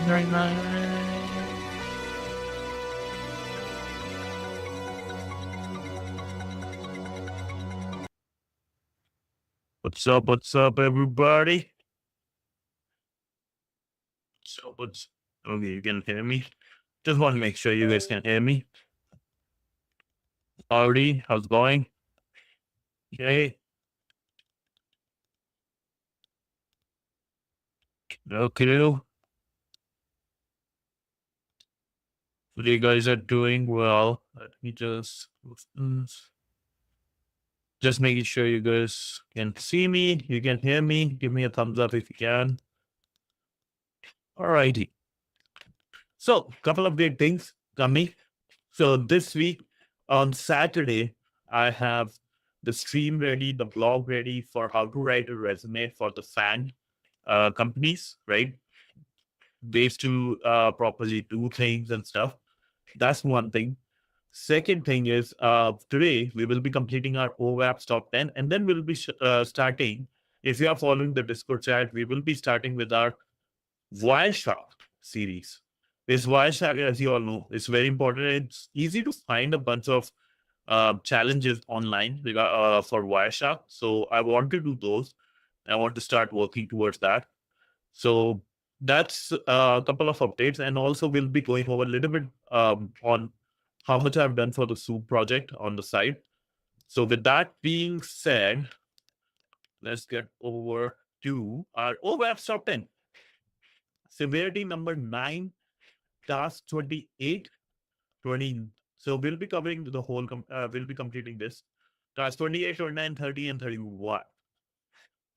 Night, night. What's up, everybody? What's okay? You can hear me. Just want to make sure you guys can hear me. Howdy, how's it going? Okay, okay. So you guys are doing well. Let me just making sure you guys can see me. You can hear me. Give me a thumbs up if you can. Alrighty. So, couple of great things coming. So this week on Saturday, I have the stream ready, the blog ready for how to write a resume for the fan companies, right? Ways to properly do things and stuff. That's one thing. Second thing is today we will be completing our OWASP top 10, and then we'll be starting. If you are following the Discord chat, we will be starting with our Wireshark series. This Wireshark, as you all know, is very important. It's easy to find a bunch of challenges online for Wireshark. So I want to do those. I want to start working towards that. So that's a couple of updates. And also we'll be going over a little bit on how much I've done for the soup project on the side. So with that being said, let's get over to our OWASP top 10. Severity number 9, task 28, 20. So we'll be covering the whole, we'll be completing this. Task 28, 29, 30, and 31.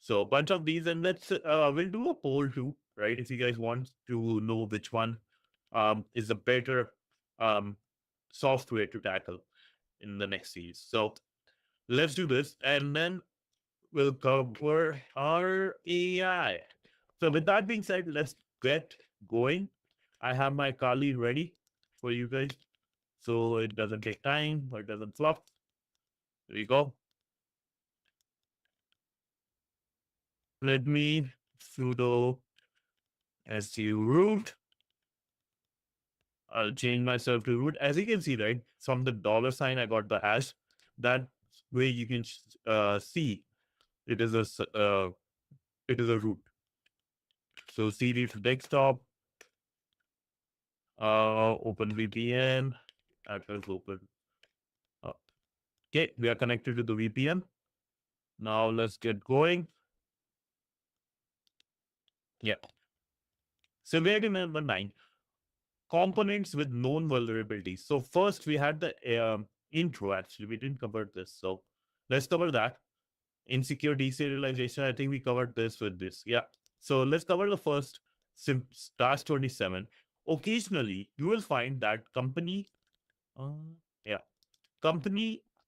So a bunch of these, and we'll do a poll too, right? If you guys want to know which one is a better um, software to tackle in the next series. So let's do this, and then we'll cover our AI. So with that being said, let's get going. I have my Kali ready for you guys, so it doesn't take time or it doesn't fluff. There you go. Let me sudo su root. I'll change myself to root. As you can see, right, from the $sign, I got the hash. That way you can see it is a root. So cd to desktop, open VPN, access open. Okay, we are connected to the VPN. Now let's get going. Yeah. Severity number 9. Components with known vulnerabilities. So first we had the intro. Actually, we didn't cover this. So let's cover that. Insecure deserialization. I think we covered this with this. Yeah. So let's cover the first task 27. Occasionally, you will find that company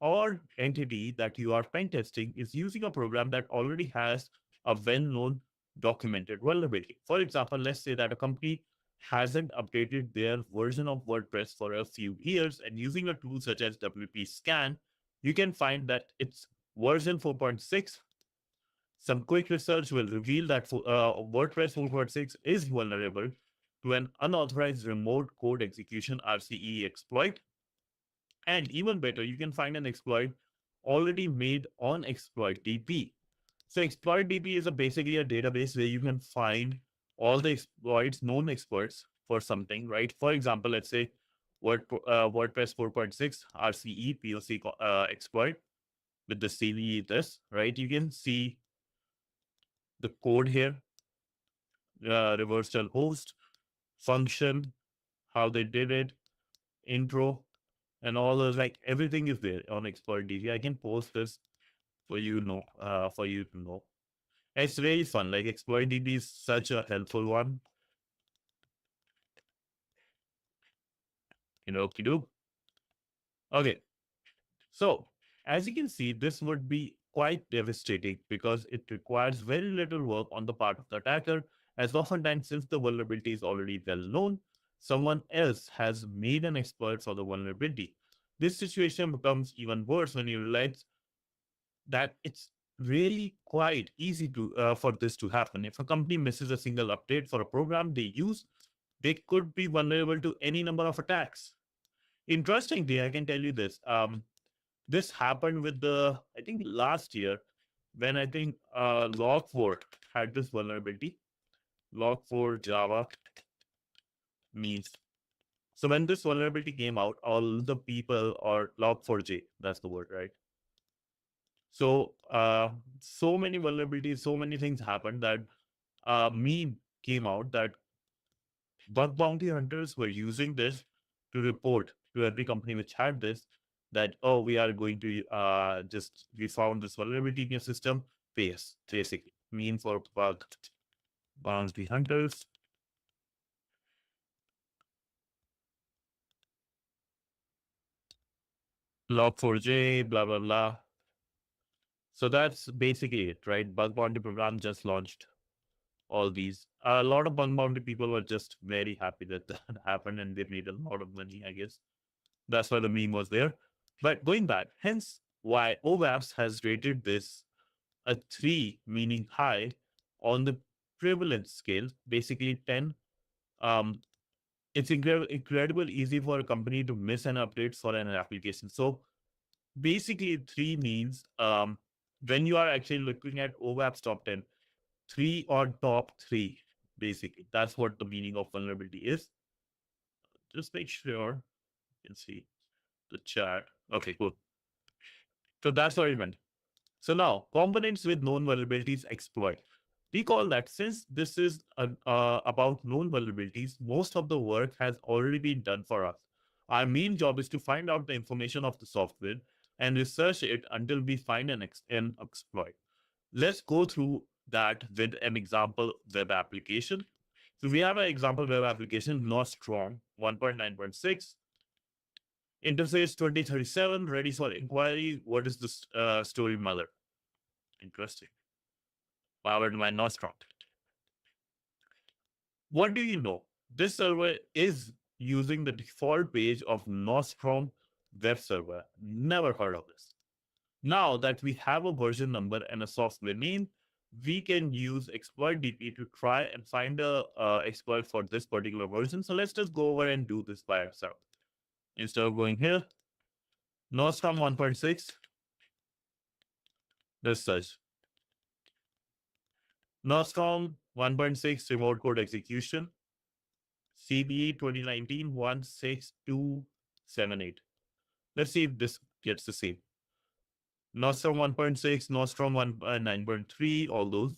or entity that you are pen testing is using a program that already has a well-known documented vulnerability. For example, let's say that a company hasn't updated their version of WordPress for a few years, and using a tool such as WP Scan, you can find that it's version 4.6. Some quick research will reveal that WordPress 4.6 is vulnerable to an unauthorized remote code execution RCE exploit. And even better, you can find an exploit already made on ExploitDB. So ExploitDB is basically a database where you can find all the exploits, known exploits for something, right? For example, let's say WordPress 4.6 RCE POC exploit with the CV this, right? You can see the code here, reverse shell host, function, how they did it, intro, and all those, like everything is there on ExploitDB. I can post this for you to know. It's very fun. Like ExploitDB is such a helpful one. Kidoo. Okay. So as you can see, this would be quite devastating because it requires very little work on the part of the attacker, as oftentimes since the vulnerability is already well known, someone else has made an exploit for the vulnerability. This situation becomes even worse when you realize that it's really quite easy to for this to happen. If a company misses a single update for a program they use, they could be vulnerable to any number of attacks. Interestingly, I can tell you this. This happened with I think last year, when I think Log4 had this vulnerability. Log4 Java means. So when this vulnerability came out, all the people, or Log4j, that's the word, right? So so many vulnerabilities, so many things happened that meme came out that bug bounty hunters were using this to report to every company which had this, that, oh, we are going to we found this vulnerability in your system, pay us, basically. Mean for bug bounty hunters. Log4j, blah, blah, blah. So that's basically it, right? Bug bounty program just launched all these. A lot of bug bounty people were just very happy that that happened, and they made a lot of money, I guess. That's why the meme was there. But going back, hence why OWASP has rated this a 3, meaning high, on the prevalence scale, basically 10. Um, it's incredible easy for a company to miss an update for an application. So basically, 3 means when you are actually looking at OWASP top 10, 3 or top 3, basically. That's what the meaning of vulnerability is. Just make sure you can see the chat. Okay, cool. So that's what it meant. So now, components with known vulnerabilities exploit. Recall that since this is about known vulnerabilities, most of the work has already been done for us. Our main job is to find out the information of the software and research it until we find an exploit. Let's go through that with an example web application. So we have an example web application, Nostrom 1.9.6. Interface 2037, ready for inquiry. What is the story mother? Interesting. Powered by Nostrom. What do you know? This server is using the default page of Nostrom web server. Never heard of this. Now that we have a version number and a software name, we can use exploit DP to try and find a exploit for this particular version. So let's just go over and do this by ourselves. Instead of going here, Nostrom 1.6, let's search. Nostrom 1.6 remote code execution, CBE 2019 16278. Let's see if this gets the same. Nostrom 1.6, Nostrom 1.9.3, all those.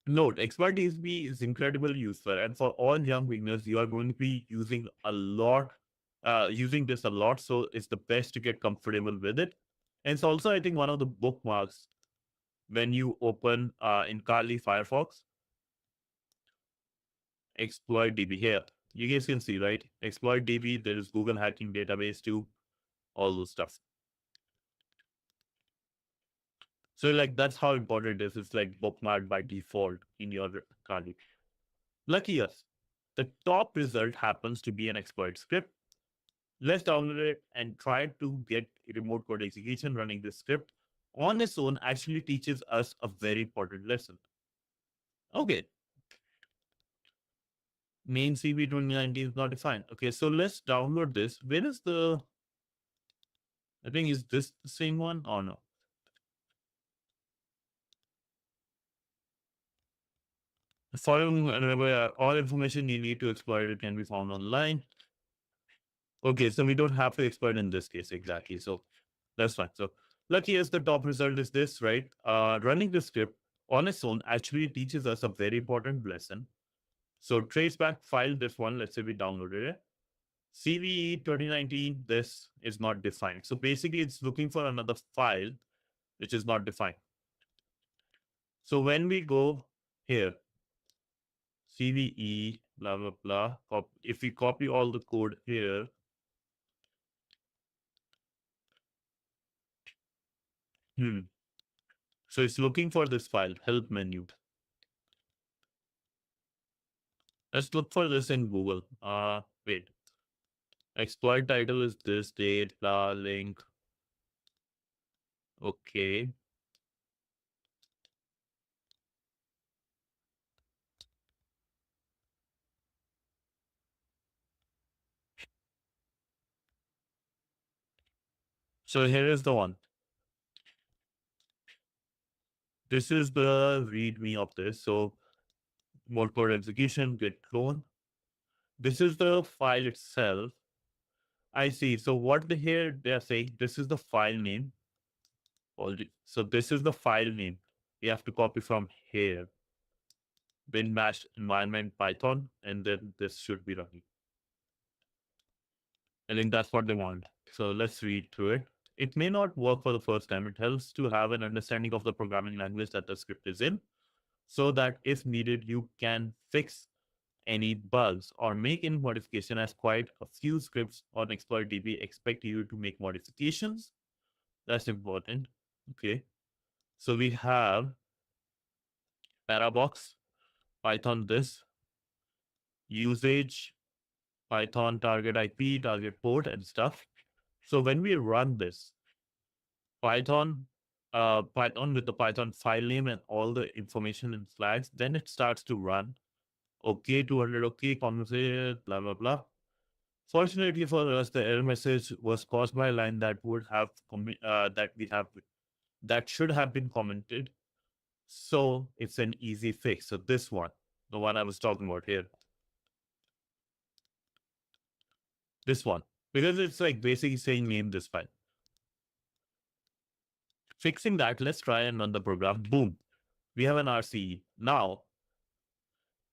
Note, expert DSP is incredibly useful, and for all young beginners, you are going to be using this a lot. So it's the best to get comfortable with it. And it's also, I think, one of the bookmarks when you open in Kali Firefox, exploit DB here. You guys can see, right? Exploit DB, there is Google hacking database too, all those stuff. So like that's how important it is. It's like bookmarked by default in your Kali. Lucky us. The top result happens to be an exploit script. Let's download it and try to get remote code execution running this script on its own actually teaches us a very important lesson. Okay. Main CV 2019 is not defined. Okay, so let's download this. Where is I think, is this the same one or no? Following all information you need to exploit it can be found online. Okay, so we don't have to exploit in this case exactly. So that's fine. So lucky as the top result is this, right? Running the script on its own actually teaches us a very important lesson. So traceback file this one. Let's say we downloaded it. CVE 2019, this is not defined. So basically it's looking for another file which is not defined. So when we go here, CVE, blah, blah, blah. If we copy all the code here, so it's looking for this file, help menu. Let's look for this in Google. Wait. Exploit title is this, date, blah, link. Okay. So here is the one. This is the readme of this. So mode code execution, git clone. This is the file itself. I see. So what here they're saying, this is the file name. So this is the file name. We have to copy from here. Bin bash environment Python, and then this should be running. I think that's what they want. So let's read through it. It may not work for the first time. It helps to have an understanding of the programming language that the script is in, so that if needed, you can fix any bugs or make any modification, as quite a few scripts on exploit DB expect you to make modifications. That's important. Okay. So we have parabox, Python this, usage, Python target IP, target port, and stuff. So when we run this, Python, Python with the Python file name and all the information in flags, then it starts to run. Okay, 200, okay, conversation, blah, blah, blah. Fortunately for us, the error message was caused by a line that would have that should have been commented. So it's an easy fix. So this one, the one I was talking about here, this one, because it's like basically saying name this file. Fixing that, let's try and run the program. Boom, we have an RCE. Now,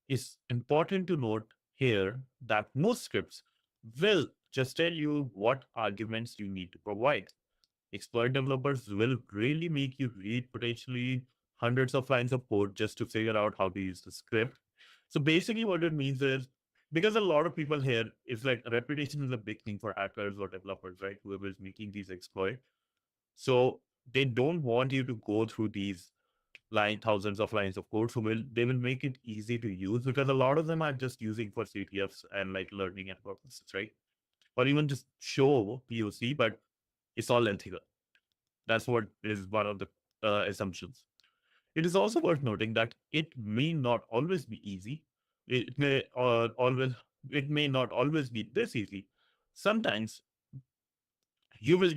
it's important to note here that most scripts will just tell you what arguments you need to provide. Exploit developers will really make you read potentially hundreds of lines of code just to figure out how to use the script. So basically, what it means is, because a lot of people here, it's like reputation is a big thing for hackers or developers, right? Whoever is making these exploits. So they don't want you to go through these thousands of lines of code. So they will make it easy to use, because a lot of them are just using for CTFs and like learning and purposes, right? Or even just show POC, but it's all lengthy. That's what is one of the assumptions. It is also worth noting that it may not always be easy. It may always it may not always be this easy. Sometimes you will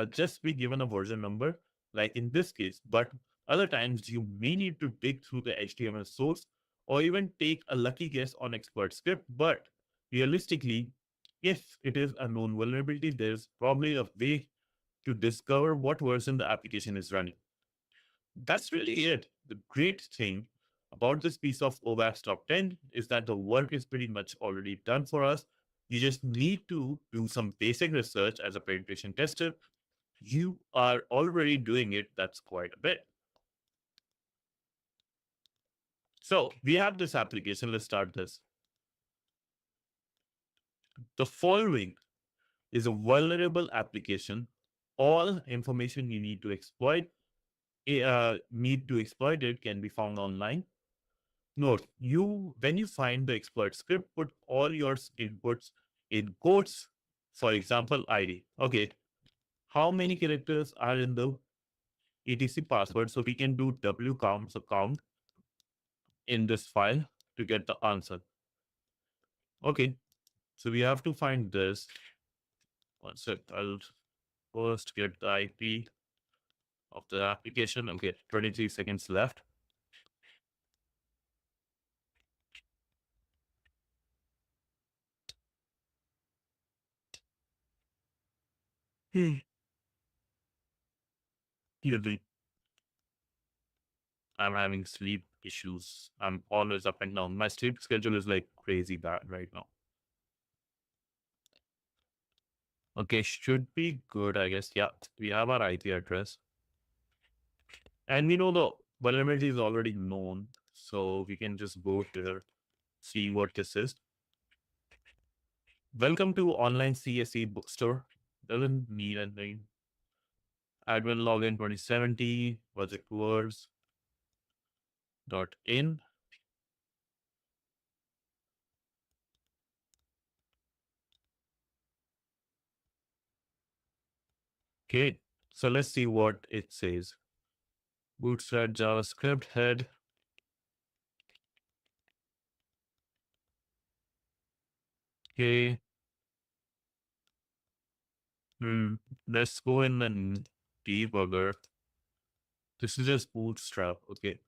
just be given a version number, like in this case, but other times you may need to dig through the HTML source or even take a lucky guess on expert script. But realistically, if it is a known vulnerability, there's probably a way to discover what version the application is running. That's really it. The great thing about this piece of OWASP Top 10 is that the work is pretty much already done for us. You just need to do some basic research as a penetration tester. You are already doing it. That's quite a bit. So we have this application. Let's start this. The following is a vulnerable application. All information you need to exploit it can be found online. Note, when you find the exploit script, put all your inputs in quotes. For example, ID. Okay, how many characters are in the etc password? So we can do w count, so count in this file to get the answer. Okay, so we have to find this. One sec, I'll first get the IP of the application. Okay, 23 seconds left. Here I'm having sleep issues. I'm always up and down. My sleep schedule is like crazy bad right now. Okay, should be good, I guess. Yeah, we have our IP address. And we know the vulnerability is already known. So we can just go there, see what this is. Welcome to online CSE bookstore. Doesn't need anything. Admin login 2070 was it words dot in. Okay, so let's see what it says. Bootstrap JavaScript head. Okay. Hmm. Let's go in the debugger. This is just bootstrap. Okay.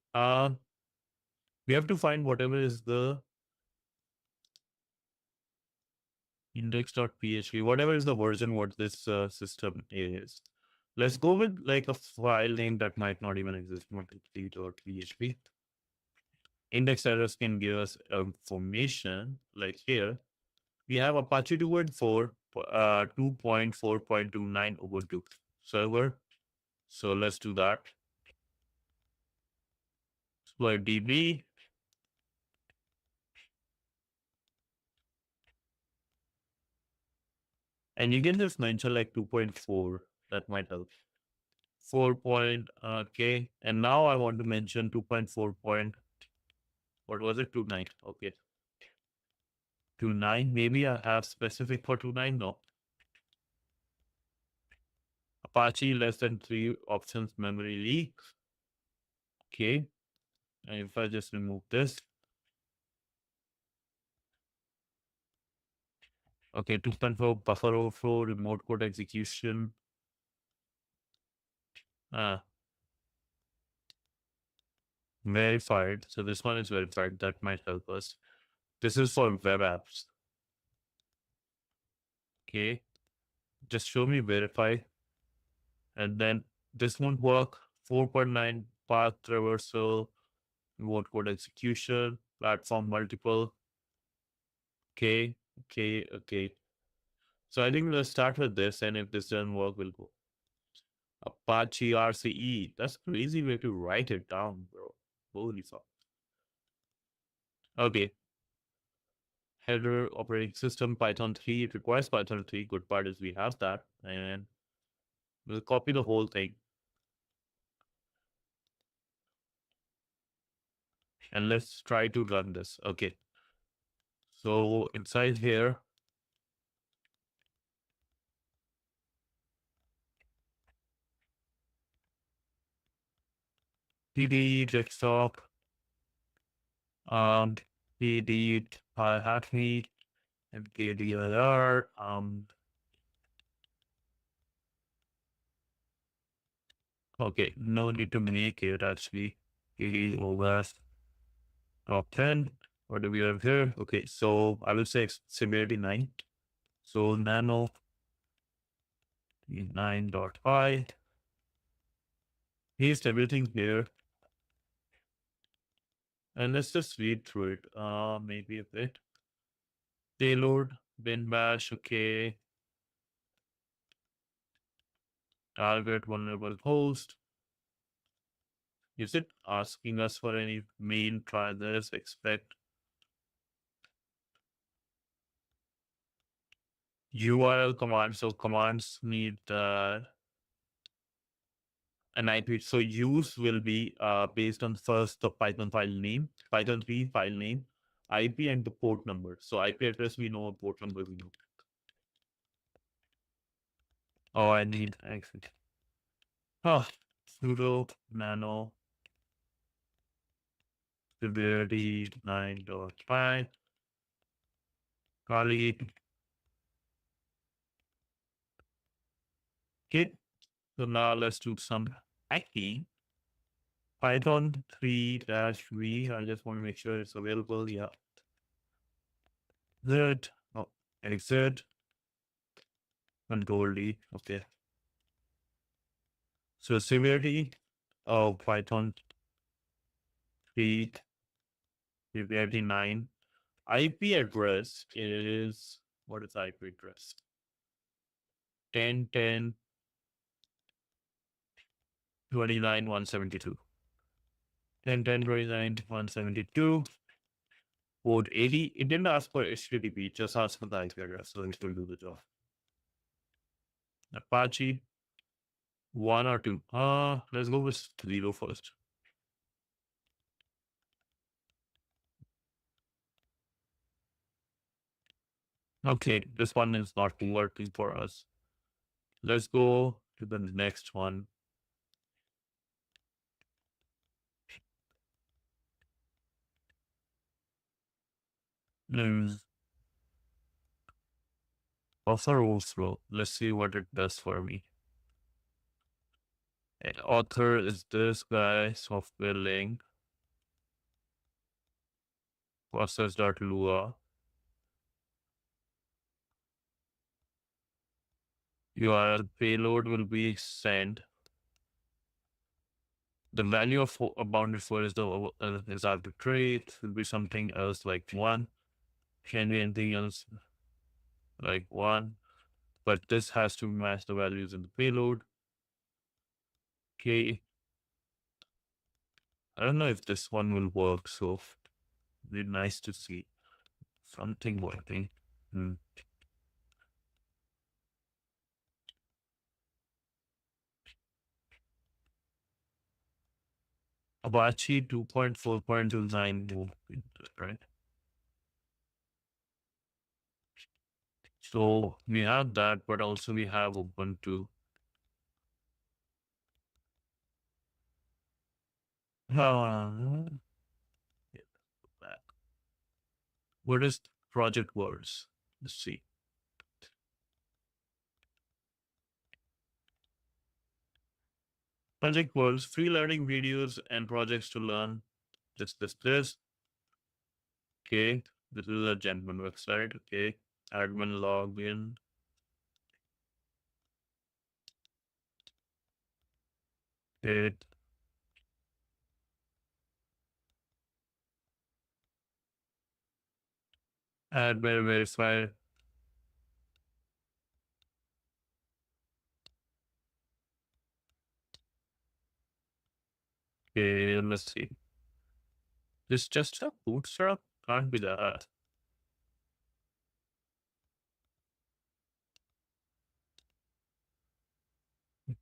We have to find whatever is the index.php, whatever is the version what this system is. Let's go with like a file name that might not even exist. Multiply.php. Index errors can give us information. Like here, we have Apache 2.4, 2.4.29 Ubuntu server. So let's do that. Exploit DB. And you can just mention like 2.4. That might help. 4 point, okay. And now I want to mention 2.4 point, what was it? 29. Okay. 29. Maybe I have specific for 29. No. Apache less than 3 options memory leak. Okay. And if I just remove this. Okay. 2.4 buffer overflow, remote code execution. Verified. So this one is verified. That might help us. This is for web apps. Okay. Just show me verify. And then this won't work. 4.9 path traversal, remote code execution, platform multiple. Okay. Okay. Okay. So I think let's start with this. And if this doesn't work, we'll go Apache RCE. That's a crazy way to write it down, bro. Holy fuck. Okay. Header operating system Python 3. It requires Python 3. Good part is we have that. And we'll copy the whole thing. And let's try to run this. Okay. So inside here, PD desktop, PD TryHackMe, MKDLR, okay, no need to make it actually. PD OWASP top 10. What do we have here? Okay, so I will say severity 9. So nano 9.5. Paste everything here. And let's just read through it. Maybe a bit. Payload, bin bash, okay. Target vulnerable host. Is it asking us for any main? Try this, expect URL command. So commands need an IP. So use will be based on first the Python file name, Python 3 file name, IP and the port number. So IP address we know, port number we know. Oh, I need exit. Oh, sudo nano severity 9.5. Kali. Okay. So now let's do some hacking. Python 3-v. I just want to make sure it's available. Yeah. Z. Oh, exit. Control D. Okay. So severity of Python 3, severity 9. IP address is, what is IP address? 10.10.29.172. 10.10.29.172. Port 80. It didn't ask for HTTP, it just asked for the IP address. So it will do the job. Apache 1 or 2. Let's go with 0 first. Okay, this one is not working for us. Let's go to the next one. Buffer overflow. Let's see what it does for me. Author is this guy, software link, process.lua. Your payload will be sent. The value of a bounded for is arbitrary. It will be something else like 1. Can be anything else like 1. But this has to match the values in the payload. Okay. I don't know if this one will work, so it'd be nice to see something working. Apache 2.4.29, right? So we have that, but also we have Ubuntu. Uh, what is Project Wars? Let's see. Project Wars, free learning videos and projects to learn this. Okay, this is a gentleman website. Okay, admin login. It admin verify. Okay, let's see. This just a bootstrap? Can't be that.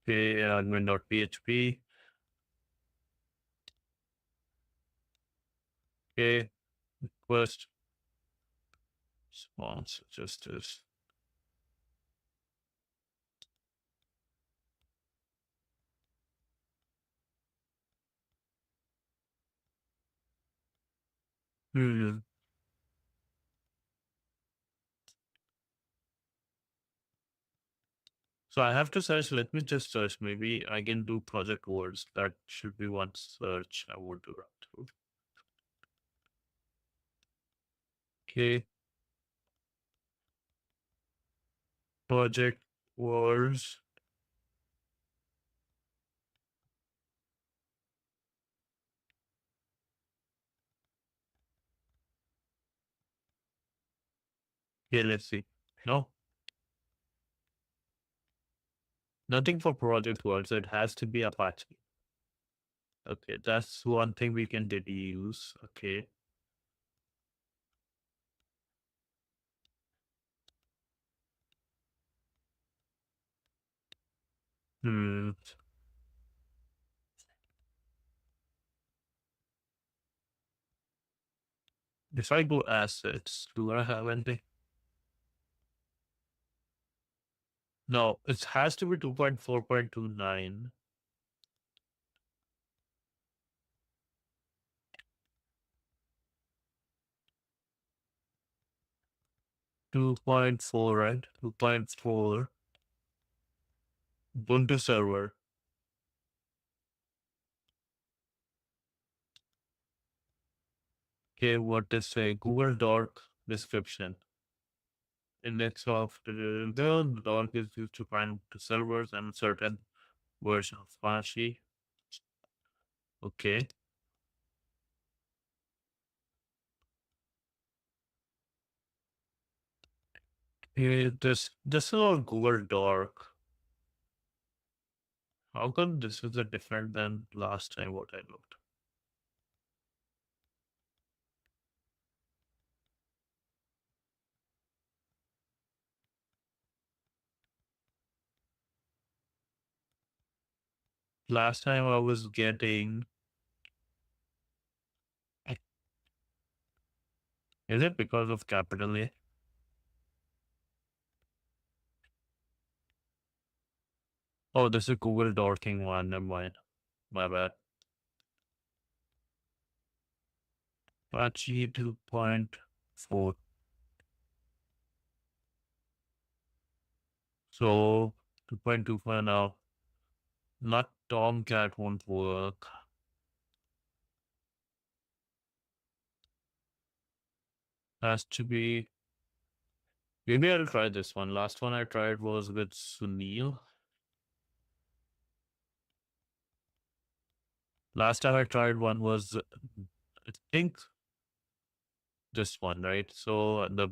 Okay, admin.php. Okay, first response justice. Hmm. So I have to search. Let me just search. Maybe I can do project words. That should be one search I would do. Okay, project words. Okay, let's see. No, nothing for project words. It has to be Apache. Okay, that's one thing we can deduce. Okay. Hmm. If I go assets, do I have anything? No, it has to be 2.4.29. 2.4, right? 2.4. Ubuntu server. Okay, what is a Google Doc description? Index of the doc is used to find the servers and certain version of Apache. Okay. Here, this is on Google Doc. How come this is a different than last time what I looked? Last time I was getting. Is it because of capital A? Oh, this is Google Dorking one. Never mind. My bad. Apache 2.4. So 2.2 for now. Not Tomcat won't work. Has to be. Maybe I'll try this one. Last one I tried was with Sunil. Last time I tried one was, I think, this one, right? So the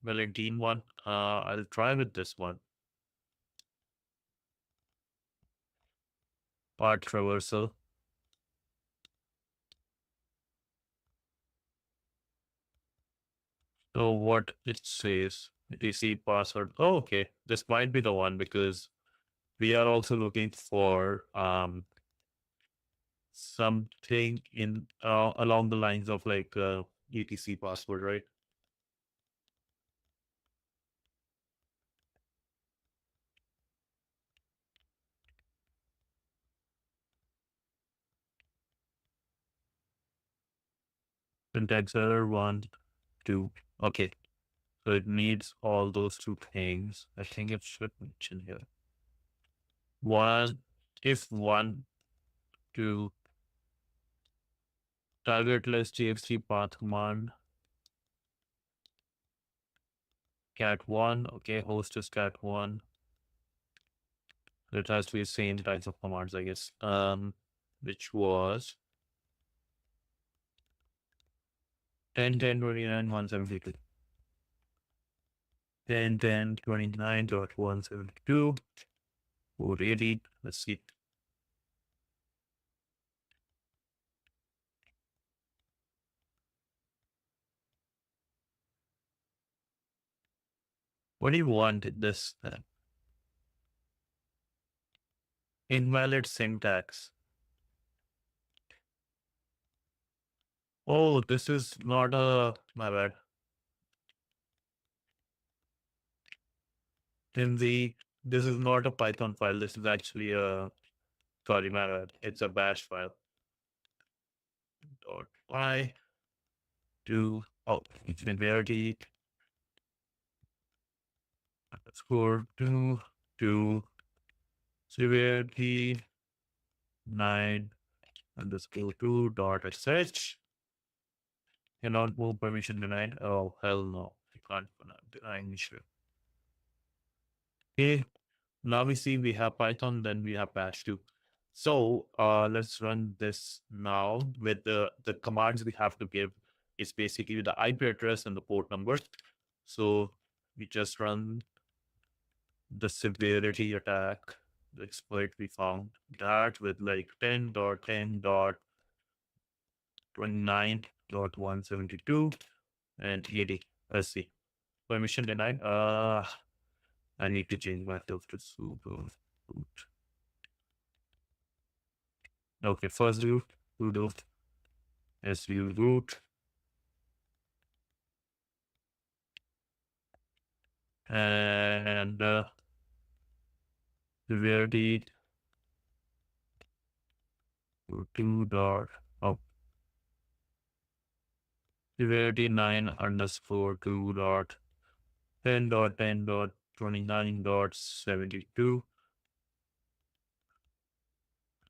Valentine one. I'll try with this one. Part traversal. So what it says, receive password. Oh, okay. This might be the one because we are also looking for something in along the lines of like etc password, right? Syntax error 1, 2. Okay. So it needs all those two things. I think it should mention here. One, if 1, 2, target list txt path command, cat1. Okay, host is cat1. It has to be the same types of commands, I guess. Which was 10.10.29.172. 10.10.29.172. 480. Let's see. What do you want this? Invalid syntax. Oh, this is not a, my bad. This is not a Python file. This is actually a, sorry, my bad. It's a bash file. Dot y do, oh, severity underscore to severity 9 underscore 2 dot sh. Cannot move, permission denied. Oh, hell no. You can't deny issue. Okay. Now we see we have Python, then we have bash too. So let's run this now with the commands we have to give is basically the IP address and the port number. So we just run the severity attack, the exploit we found, that with like 10.10.29.172 and 80. Let's see. Permission denied. I need to change my filter to super root. Okay, first root, sudo su root, and severity 2 dot, oh, severity 9 underscore 2 dot 10.10.29.72.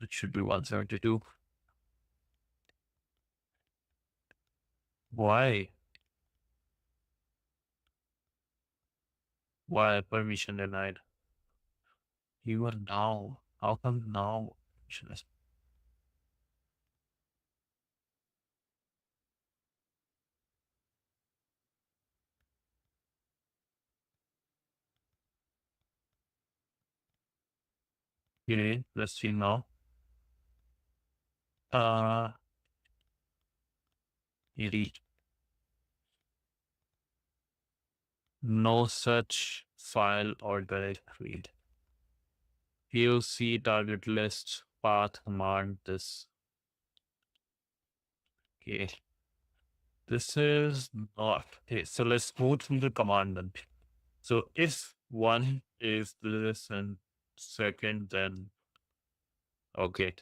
It should be 172. Why? Why permission denied? Even now. How come now? Okay, let's see now. Delete. No such file or directory. POC target list path command this. Okay. This is not. Okay, so let's go through the command then. So if one is this and second, then okay.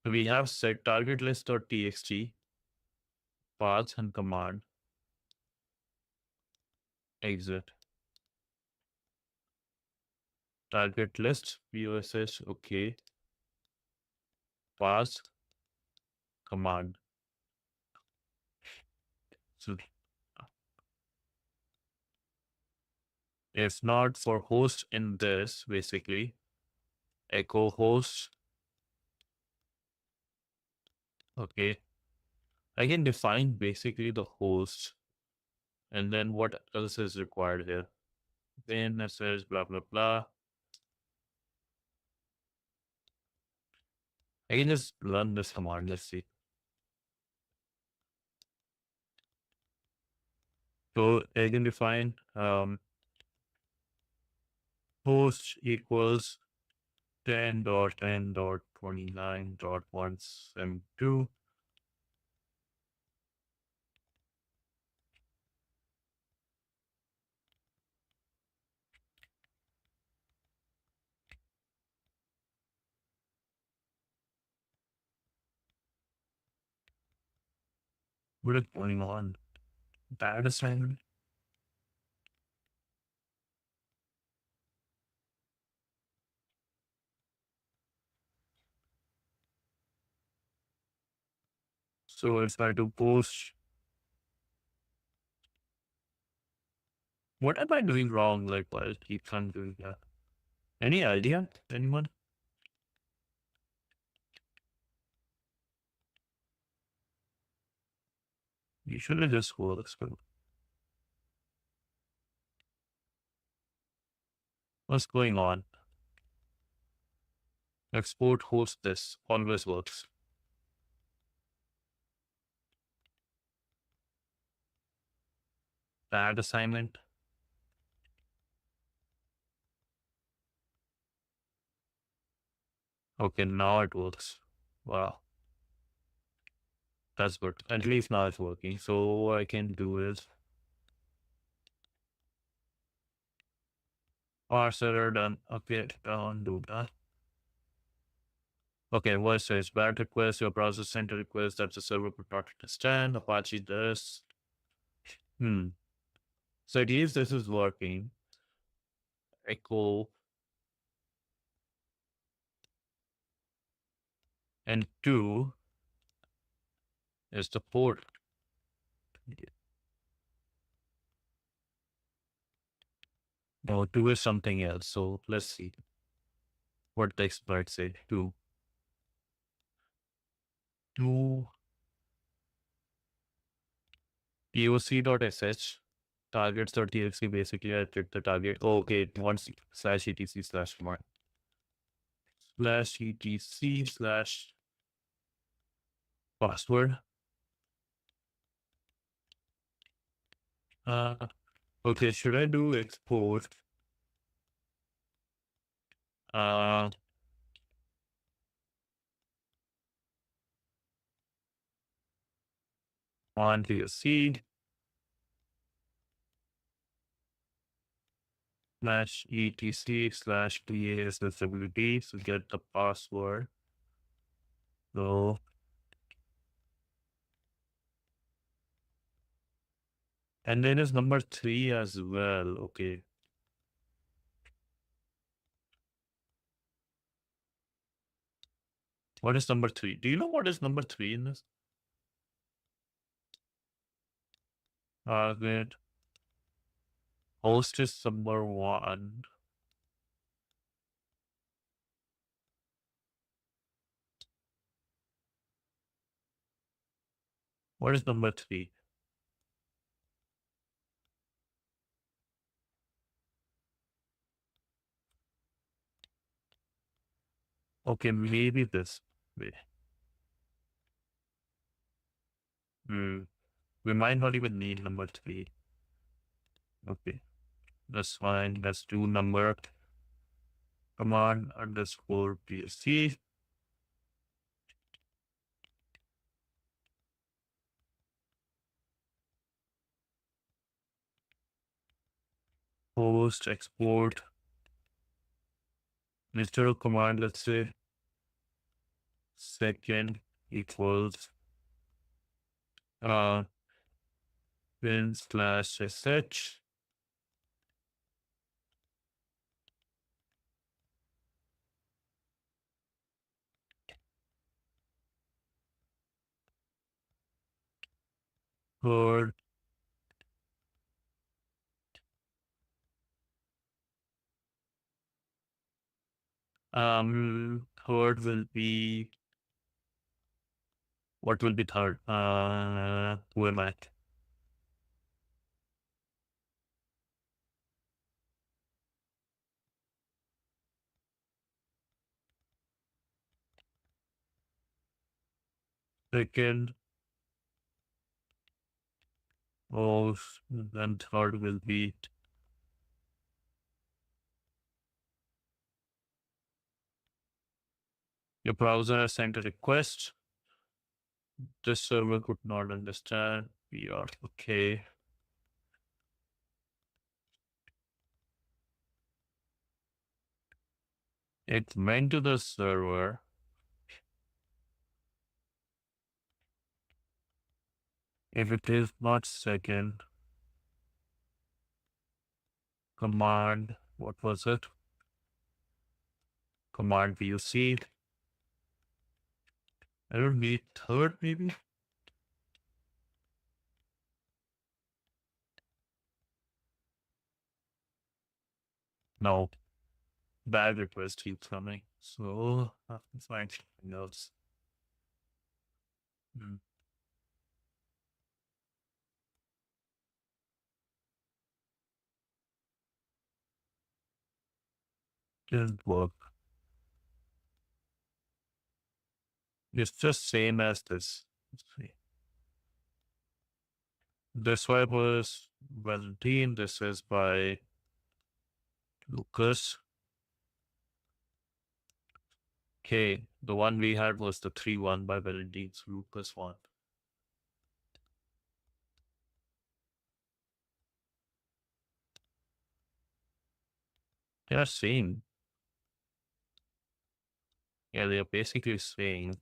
So we have set target list.txt, path and command. exit, target list, POSS, okay, pass, command. So if not for host in this, basically, echo host, okay, I can define basically the host and then what else is required here. Then it says blah, blah, blah. I can just run this command. Let's see. So I can define host equals 10.10.29.172. What is going on? Bad assignment. So if I do post, what am I doing wrong? Like, why does it keep on doing that? Any idea? Anyone? You should have just worked. What's going on? Export host this always works. Bad assignment. Okay, now it works. Wow, that's good. At least now it's working. So what I can do is parse error done. Okay, do that. Okay, what it says? Bad request, your browser sent a request that the server could not understand. Apache this. So it is this is working. Echo and 2 is the port. No, 2 is something else. So let's see what the exploit say. 2 POC.sh targets.txt. Basically, I took the target. Oh, okay, it wants /etc/more /etc/password. Okay, should I do export? On to your seed /etc/PASSWD. So get the password. So and then is number 3 as well. Okay. What is number 3? Do you know what is number 3 in this? Wait. Host is number 1. What is number 3? Okay, maybe this way. We might not even need number 3. Okay, that's fine. Let's do number command underscore PSC. Host export. Literal command, let's say second equals bin /sh Third, third will be, what will be third? Who am I? Second, oh, then third will be your browser has sent a request. This server could not understand. We are okay. It went to the server. If it is not second, command, what was it? Command VOC. I don't need third, maybe? No. Bad request keeps coming. So, let's find something else. Didn't work. It's just same as this. Let's see. This one was Valentine. This is by Lucas. Okay, the one we had was the 3-1 by Valentine. So Lucas won. They're same. Yeah, they're basically saying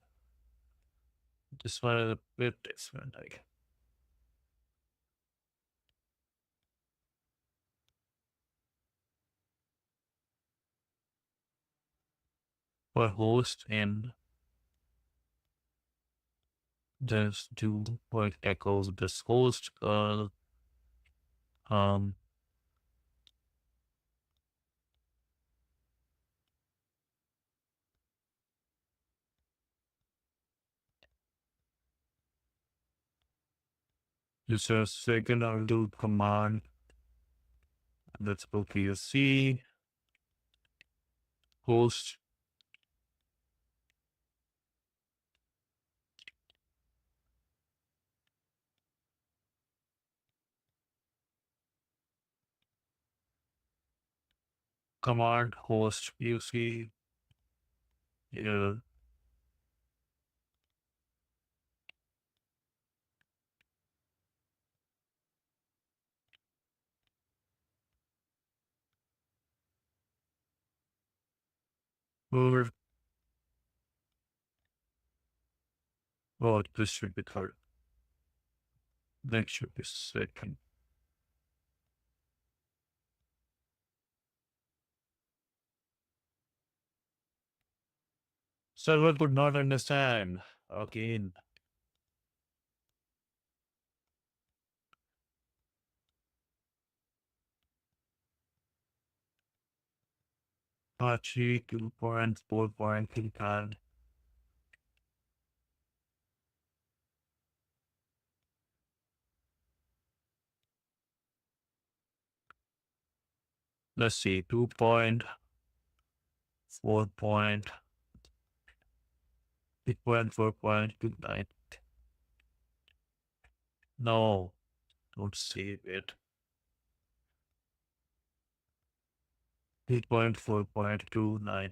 this one is a bit different. Like, for host and there's two point echoes this host um just a second. I'll do command. Let's go PSC host. Command host PSC. Yeah. Or well, this should be third. Next should be second. Server could not understand. Again. Apache 2.4 can. Let's see, 2.4.4.29. No, don't save it. 2.4.29.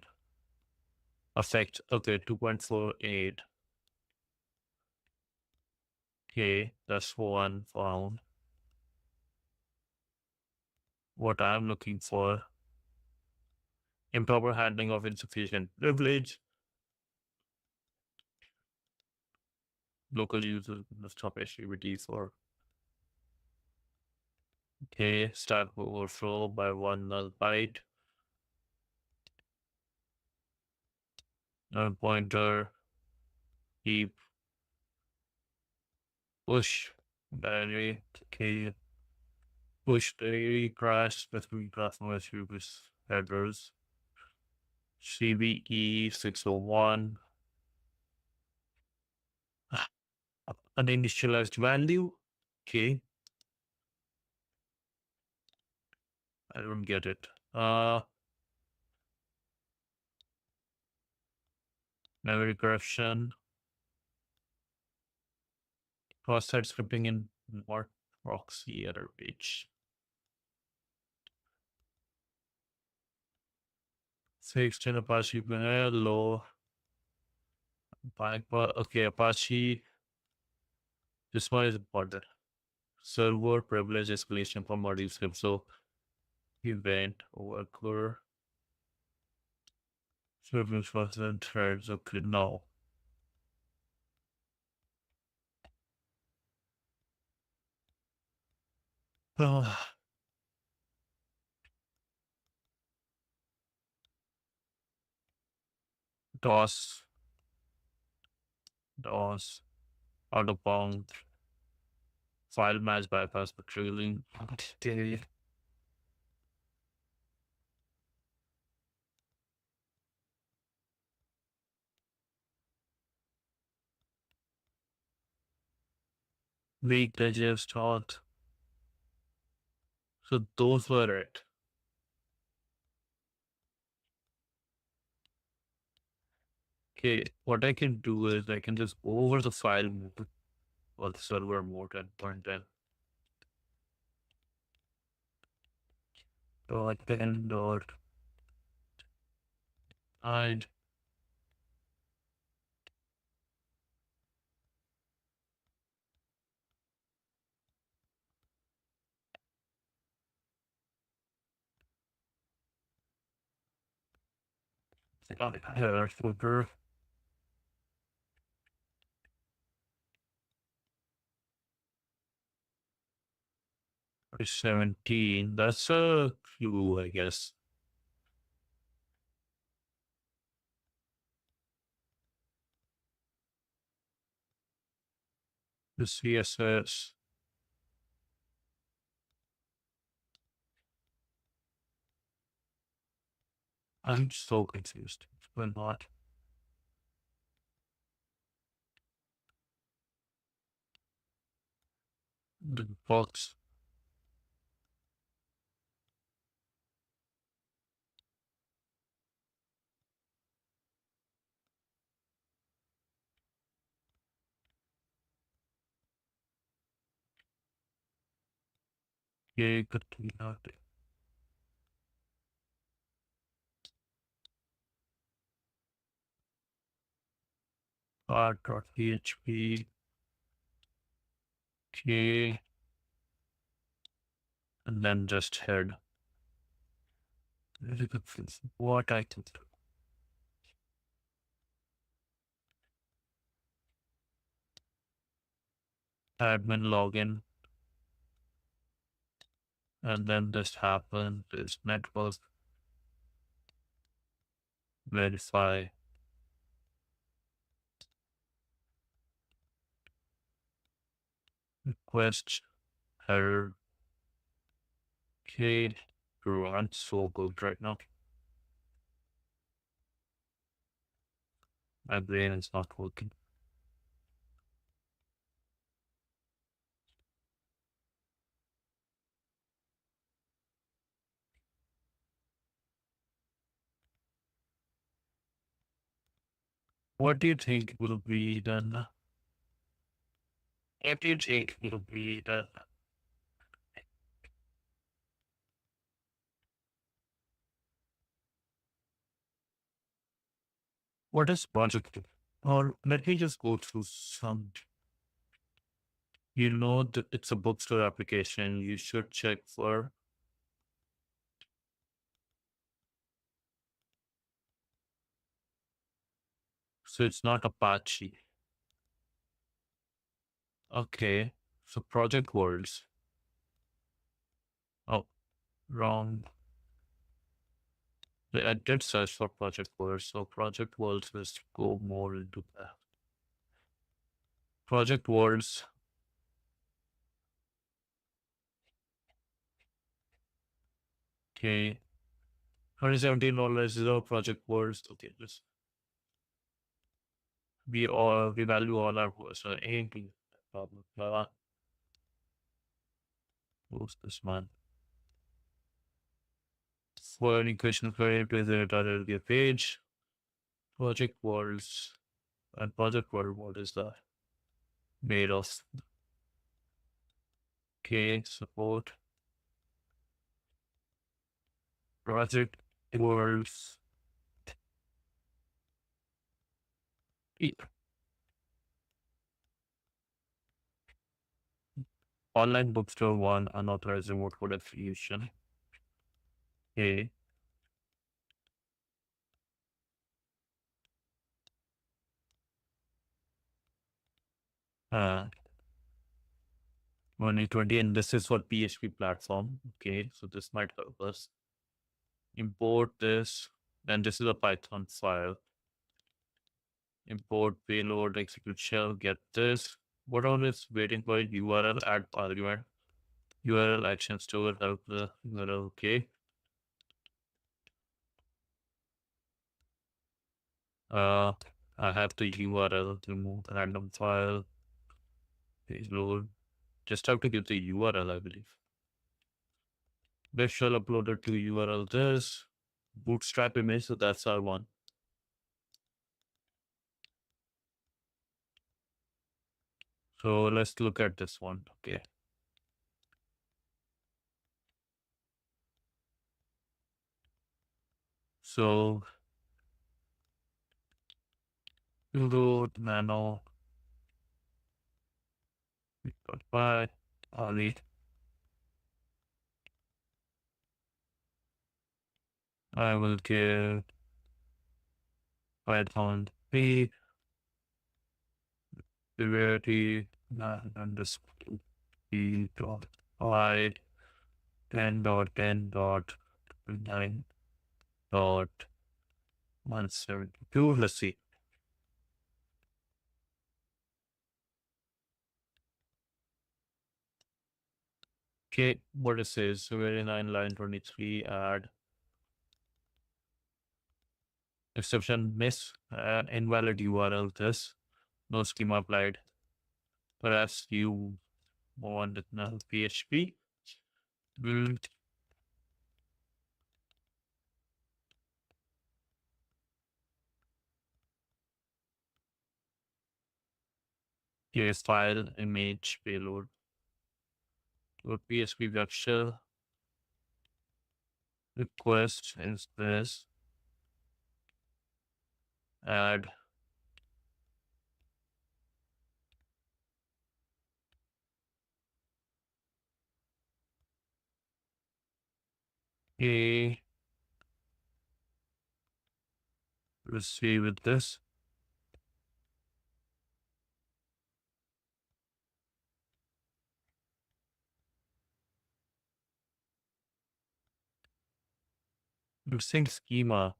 Effect, okay, 2.48. Okay, that's one found. What I'm looking for, improper handling of insufficient privilege, local user stop activities for okay, stack overflow by one null byte, null pointer, heap, push. Diary. Okay. Push diary crash between customer service headers. CVE 601. An initialized value. Okay. I don't get it. Memory corruption. Cross-site scripting in more proxy error page. Say extend Apache low. Okay, Apache. This one is important. Server privilege escalation for module script. So event worker service person threads. Okay, now. DOS, DOS, out of bound, file match bypass patrolling. Weak digest start. So those were it. Okay, what I can do is I can just go over the file mode or the server mode and point in. Dot pen dot hide. Header footer 17. That's a clue, I guess. The CSS. I'm so confused. But not. The box. Yeah, good to know. R.php. Okay. And then just head. Really confused. What I can do. Admin login. And then this happened. This network verify request error. Okay. Run so good right now. My brain is not working. What do you think will be done? What do you think will be done? What is project? Or let me just go through some. You know that it's a bookstore application. You should check for. So it's not Apache. Okay. So project words. Oh, wrong. I did search for project words. So project words, let's go more into that. Project words. Okay. $117 is our project worst. Okay, let's we value all our worst. So anything problem. Who's this man? For any questions for him, please enter the page. Project worlds and project world. What is that made of? Okay, support project worlds. Yeah. Online bookstore one unauthorized remote code affiliation. Okay. Uh, 2020, and this is for PHP platform. Okay, so this might help us import this. And this is a Python file. Import payload, execute shell, get this. What all is waiting for URL add argument. URL action store help the URL. Okay. Uh, I have the URL to move the random file. Page load. Just have to give the URL, I believe. This shall upload it to URL this. Bootstrap image, so that's our one. So let's look at this one. Okay. So load nano .py Ali. I will give Python p severity underscore p dot I 10.10.9 dot 172. Let's see. Okay, what it says, severity 9 line 23 add exception miss invalid URL this no schema applied. Perhaps you want null PHP build case file image payload or PHP web shell request is this add a receive with this. Missing schema.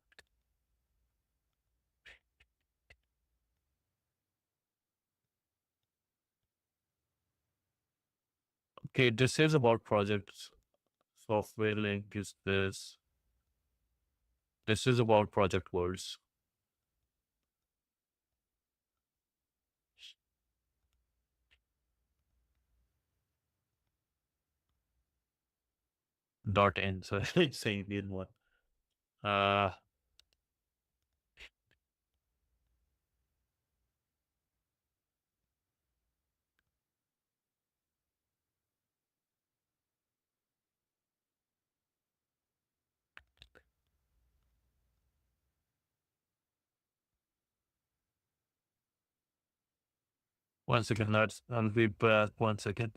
Okay, this is about projects. Software link is this. This is about project words. Dot n. So it's saying the one. Uh one second, lads. I'll be back 1 second.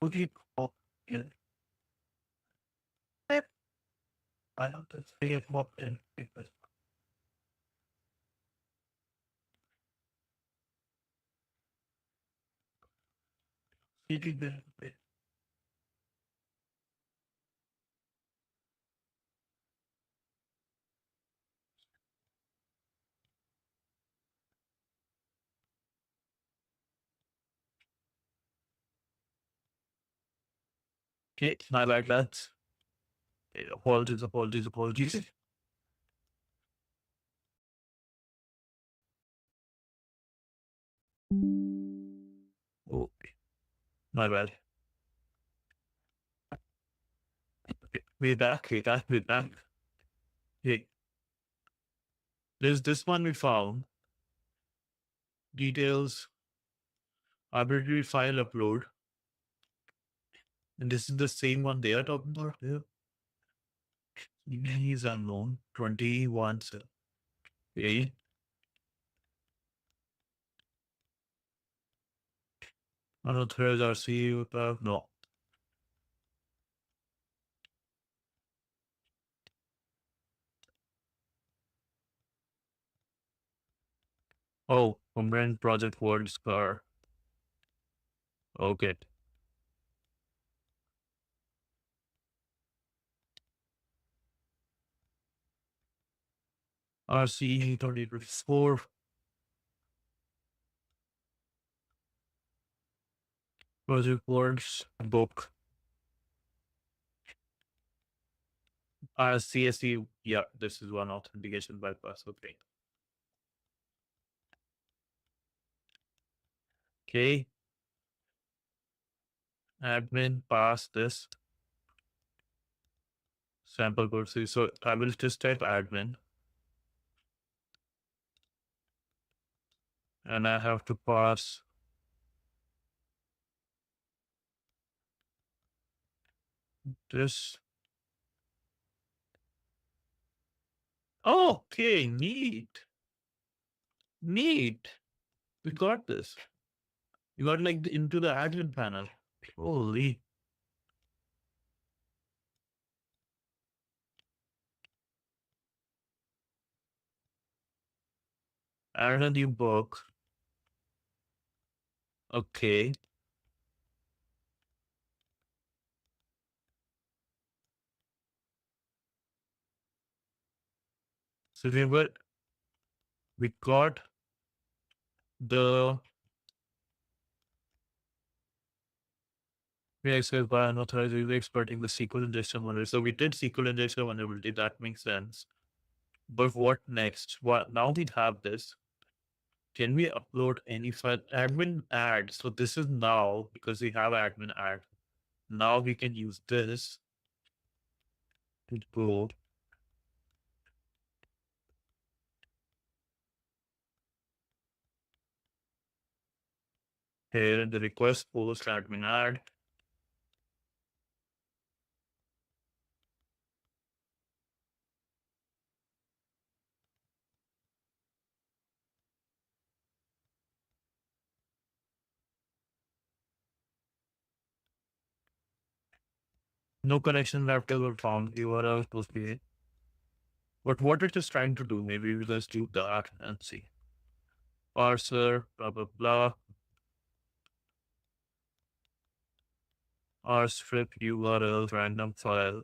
Would you call it? I don't say it more than because he did the okay, my bad lads. Apologies. Oh, my bad. Okay, we're back. Hey, there's this one we found. Details, arbitrary file upload. And this is the same one they are talking about here. He's unknown. 21. Okay. Unauthorized RC. No. Oh, Combined Project World Scar. Okay. RC 2024. Project Words book. CSE. Yeah, this is one authentication bypass. Okay. Okay. Admin pass this sample code. So I will just type admin and I have to pass this. Oh, okay, neat. Neat. We got this. You got like into the admin panel. Holy. Add a new book. Okay. So we got the access by unauthorized user exploiting the SQL injection vulnerability. So we did SQL injection vulnerability. That makes sense. But what next? What now we have this. Can we upload any file? Admin add. So this is now because we have admin add. Now we can use this to go here in the request post admin add. No connection left ever found. URL supposed to be. But what it is trying to do, maybe we just do that and see. Parser, blah blah blah. Rstrip URL random file.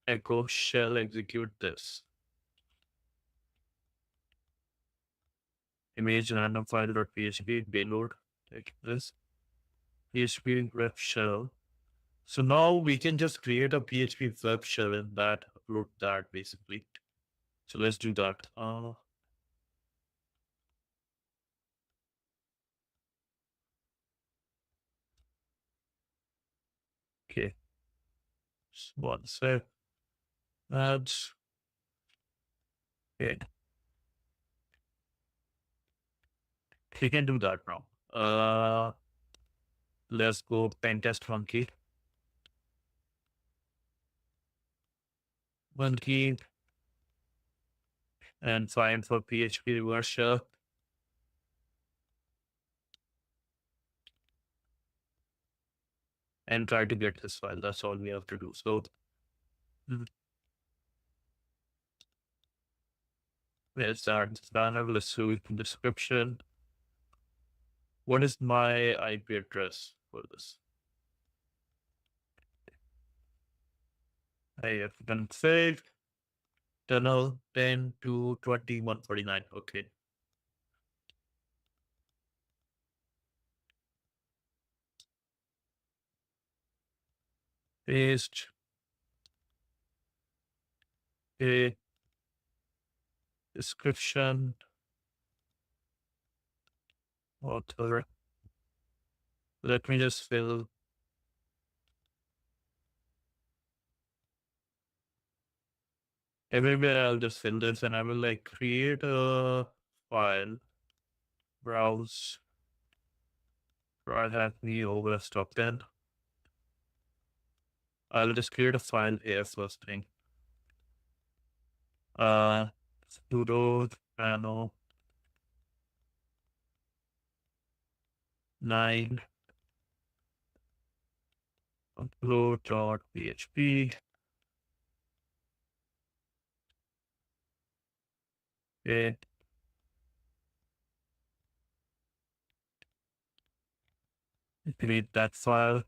Echo shell execute this. Image random file.php payload. Take this. PHP ref shell. So now we can just create a PHP web shell and that upload that basically. So let's do that. Okay. One sec. Ads. Okay. We can do that now. Let's go pen test funky. One key and find for PHP reverse shell. and try to get this file. That's all we have to do. So let's start this banner. Let's do it in description. What is my IP address for this? I have config tunnel 10 to 2149. Okay. Paste a description author. Let me just fill everywhere. I'll just fill this and I will like create a file, browse, TryHackMe OWASP top 10. I'll just create a file here first thing. Sudo channel 9 upload.php. Okay. Create that file.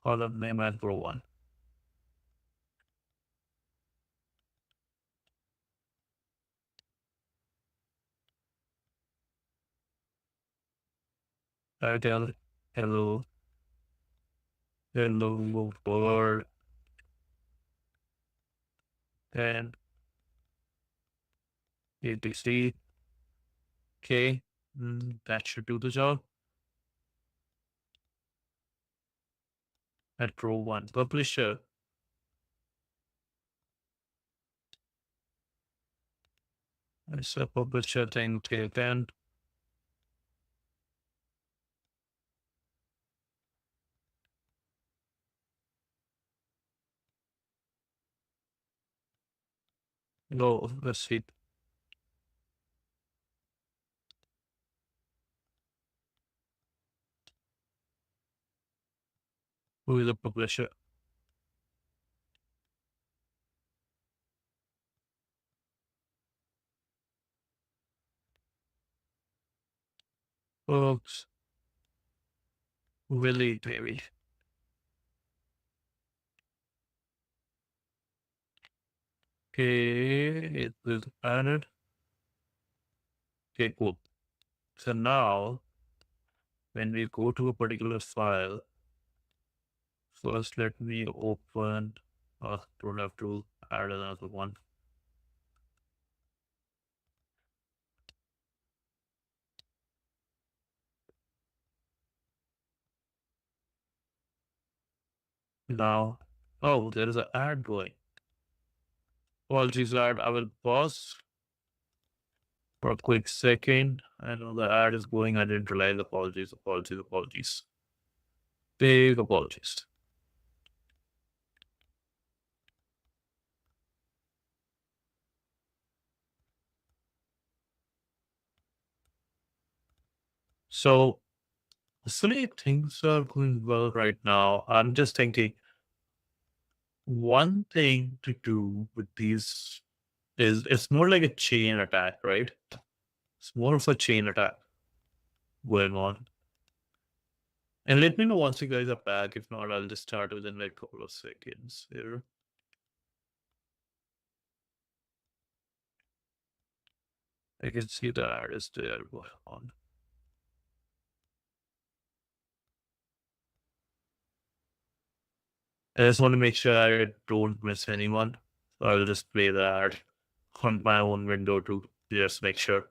Column name as row 1. Title hello world, then etc. Okay, that should do the job. At row 1 publisher. It's a publisher thing. Okay, then go, let's see. Who is the publisher? Folks, Willie Berry. Okay, it is added. Okay, cool. So now, when we go to a particular file, first let me open, don't have to add another one. Now, oh, there is an ad going. Apologies, ad. I will pause for a quick second. I know the ad is going. I didn't realize. Apologies. Big apologies. So, many things are going well right now. I'm just thinking one thing to do with these is it's more like a chain attack, right? It's more of a chain attack going on. And let me know once you guys are back. If not, I'll just start within like a couple of seconds here. I can see the artist there going on. I just want to make sure I don't miss anyone. So I'll just play the ad on my own window to just make sure.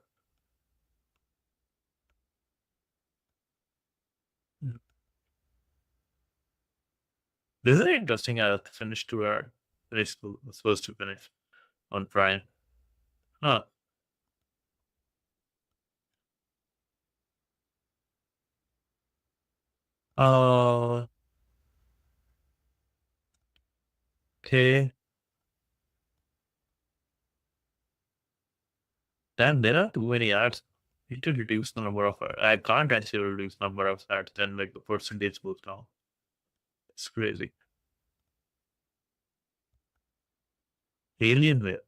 This is interesting. I finished to our was supposed to finish on Friday. Huh. Uh, okay. Then there are too many ads. Need to reduce the number of I can't actually reduce number of ads, then like the percentage goes down. It's crazy. Alienware.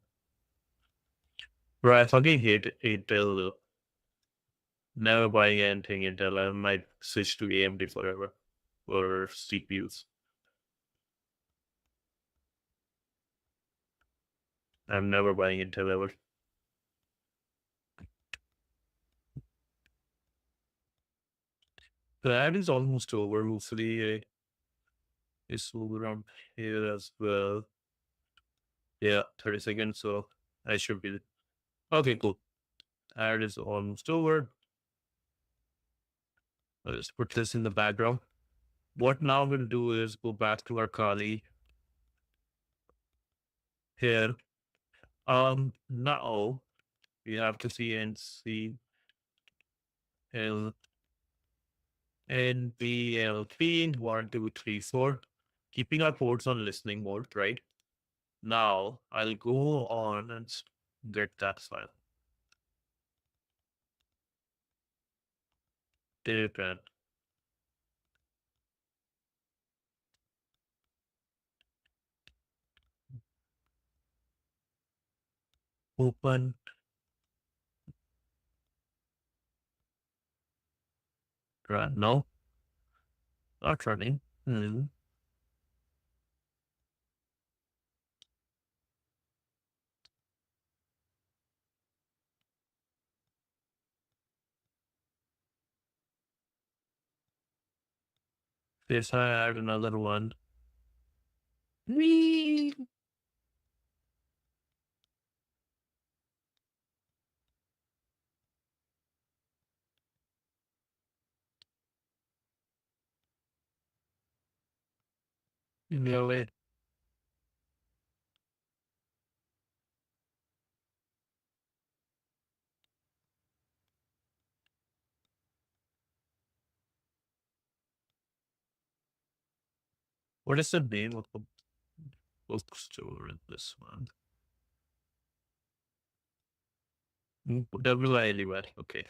Bro, I fucking hate Intel though. Never buying anything Intel. I might switch to AMD forever for CPUs. I'm never buying Intel ever. The ad is almost over. Hopefully, it's over around here as well. Yeah, 30 seconds. So I should be. Okay, cool. Ad is almost over. Let's put this in the background. What now we'll do is go back to our Kali here. Now we have to see NC L NBLP 1, 2, 3, 4. Keeping our ports on listening mode, right? Now I'll go on and get that file. Different. Open. Run. No, not running. This I add another one. Whee! Really? What is the name of the bookstore in this one? WILY. Okay.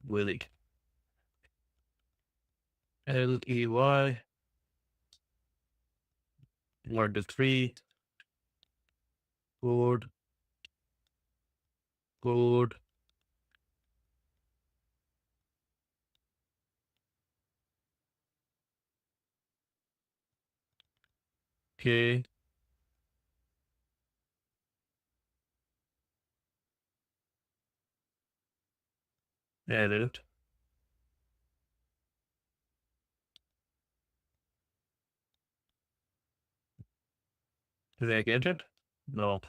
Willy. LEY. 1 to 3. Code. Code. Okay. Edit. Did I get it? No.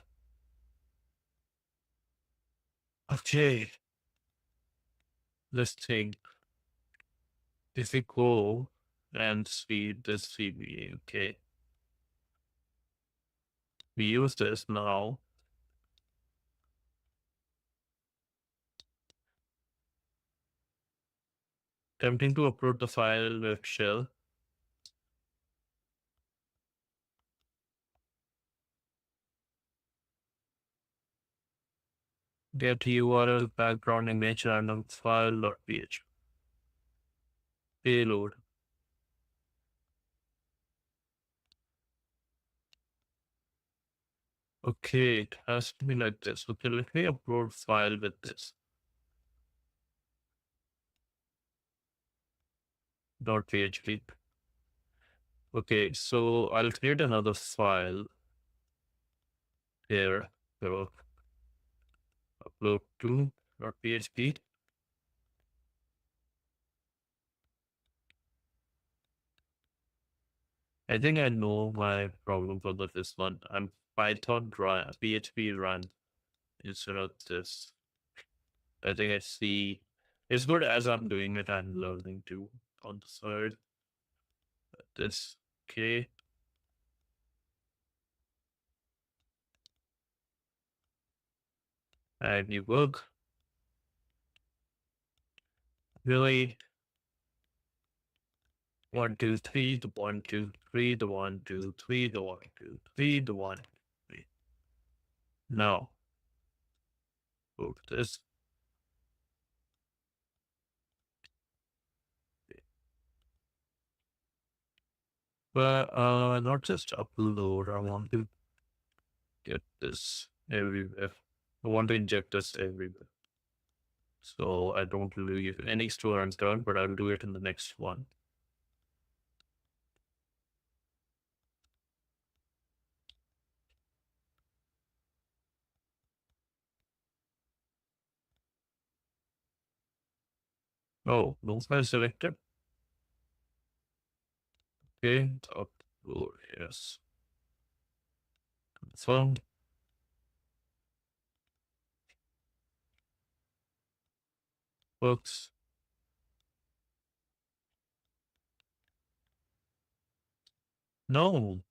Okay. Let's think. If we go and see this CB, okay. We use this now. Attempting to upload the file with shell. Get URL background image random file.php. Payload. Okay, it has to be like this. Okay, let me upload file with this. .php. Okay, so I'll create another file here. So upload to .php. I think I know my problem for this one. I'm Python run, PHP run instead of this. I think I see. It's good as I'm doing it, I'm learning too on the side. This, okay. And you work. Really? 1, 2, 3, the 1, 2, 3, the 1, 2, 3, the 1, 2, 3, the 1, 3. No. Go to this. But not just upload. I want to get this everywhere. I want to inject this everywhere. So I don't leave any store unturned, but I'll do it in the next one. Oh, no file selected. Okay, upload, yes. Confirm. Works. No.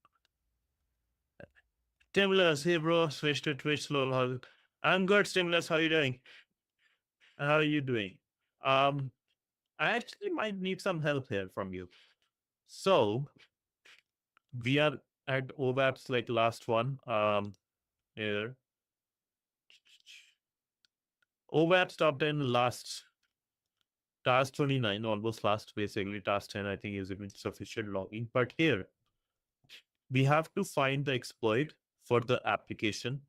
Stimulus, hey bro, switch to Twitch slow. I'm good, Stimulus. How you doing? How are you doing? Um, I actually might need some help here from you. So we are at OWASP like last one. Here. OWASP stopped in last task 29, almost last basically. Task 10, I think, is sufficient logging. But here we have to find the exploit for the application.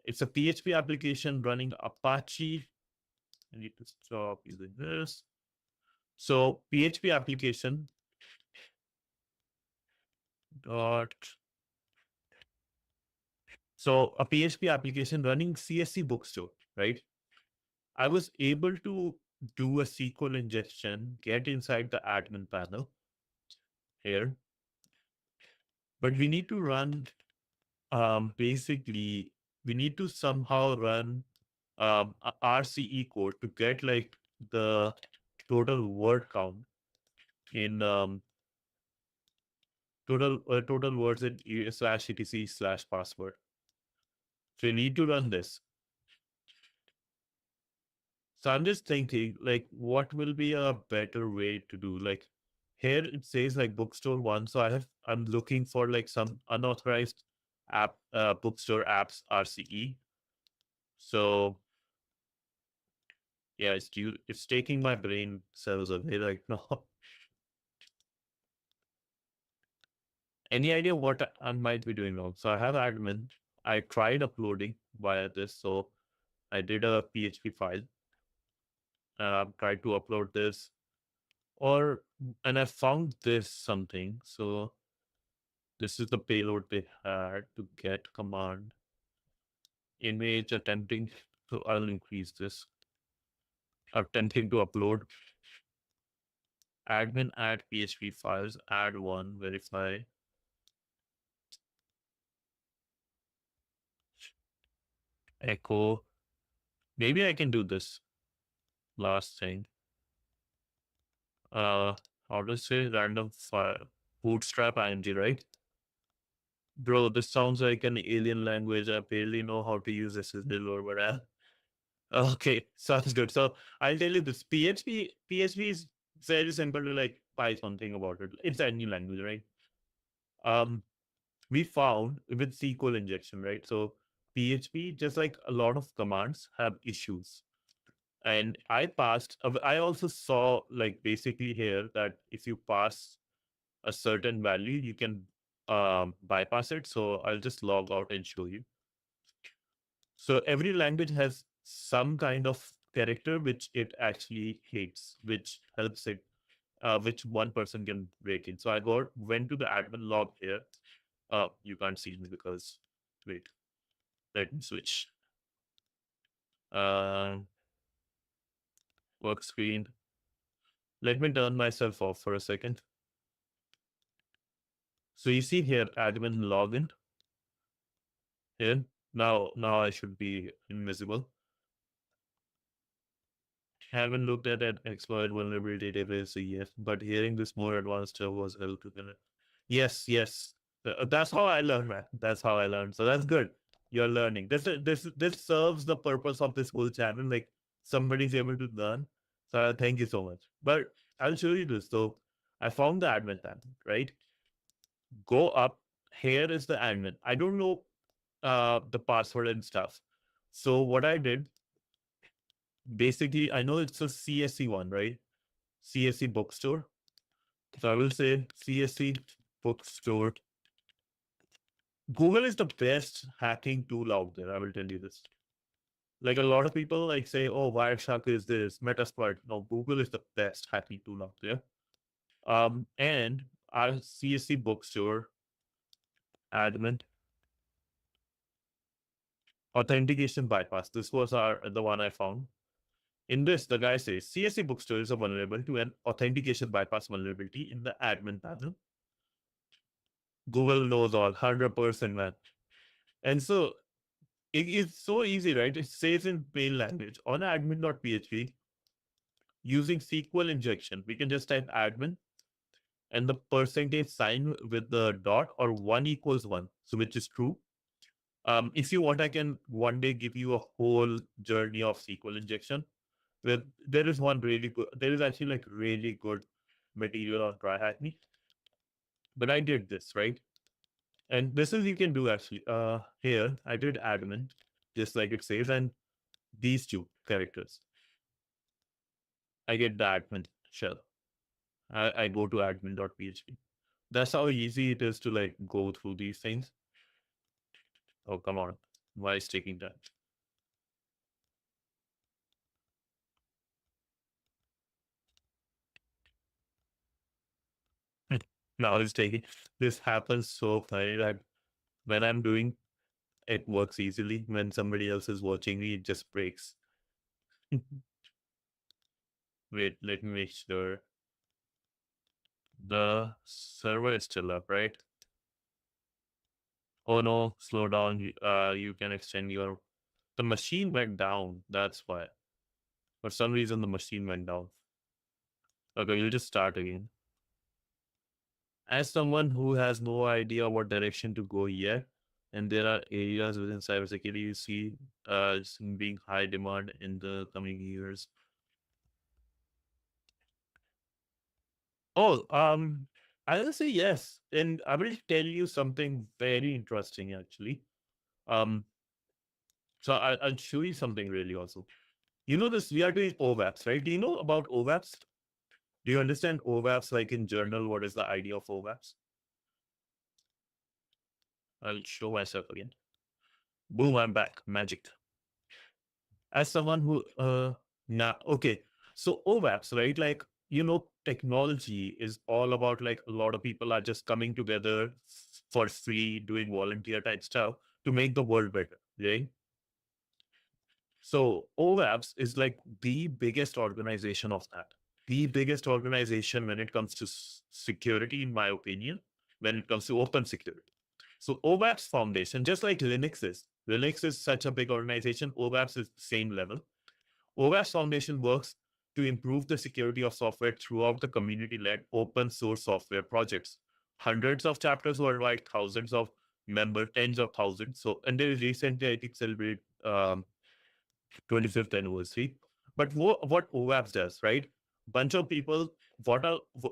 It's a PHP application running Apache. I need to stop using this. So PHP application dot. So a PHP application running CSC bookstore, right? I was able to do a SQL injection, get inside the admin panel here, but we need to run basically we need to somehow run a RCE code to get like the total word count in total words in slash etc slash password. So you need to run this. So I'm just thinking, like, what will be a better way to do? Like, here it says like bookstore one, so I'm looking for like some unauthorized app bookstore apps RCE. So yeah, it's taking my brain cells away right now. Any idea what I might be doing wrong? So I have admin. I tried uploading via this, so I did a PHP file. Tried to upload this, and I found this something. So this is the payload they had to get command image attempting. So I'll increase this. Attempting to upload admin add PHP files, add one, verify. Echo. Maybe I can do this last thing. How to say random file bootstrap img, right? Bro, this sounds like an alien language. I barely know how to use SSL or whatever. Okay, sounds good. So I'll tell you this. PHP is very simple to like Python thing about it. It's a new language, right? We found with SQL injection, right? So PHP, just like a lot of commands, have issues. And I also saw like basically here that if you pass a certain value, you can bypass it. So I'll just log out and show you. So every language has some kind of character which it actually hates, which helps it, which one person can break in. So went to the admin log here. You can't see me because wait, let me switch. Uh, Work screen. Let me turn myself off for a second. So you see here, admin login here. Now I should be invisible. Haven't looked at an exploit vulnerability database yet, but hearing this more advanced stuff was helpful. Yes. That's how I learned, man. That's how I learned. So that's good. You're learning. This serves the purpose of this whole channel. Like somebody's able to learn. So thank you so much. But I'll show you this. So I found the admin tab, right? Go up. Here is the admin. I don't know the password and stuff. So what I did, basically, I know it's a CSC one, right? CSC bookstore. So I will say CSC bookstore. Google is the best hacking tool out there. I will tell you this. Like a lot of people like say, "Oh, Wireshark is this, Metasploit." No, Google is the best hacking tool out there. And our CSC bookstore admin authentication bypass. This was the one I found. In this, the guy says CSC bookstore is vulnerable to an authentication bypass vulnerability in the admin panel. Google knows all 100%, man. And so it's so easy, right? It says in plain language on admin.php using SQL injection. We can just type admin and the percentage sign with the dot or 1 equals 1, so which is true. If you want, I can one day give you a whole journey of SQL injection. There is one really good. There is actually like really good material on TryHackMe. But I did this right, and this is you can do actually. Here I did admin, just like it says, and these two characters. I get the admin shell. I go to admin.php. That's how easy it is to like go through these things. Oh, come on. Why is taking time? Now it's taking. This happens so funny that when I'm doing it works easily. When somebody else is watching me, it just breaks. Wait, let me make sure. The server is still up, right? Oh no, slow down. You can extend your. The machine went down. That's why. For some reason, the machine went down. Okay, you'll just start again. As someone who has no idea what direction to go yet, and there are areas within cybersecurity you see being high demand in the coming years. Oh, I will say yes, and I will tell you something very interesting actually. Um, so I'll show you something really awesome. You know this, we are doing OWASP, right? Do you know about OWASP? Do you understand OWASP like in journal? What is the idea of OWASP? I'll show myself again. Boom, I'm back. Magic. As someone who okay. So OWASP, right? Like, technology is all about like a lot of people are just coming together for free, doing volunteer type stuff to make the world better, right? So OWASP is like the biggest organization of that. The biggest organization when it comes to security, in my opinion, when it comes to open security. So OWASP Foundation, just like Linux is such a big organization. OWASP is the same level. OWASP Foundation works to improve the security of software throughout the community-led open source software projects. Hundreds of chapters worldwide, thousands of members, tens of thousands. So, and they recently, I think, celebrate 25th anniversary. But what OWASP does, right? Bunch of people,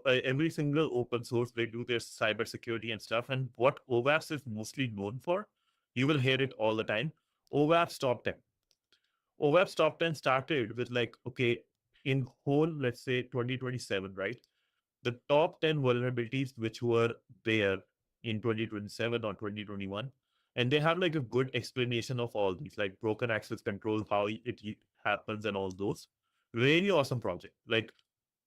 every single open source, they do their cybersecurity and stuff. And what OWASP is mostly known for, you will hear it all the time. OWASP top 10. OWASP top 10 started with like, okay, in whole, let's say 2027, right? The top 10 vulnerabilities which were there in 2027 or 2021. And they have like a good explanation of all these, like broken access control, how it happens and all those. Really awesome project. Like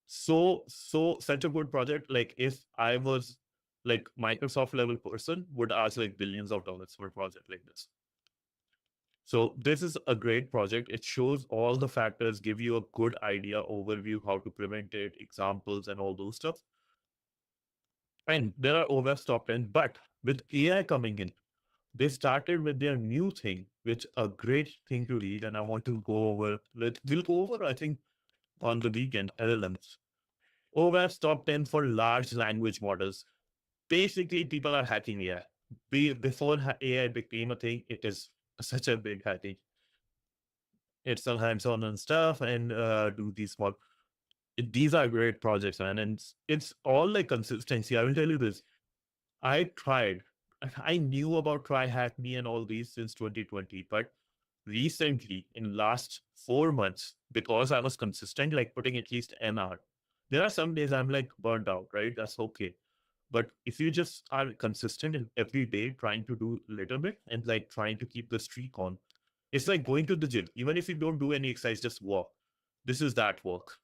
such a good project. Like if I was like Microsoft level person, would ask like billions of dollars for a project like this. So this is a great project. It shows all the factors, give you a good idea, overview, how to prevent it, examples, and all those stuff. And there are OWASP top 10, but with AI coming in, they started with their new thing, which a great thing to read. And I want to go over, we'll go over, I think, on the weekend, LLMs. OWASP top 10 for large language models. Basically, people are hacking AI. Before AI became a thing, it is such a big hacking. It's all hands-on and stuff and do these small. These are great projects, man. And it's all like consistency. I will tell you this. I knew about TryHackMe and all these since 2020, but recently in last 4 months, because I was consistent, like putting at least an hour. There are some days I'm like burnt out, right? That's okay. But if you just are consistent in every day, trying to do a little bit and like trying to keep the streak on, it's like going to the gym. Even if you don't do any exercise, just walk. This is that work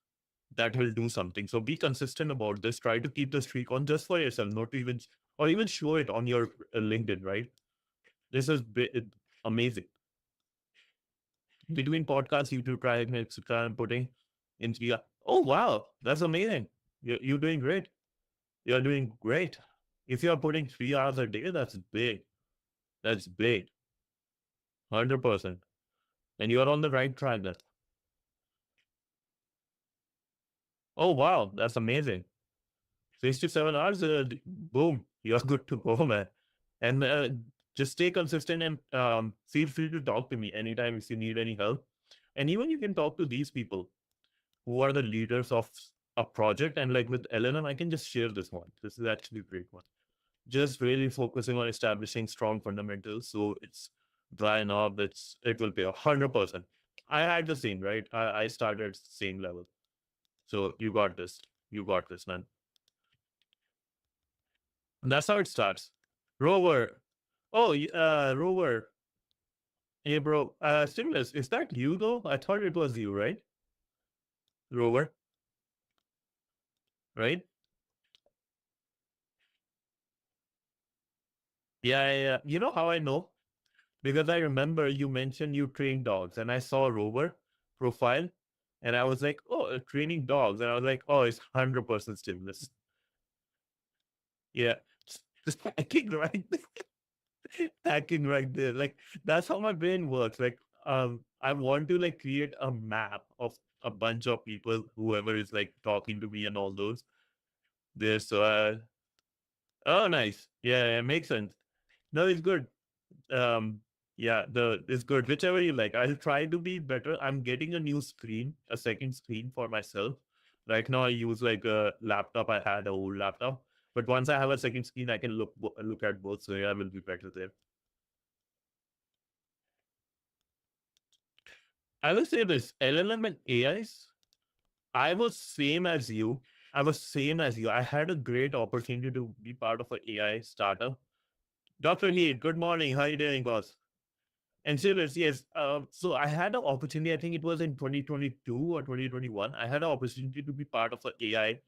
that will do something. So be consistent about this. Try to keep the streak on just for yourself, not to even or even show it on your LinkedIn. Right? This is amazing. Between podcasts, YouTube, try etc. and putting in. Oh wow, that's amazing. You're doing great. You're doing great. If you're putting 3 hours a day, that's big. That's big. 100%. And you're on the right track then. Oh wow, that's amazing. 6 to 7 hours, boom, you're good to go, man. And just stay consistent and feel free to talk to me anytime if you need any help. And even you can talk to these people who are the leaders of a project. And like with LLM, I can just share this one. This is actually a great one. Just really focusing on establishing strong fundamentals. So it's drying up. It will pay 100%. I had the same, right? I started same level. So you got this. You got this, man. And that's how it starts. Rover. Oh, Rover. Hey, bro. Stimulus, is that you though? I thought it was you, right? Rover, right? Yeah, yeah, yeah. You know how I know? Because I remember you mentioned you train dogs, and I saw Rover profile, and I was like, oh, training dogs. And I was like, oh, it's 100% stimulus. Yeah. Just hacking right hacking right there. Like that's how my brain works. Like I want to like create a map of a bunch of people, whoever is like talking to me and all those. There's oh nice. Yeah, it makes sense. No, it's good. Um yeah, the it's good. Whichever you like. I'll try to be better. I'm getting a new screen, a second screen for myself. Right now I use like a laptop. I had a old laptop. But once I have a second screen, I can look at both. So yeah, I will be better there. I will say this LLM and AIs, I was same as you. I was same as you. I had a great opportunity to be part of an AI startup. Dr. Heat, good morning. How are you doing, boss? And serious, yes. So I had an opportunity, I think it was in 2022 or 2021. I had an opportunity to be part of an AI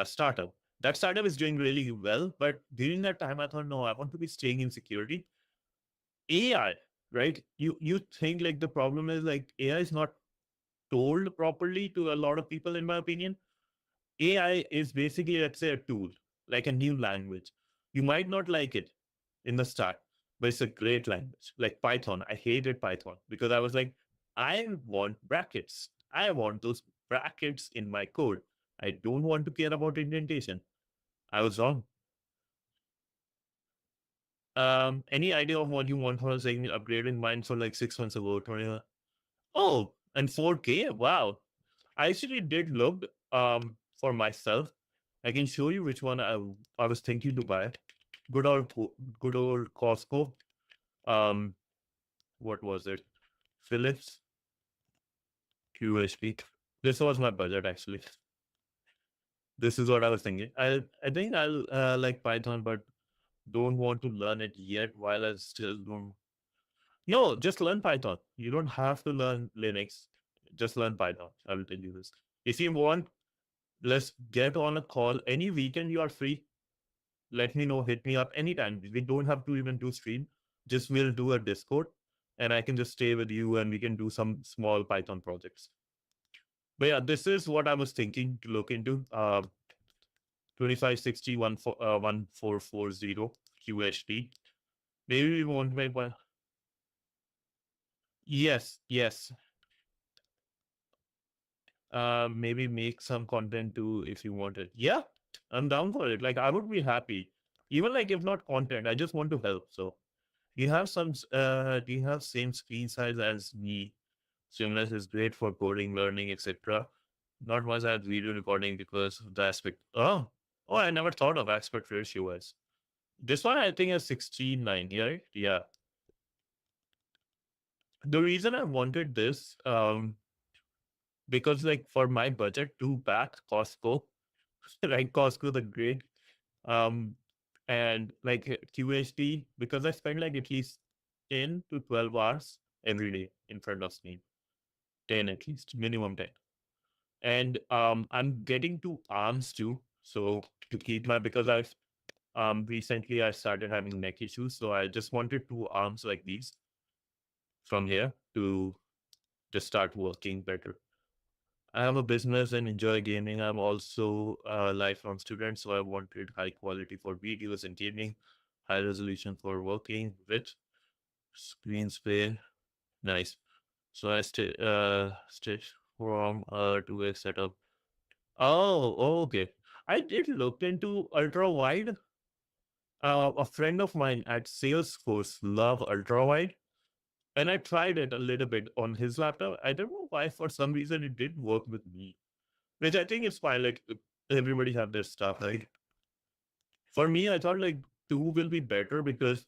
startup. That startup is doing really well. But during that time, I thought, no, I want to be staying in security. AI, right? You think like the problem is like AI is not told properly to a lot of people, in my opinion. AI is basically, let's say, a tool, like a new language. You might not like it in the start, but it's a great language. Like Python, I hated Python because I was like, I want brackets. I want those brackets in my code. I don't want to care about indentation. I was wrong. Any idea of what you want for a second upgrading mine for like 6 months ago? 20, oh, and 4K? Wow. I actually did look for myself. I can show you which one I was thinking to buy. Good old good old Costco. Um, what was it? Philips QHP. This was my budget actually. This is what I was thinking. I think I'll like Python, but don't want to learn it yet while I still don't. No, just learn Python. You don't have to learn Linux. Just learn Python. I will tell you this. If you want, let's get on a call. Any weekend you are free, let me know, hit me up anytime. We don't have to even do stream. Just we'll do a Discord and I can just stay with you and we can do some small Python projects. But yeah, this is what I was thinking to look into. 2560 1440 QHD. Maybe we won't make one. Yes, yes. Maybe make some content too if you want it. Yeah, I'm down for it. Like I would be happy. Even like if not content, I just want to help. So do you have same screen size as me? Seamless is great for coding, learning, etc. Not much as video recording because of the aspect. Oh, I never thought of aspect ratio as this one. I think is 16:9. Yeah, right? Yeah. The reason I wanted this, because like for my budget to back Costco, right? Costco the great. Um, and like QHD, because I spend like at least 10 to 12 hours every day in front of screen, 10 at least, minimum 10. And I'm getting two arms too. So to keep my, because I've recently I started having neck issues. So I just wanted two arms like these from here to just start working better. I have a business and enjoy gaming. I'm also a lifelong student, so I wanted high quality for videos and gaming, high resolution for working with screen spray. Nice. So I stitch from to a setup. Oh, okay. I did look into ultra wide. A friend of mine at Salesforce love ultra wide, and I tried it a little bit on his laptop. I don't know why, for some reason, it didn't work with me. Which I think is fine. Like everybody have their stuff. Like for me, I thought like two will be better because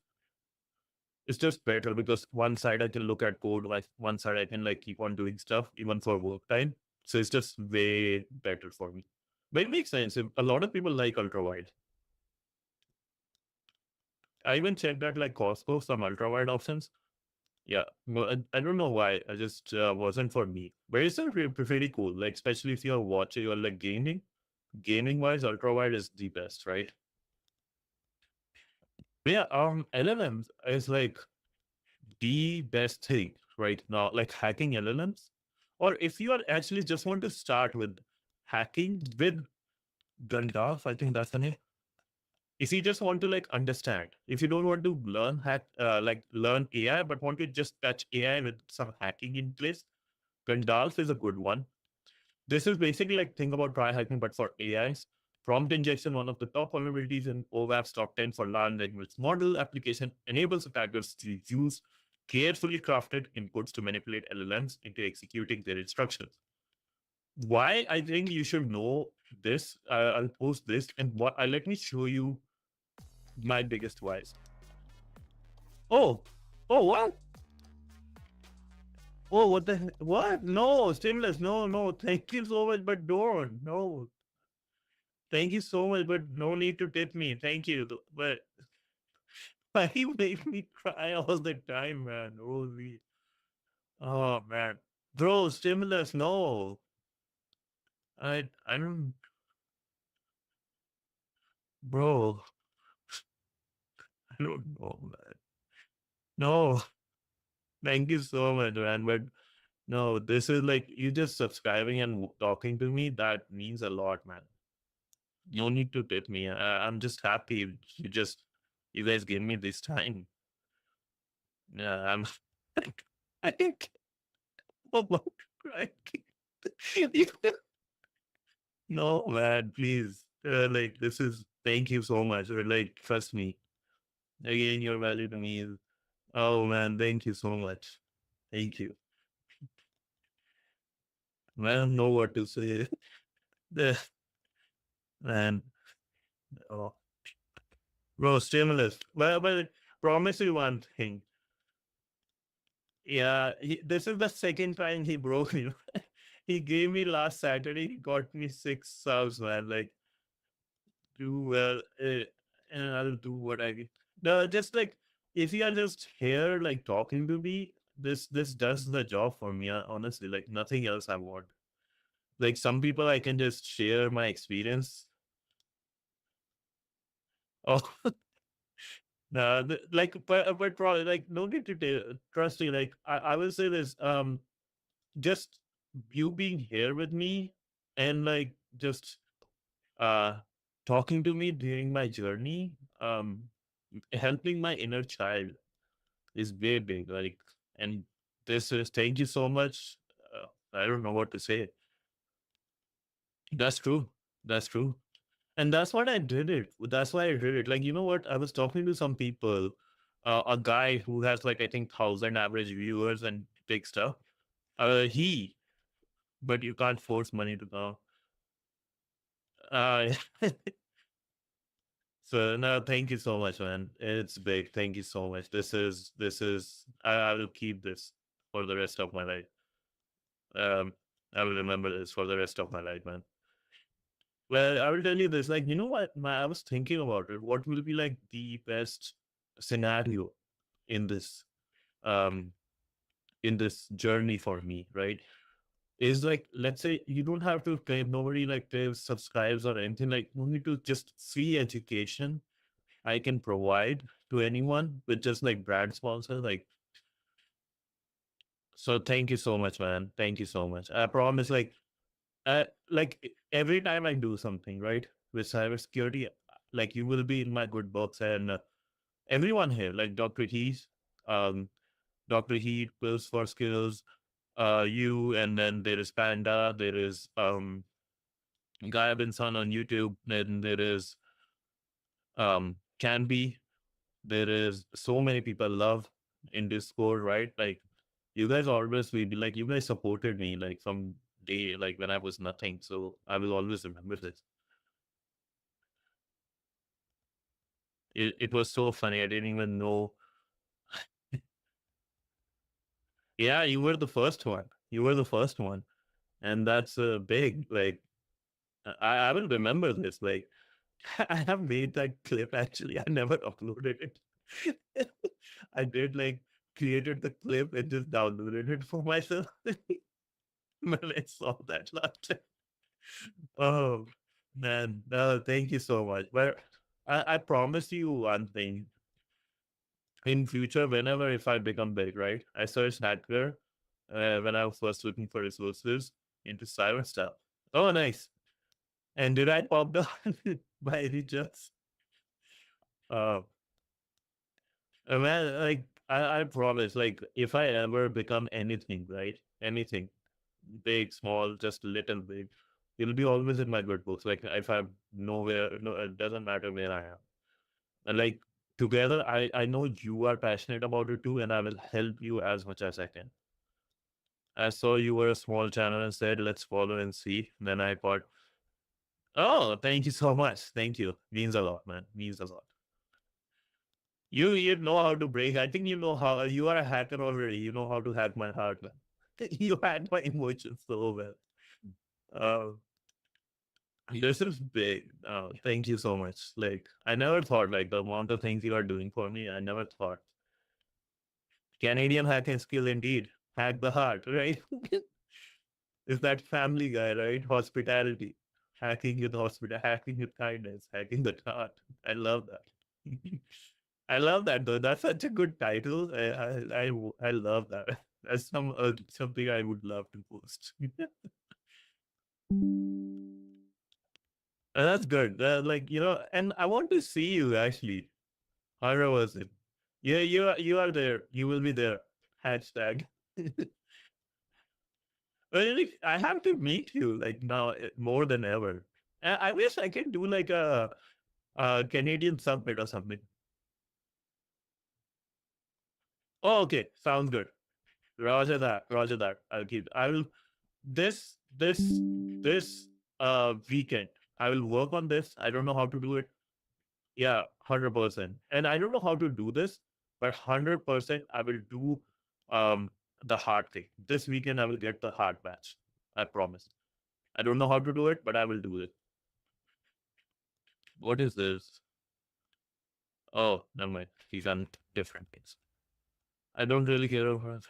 it's just better because one side I can look at code, like one side I can like keep on doing stuff even for work time. So it's just way better for me. But it makes sense. If a lot of people like ultra wide. I even checked that like Costco some ultra wide options. Yeah, no, I don't know why. I just wasn't for me. But it's pretty cool. Like especially if you're watching or like gaming. Gaming wise, ultra wide is the best, right? Yeah, LLMs is like the best thing right now, like hacking LLMs. Or if you are actually just want to start with hacking with Gandalf, I think that's the name. If you just want to like understand, if you don't want to learn like learn AI, but want to just touch AI with some hacking in place, Gandalf is a good one. This is basically like think about TryHackMe, but for AIs. Prompt injection, one of the top vulnerabilities in OWASP top 10 for large language model application, enables attackers to use carefully crafted inputs to manipulate LLMs into executing their instructions. Why I think you should know this, I'll post this, and what let me show you my biggest whys. Oh, oh, what? Oh, what the what? No, stimulus, no. Thank you so much, but don't. No, thank you so much, but no need to tip me. Thank you. But why you make me cry all the time, man? Holy. Oh, man. Bro, stimulus, no. I don't, bro, I don't know, man. No, thank you so much, man. But no, this is like you just subscribing and talking to me. That means a lot, man. No need to tip me. I'm just happy you guys give me this time. Yeah, I'm, I think, oh, right. No, man, please. Like, this is, thank you so much. Or, like, trust me. Again, your value to me is, oh, man, thank you so much. Thank you. I don't know what to say. The, man, oh, bro, stimulus. But promise you one thing. Yeah, this is the second time he broke me. He gave me last Saturday. He got me 6 subs, man. Like, do well, and I'll do what I no, just like if you are just here like talking to me, this does the job for me. Honestly, like nothing else I want. Like some people, I can just share my experience. Oh, no, like but probably like no need to trust me. Like I will say this. Just you being here with me and like just uh talking to me during my journey, helping my inner child is way big. Like, and this is thank you so much. I don't know what to say. That's true. That's true. And that's what I did it. That's why I did it. Like, you know what? I was talking to some people, a guy who has like I think 1,000 average viewers and big stuff. He, but you can't force money to go. Uh, so no, thank you so much, man. It's big. Thank you so much. This is. I will keep this for the rest of my life. Um, I will remember this for the rest of my life, man. Well, I will tell you this. Like, you know what? I was thinking about it. What will be like the best scenario in this um journey for me, right? Is like, let's say you don't have to pay, nobody like pays, subscribes or anything. Like, you need to just free education I can provide to anyone with just like brand sponsor. Like, so thank you so much, man. Thank you so much. I promise, every time I do something right with cybersecurity, like you will be in my good books, and everyone here, like Dr. Heath, um, Dr. Heath, Pills for Skills, you, and then there is Panda, there is Guy Son on YouTube, then there is Can Be, there is so many people love in Discord, right? Like you guys always will be like, you guys supported me like from day, like when I was nothing. So I will always remember this. It was so funny. I didn't even know. Yeah, you were the first one. You were the first one. And that's big. Like, I will remember this. Like, I have made that clip actually. I never uploaded it. I did like created the clip and just downloaded it for myself when I saw that last time. Oh man, no, thank you so much. But I promise you one thing. In future, whenever if I become big, right? I searched hacker when I was first looking for resources into cyber stuff. Oh, nice. And did I pop down by any chance? Uh, man, like I promise, like if I ever become anything, right? Anything, big, small, just little big, it'll be always in my good books. Like if I'm nowhere, no, it doesn't matter where I am. And like together, I know you are passionate about it too, and I will help you as much as I can. I saw you were a small channel and said, let's follow and see. Then I thought, oh, thank you so much. Thank you. Means a lot, man. Means a lot. You know how to break. I think you know how you are a hacker already. You know how to hack my heart, man. You had my emotions so well. Uh, this is big. Thank you so much. Like I never thought like the amount of things you are doing for me. I never thought. Canadian hacking skill indeed. Hack the heart, right? Is that Family Guy, right? Hospitality, hacking with hacking with kindness, hacking the heart. I love that. I love that though. That's such a good title. I love that. That's something I would love to post. That's good. Like and I want to see you actually. How was it? Yeah, you are there. You will be there. Hashtag. Really, I have to meet you like now more than ever. I wish I can do like a Canadian summit or something. Oh, okay, sounds good. Roger that. Roger that. I'll keep. I will this weekend. I will work on this. I don't know how to do it. Yeah, 100%. And I don't know how to do this, but 100% I will do um the hard thing. This weekend I will get the hard match. I promise. I don't know how to do it, but I will do it. What is this? Oh, never mind. He's on different things. I don't really care about it.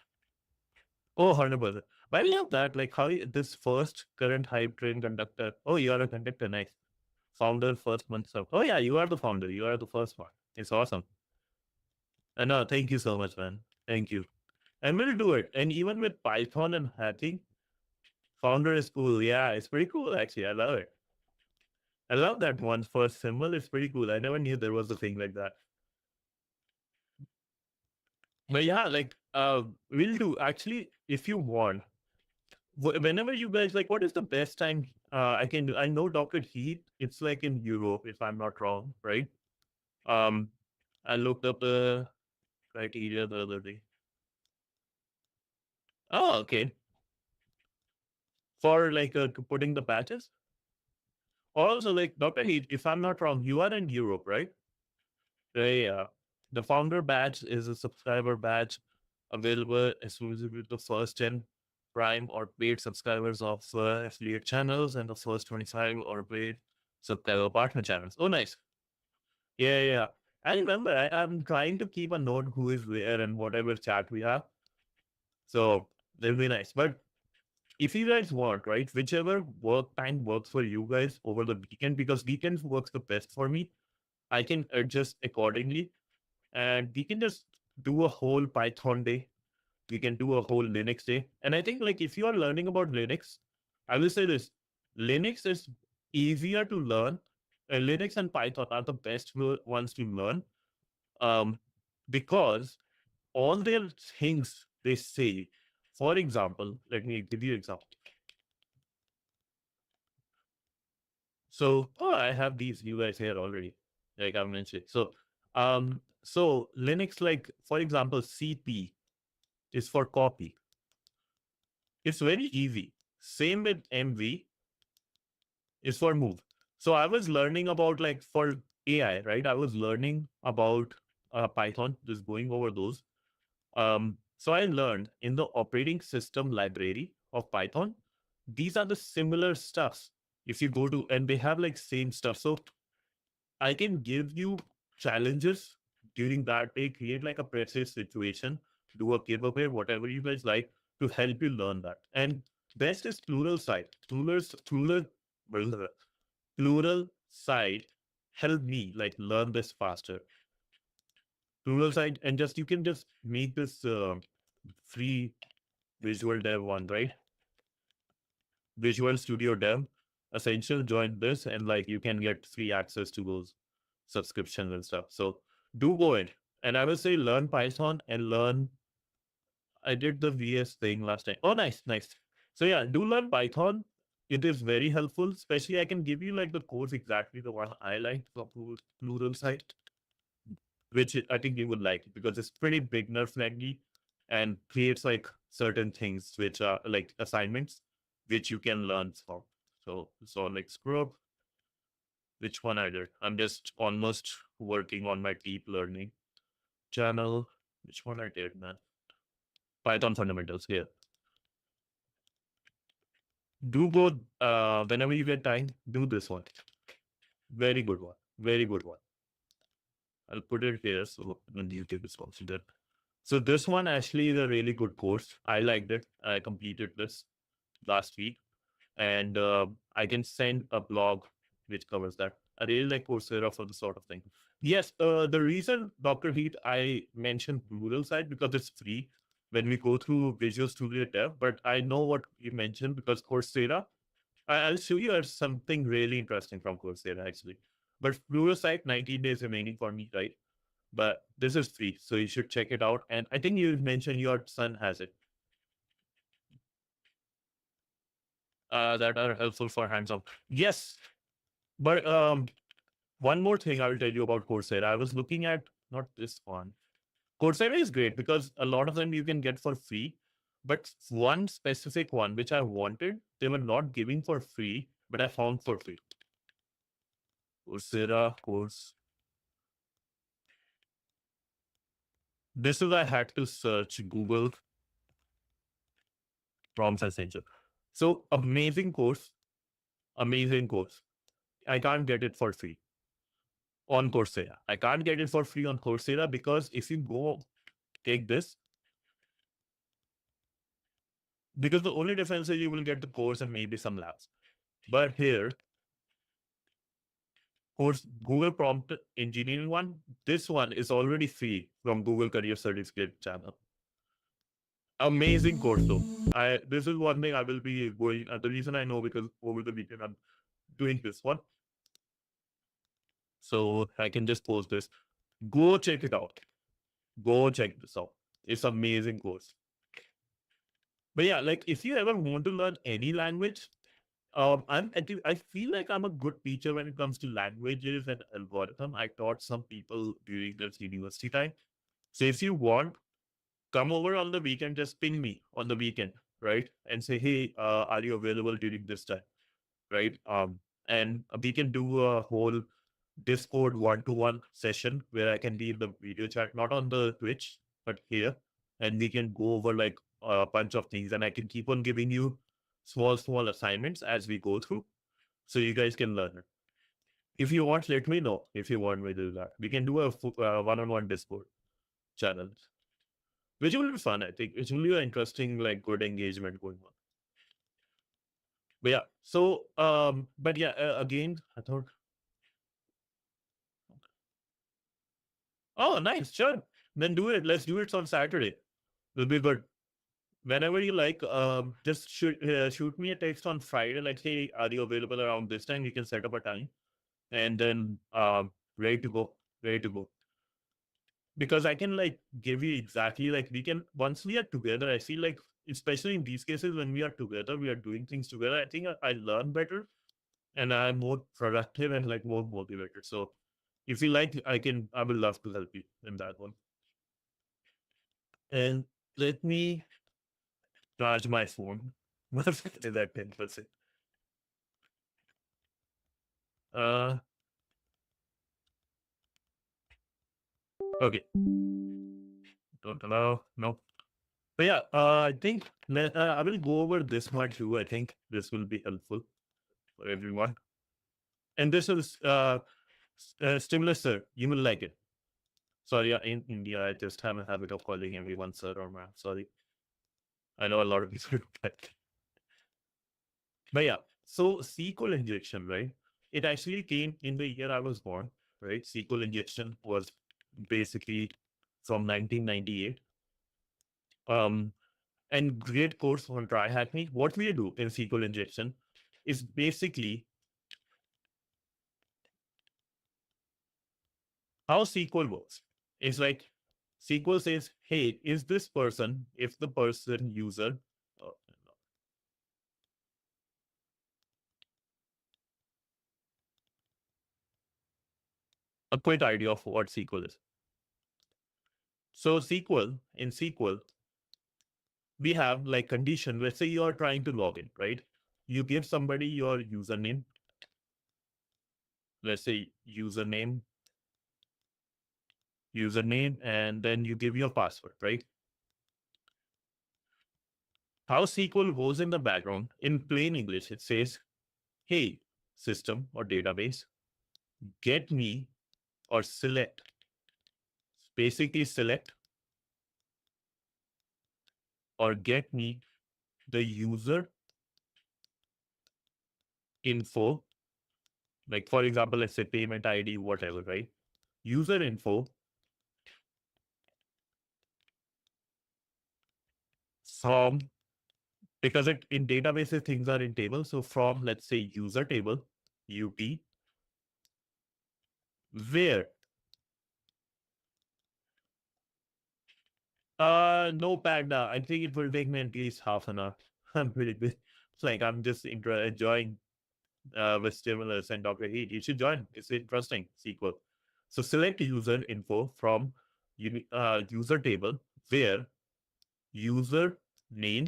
Oh, 100%. Why we have that? Like how this first current hype train conductor. Oh, you are a conductor. Nice. Founder first month of. Oh yeah, you are the founder. You are the first one. It's awesome. And no, thank you so much, man. Thank you. And we'll do it. And even with Python and hacking, founder is cool. Yeah, it's pretty cool actually. I love it. I love that one first symbol. It's pretty cool. I never knew there was a thing like that. But yeah, like we'll do actually if you want. Whenever you guys like, what is the best time I can do? I know Dr. Heat. It's like in Europe, if I'm not wrong, right? Um, I looked up the criteria the other day. Oh, okay. For like putting the patches. Also, like Dr. Heat, if I'm not wrong, you are in Europe, right? Yeah. The founder badge is a subscriber badge available exclusively to first 10 Prime or paid subscribers of affiliate channels and the first 25 or paid So there were partner channels. Oh, nice. Yeah, yeah, yeah. I remember I'm trying to keep a note who is there and whatever chat we have. So that'll be nice. But if you guys want, right, whichever work time works for you guys over the weekend, because weekends works the best for me, I can adjust accordingly. And we can just do a whole Python day. We can do a whole Linux day. And I think like if you are learning about Linux, I will say this, Linux is easier to learn. Linux and Python are the best ones to learn, um, because all their things they say. For example, let me give you an example. So, oh, I have these you guys here already, like I mentioned. So Linux, like for example, CP is for copy. It's very easy. Same with MV is for move. So I was learning about like for AI, right? I was learning about Python, just going over those. So I learned in the operating system library of Python, these are the similar stuffs. If you go to, and they have like same stuff. So I can give you challenges during that day, create like a practice situation, do a giveaway, whatever you guys like to help you learn that. And best is plural side. Plural side help me like learn this faster. Plural side, and just you can just make this free Visual Dev one, right? Visual Studio Dev Essential, join this, and like you can get free access to those subscriptions and stuff. So do go in. And I will say learn Python and learn. I did the VS thing last time. Oh, nice, nice. So yeah, do learn Python. It is very helpful. Especially I can give you like the course exactly the one I like for plural site, which I think you would like because it's pretty beginner friendly and creates like certain things which are like assignments which you can learn from. So like screw up which one I did. I'm just almost working on my deep learning channel. Which one I did, man? Python fundamentals here. Do go whenever you get time, do this one. Very good one. Very good one. I'll put it here so when you give response to that. So this one actually is a really good course. I liked it. I completed this last week, and I can send a blog which covers that. I really like Coursera for the sort of thing. Yes, the reason, Dr. Heat, I mentioned rural side because it's free when we go through Visual Studio Dev, but I know what you mentioned because Coursera, I'll show you something really interesting from Coursera actually. But rural site, 19 days remaining for me, right? But this is free, so you should check it out. And I think you mentioned your son has it. That are helpful for hands-on. Yes, but one more thing I will tell you about Coursera. I was looking at not this one. Coursera is great because a lot of them you can get for free, but one specific one which I wanted, they were not giving for free, but I found for free. Coursera course. This is I had to search Google prompts essential. So amazing course, amazing course. I can't get it for free on Coursera. I can't get it for free on Coursera because if you go take this, because the only difference is you will get the course and maybe some labs. But here, course Google Prompt Engineering one, this one is already free from Google Career Certificate channel. Amazing course though. This is one thing I will be going. The reason I know because over the weekend I'm doing this one, so I can just post this. Go check it out. Go check this out. It's amazing course. But yeah, like if you ever want to learn any language, I feel like I'm a good teacher when it comes to languages and algorithm. I taught some people during this university time. So if you want, come over on the weekend, just ping me on the weekend, right? And say, hey, are you available during this time? Right. And we can do a whole Discord one-to-one session where I can be in the video chat, not on the Twitch, but here. And we can go over like a bunch of things and I can keep on giving you small assignments as we go through so you guys can learn it. If you want, let me know if you want me to do that. We can do a one-on-one Discord channel, which will be fun. I think it will be an interesting, like, good engagement going on. But yeah, so but yeah, again, I thought, oh, nice, sure, then do it. Let's do it on Saturday. It'll be good. Whenever you like, just shoot me a text on Friday. Like, hey, are you available around this time? You can set up a time, and then ready to go, ready to go. Because I can like give you exactly like we can once we are together. I feel like especially in these cases when we are together, we are doing things together. I think I learn better and I'm more productive and like more motivated. So if you like, I would love to help you in that one. And let me charge my phone. What if it is at 10%? Uh, okay. Don't allow. No. But yeah, I think I will go over this much too. I think this will be helpful for everyone. And this is stimulus, sir. You will like it. Sorry, in India, I just have a habit of calling everyone sir or ma'am. Sorry. I know a lot of people do that. But yeah, so SQL injection, right? It actually came in the year I was born, right? SQL injection was basically from 1998. And great course on TryHackMe. What we do in SQL injection is basically how SQL works. It's like SQL says, hey, is this person, if the person user, oh, a quick idea of what SQL is. So in SQL, we have like condition. Let's say you are trying to log in, right? You give somebody your username. Let's say username, and then you give your password, right? How SQL goes in the background, in plain English, it says, hey, system or database, get me or select, basically select or get me the user info, like for example, let's say payment ID, whatever, right? User info from, because in databases, things are in tables. So from, let's say, user table, UT, where, no Panda. I think it will take me at least half an hour. It's like I'm just enjoying with stimulus and Dr. Heat. You should join. It's interesting SQL. So select user info from user table where user name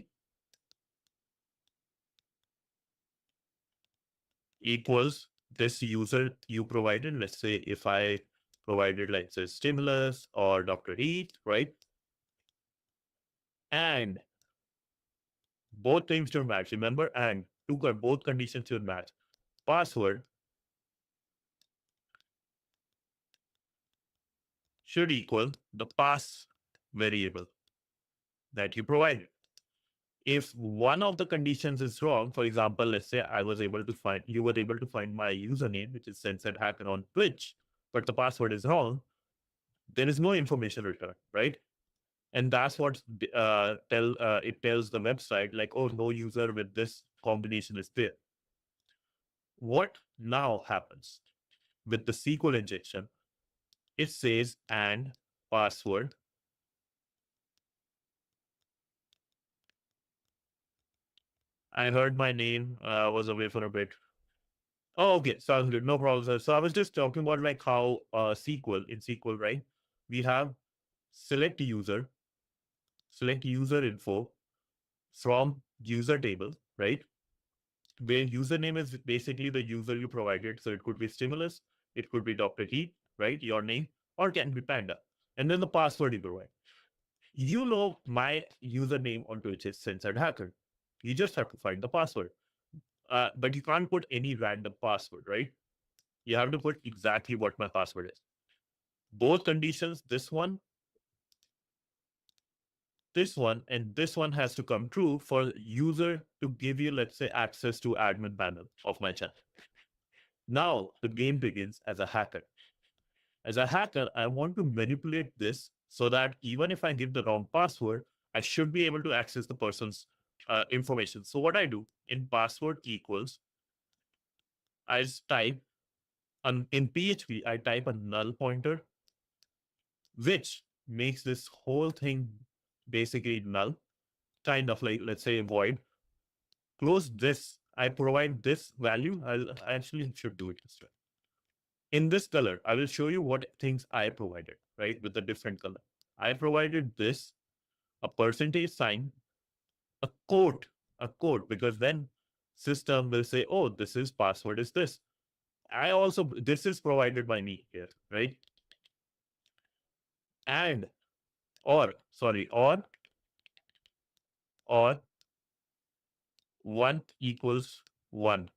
equals this user you provided. Let's say if I provided like say stimulus or Dr. Heat, right? And both things should match. Remember, and both conditions should match. Password should equal the pass variable that you provided. If one of the conditions is wrong, for example, let's say you were able to find my username, which is censored hacker on Twitch, but the password is wrong, there is no information returned, right? And that's what it tells the website, like, oh, no user with this combination is there. What now happens with the SQL injection? It says and password. I heard my name was away for a bit. Oh, okay, sounds good. No problem, sir. So I was just talking about like how in SQL, right? We have select user info from user table, right? Where username is basically the user you provided. So it could be stimulus, it could be Dr. Heat, right? Your name, or can be Panda. And then the password you provide. You know my username on Twitch is censored hacker. You just have to find the password. But you can't put any random password, right? You have to put exactly what my password is. Both conditions, this one, and this one has to come true for user to give you, let's say, access to admin panel of my channel. Now the game begins as a hacker. As a hacker, I want to manipulate this so that even if I give the wrong password, I should be able to access the person's information. So what I do in password equals, I just type, in PHP, I type a null pointer, which makes this whole thing basically null, kind of like, let's say, void. Close this. I provide this value. I actually should do it this way. In this color, I will show you what things I provided, right, with a different color. I provided this, a percentage sign, a code, because then system will say, oh, this is password is this. I also, this is provided by me here, right? And, or, sorry, or 1 equals 1.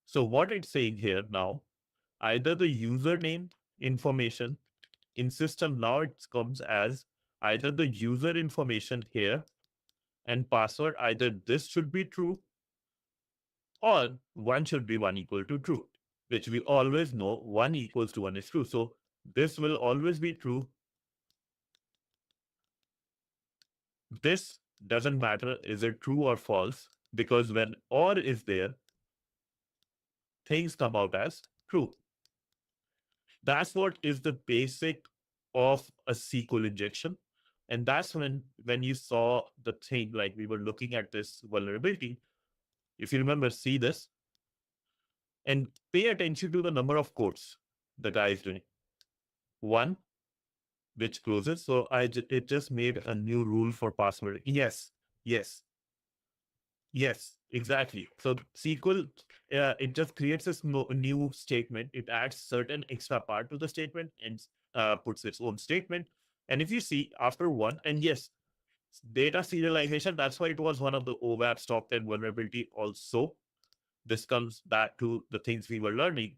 So what it's saying here now, either the username information in system now it comes as either the user information here and password, either this should be true or 1 should be 1 equal to true, which we always know 1 equals to 1 is true. So this will always be true. This doesn't matter, is it true or false? Because when or is there, things come out as true. That's what is the basic of a SQL injection. And that's when you saw the thing, like we were looking at this vulnerability. If you remember, see this and pay attention to the number of quotes the guy is doing. 1, which closes. So it just made a new rule for password. Yes, yes, yes, exactly. So SQL, it just creates a new statement. It adds certain extra part to the statement and puts its own statement. And if you see after 1, and yes, data serialization, that's why it was one of the OWASP top 10 vulnerability also. This comes back to the things we were learning.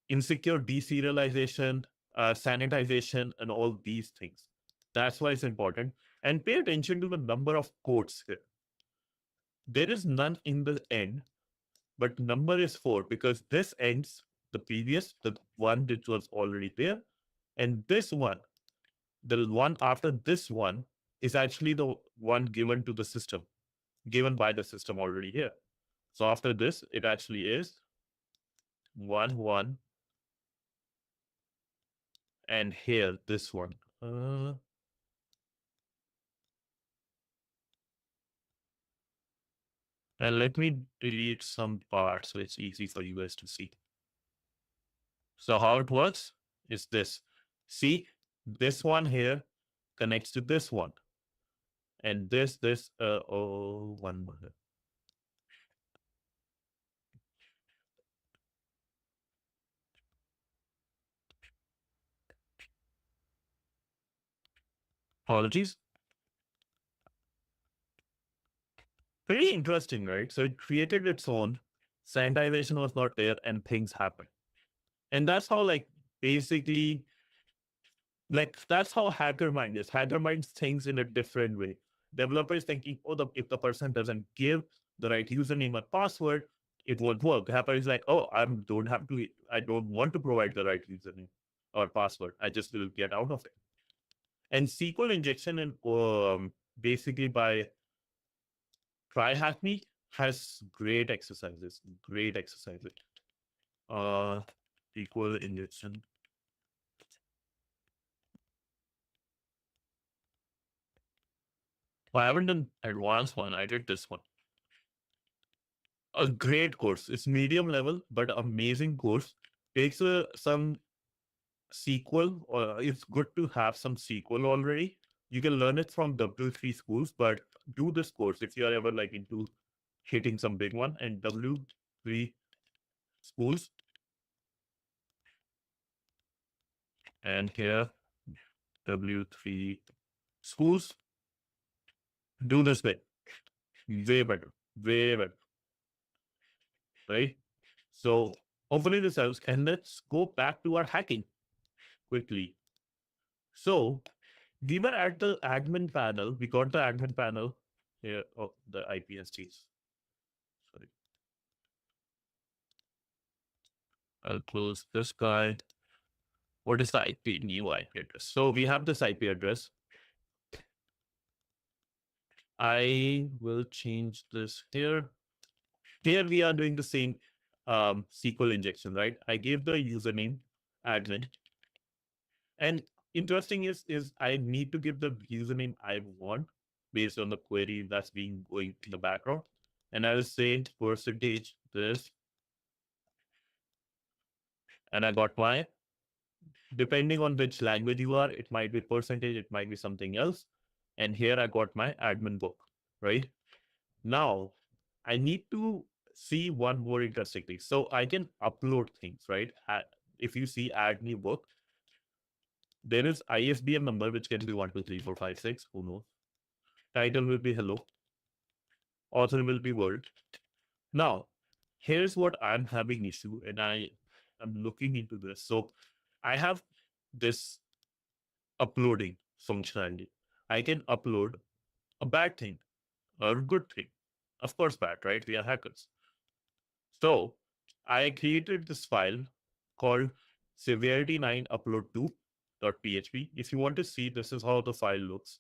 Insecure deserialization, sanitization, and all these things. That's why it's important. And pay attention to the number of quotes here. There is none in the end, but number is 4 because this ends the previous, the one that was already there. And this one, the one after this one, is actually the one given to the system, given by the system already here. So after this, it actually is 1, 1, and here, this one. And let me delete some parts so it's easy for you guys to see. So how it works is this. See, this one here connects to this one. And one more. Apologies. Pretty interesting, right? So it created its own. Sanitization was not there and things happened. And that's how, like, basically, like, that's how hacker mind is. Hacker mind thinks in a different way. Developers thinking, oh, if the person doesn't give the right username or password, it won't work. Hacker is like, oh, I don't want to provide the right username or password. I just will get out of it. And SQL injection and basically by TryHackMe has great exercises. Great exercises. SQL injection. Well, I haven't done advanced one. I did this one. A great course. It's medium level, but amazing course. Takes some SQL, or it's good to have some SQL already. You can learn it from W3 schools, but do this course if you are ever like into hitting some big one. And W3 schools, and here W3 schools, do this way. Way better, right? So Hopefully this helps. And let's go back to our hacking quickly. So we were at the admin panel. We got the admin panel here. Oh, the IPSTs. Sorry. I'll close this guy. What is the IP new IP address? So we have this IP address. I will change this here. Here we are doing the same SQL injection, right? I gave the username admin. And interesting is I need to give the username I want based on the query that's being going in the background. And I'll say percentage this. And I got my, depending on which language you are, it might be percentage, it might be something else. And here I got my admin book, right? Now I need to see one more interesting thing. So I can upload things, right? If you see add new book, there is ISBN number, which can be 12345 6. Who knows? Title will be hello. Author will be world. Now, here's what I'm having issue, and I'm looking into this. So I have this uploading functionality. I can upload a bad thing or a good thing. Of course, bad, right? We are hackers. So I created this file called severity9 upload2.php. If you want to see, this is how the file looks.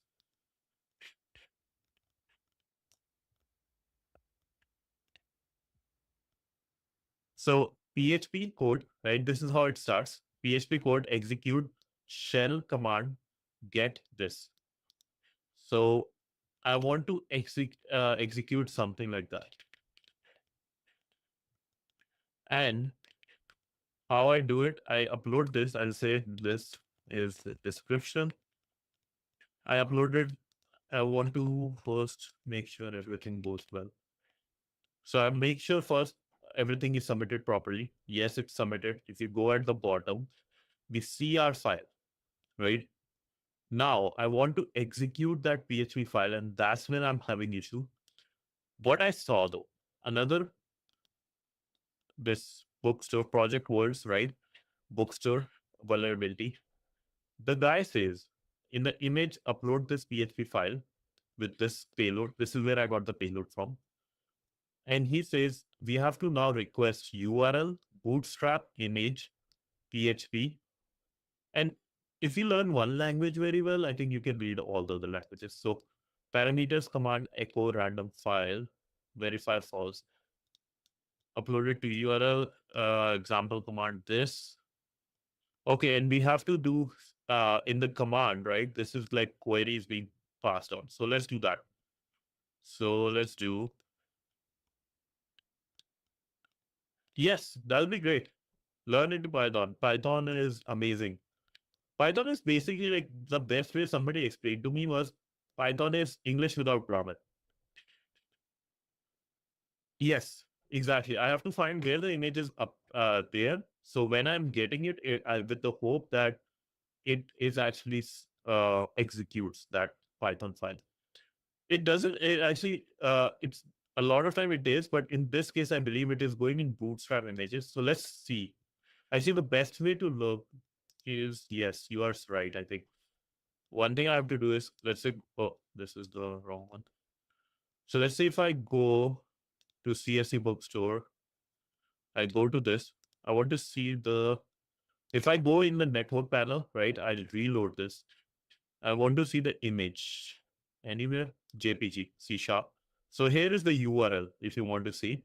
So PHP code, right? This is how it starts. PHP code execute shell command get this. So I want to execute something like that. And how I do it, I upload this. I'll say this is the description. I uploaded. I want to first make sure everything goes well. So I make sure first everything is submitted properly. Yes, it's submitted. If you go at the bottom, we see our file, right? Now I want to execute that PHP file, and that's when I'm having issue. What I saw though, another this bookstore project words, right? Bookstore vulnerability. The guy says in the image, upload this PHP file with this payload. This is where I got the payload from. And he says we have to now request URL, bootstrap, image, PHP. And if you learn one language very well, I think you can read all the other languages. So parameters command echo random file, verify false, upload it to URL, example command this. Okay, and we have to do in the command, right? This is like queries being passed on. So let's do that. So let's do, yes, that'll be great. Learn into Python. Python is amazing. Python is basically like the best way somebody explained to me was Python is English without grammar. Yes, exactly. I have to find where the image is up there. So when I'm getting it, with the hope that it is actually executes that Python file. It doesn't. It actually, it's a lot of time it is, but in this case, I believe it is going in Bootstrap images. So let's see. I see the best way to look is yes, you are right. I think one thing I have to do is let's say, oh, this is the wrong one. So let's say if I go to CSC bookstore, I go to this. I want to see the, if I go in the network panel, right, I'll reload this. I want to see the image anywhere, JPG, C sharp. So here is the URL if you want to see.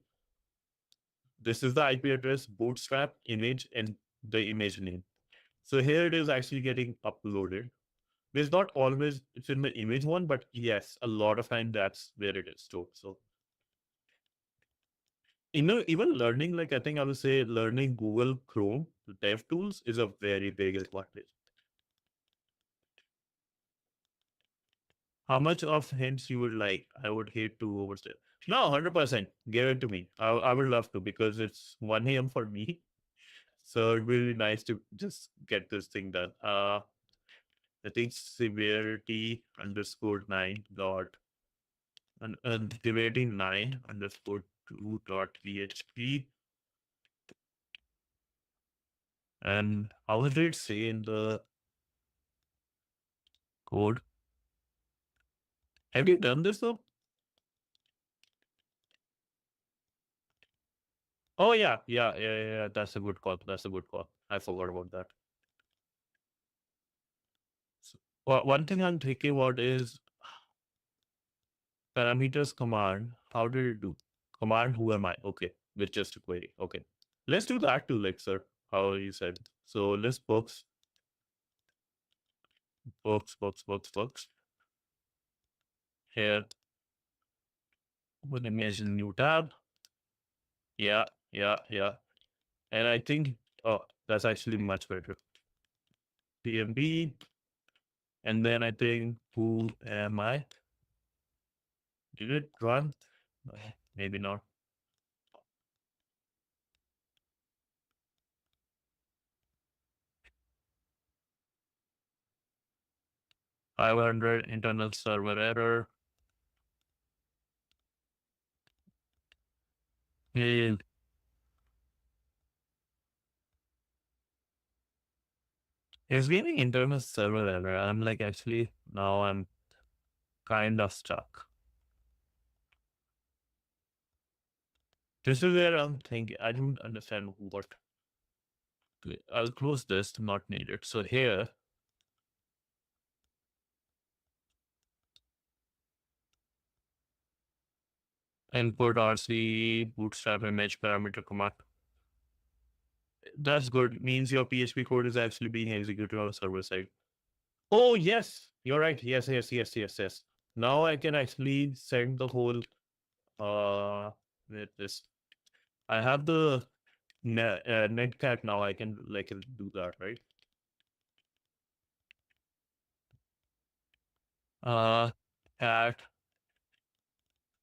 This is the IP address, bootstrap, image, and the image name. So here it is actually getting uploaded. It's not always it's in the image one, but yes, a lot of time that's where it is stored. So even learning, like I think I would say learning Google Chrome, the dev tools is a very big advantage. How much of hints you would like? I would hate to overstay. No, 100%. Give it to me. I would love to because it's 1 a.m. for me. So it'd be really nice to just get this thing done. I think severity underscore 9 dot and severity 9 underscore 2 dot php. And how did it say in the code? Have you done this though? Oh yeah. That's a good call. That's a good call. I forgot about that. So, one thing I'm thinking about is parameters command. How did it do? Command who am I? Okay, with just a query. Okay. Let's do that too, like sir. How you said. So let's books. Here, with image in new tab. Yeah. And I think, oh, that's actually much better. PMB. And then I think, who am I? Did it run? Maybe not. 500 internal server error. Yeah, it's giving internal server error. I'm like, actually, now I'm kind of stuck. This is where I'm thinking, I don't understand what. I'll close this, not needed. So here, input RC bootstrap image parameter command. That's good. Means your PHP code is actually being executed on the server side. Oh, yes. You're right. Yes. Now I can actually send the whole with this. I have the netcat now. I can like do that, right? Cat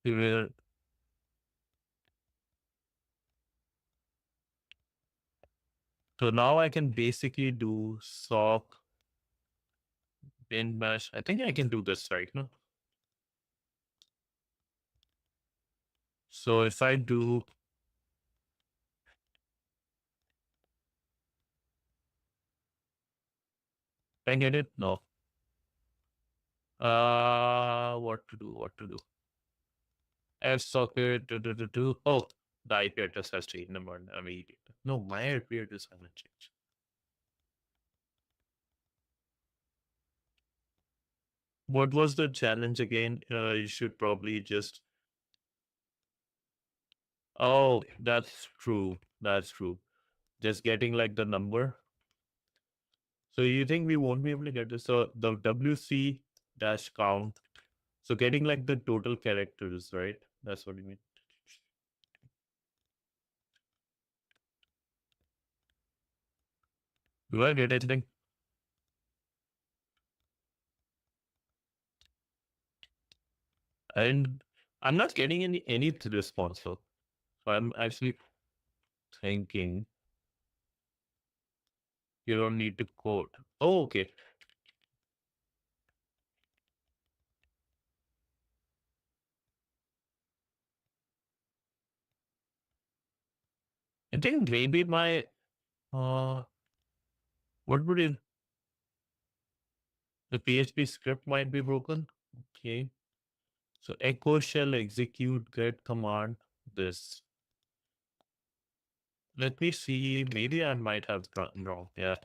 will. So now I can basically do sock bin bash. I think I can do this right now. So if I do, can I get it? No. What to do? F socket. Oh, the IP address has changed. Number. I mean, no, my IP address hasn't changed. What was the challenge again? You should probably just. Oh, that's true. That's true. Just getting like the number. So you think we won't be able to get this? So the WC dash count. So getting like the total characters, right? That's what you mean. Do I get anything? And I'm not getting any response. So I'm actually thinking you don't need to code. Oh, okay. I think maybe my what would it the PHP script might be broken. Okay. So echo shell execute get command this. Let me see. Maybe I might have gotten wrong. Yeah.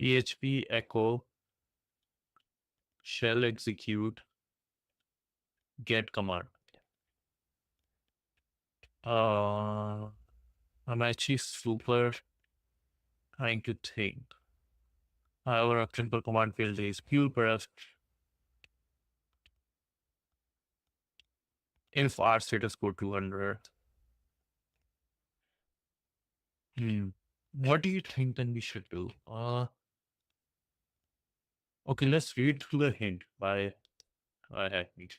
PHP echo shell execute get command. I'm actually super trying to think. However, a simple command field is fuel press if R status code 200. What do you think then we should do? Okay, let's read through the hint by TryHackMe.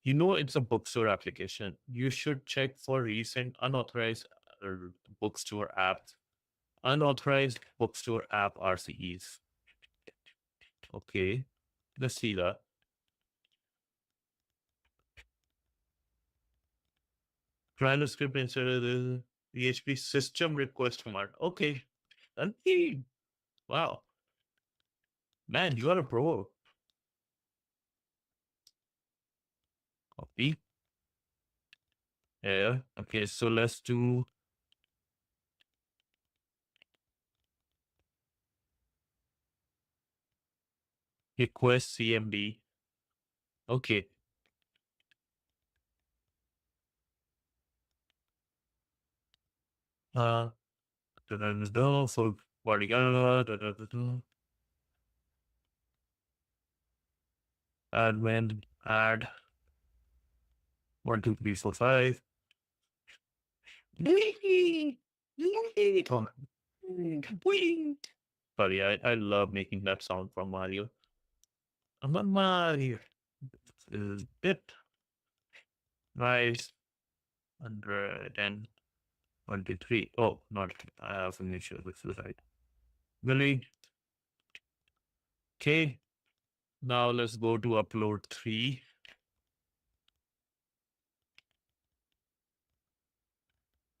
You know it's a bookstore application. You should check for recent unauthorized bookstore apps. Unauthorized bookstore app RCEs. Okay, let's see that. Try the script instead of the PHP system request command. Okay. Indeed. Wow. Man, you are a pro. Copy. Yeah. Okay, so let's do request CMD. Okay. Uh, so admin add 1, 2, 3, 4, 5. Sorry, I love making that sound from Mario. I'm a Mario. Is bit nice 123. Oh, not. I have an issue with the right. Really? Okay. Now let's go to upload 3.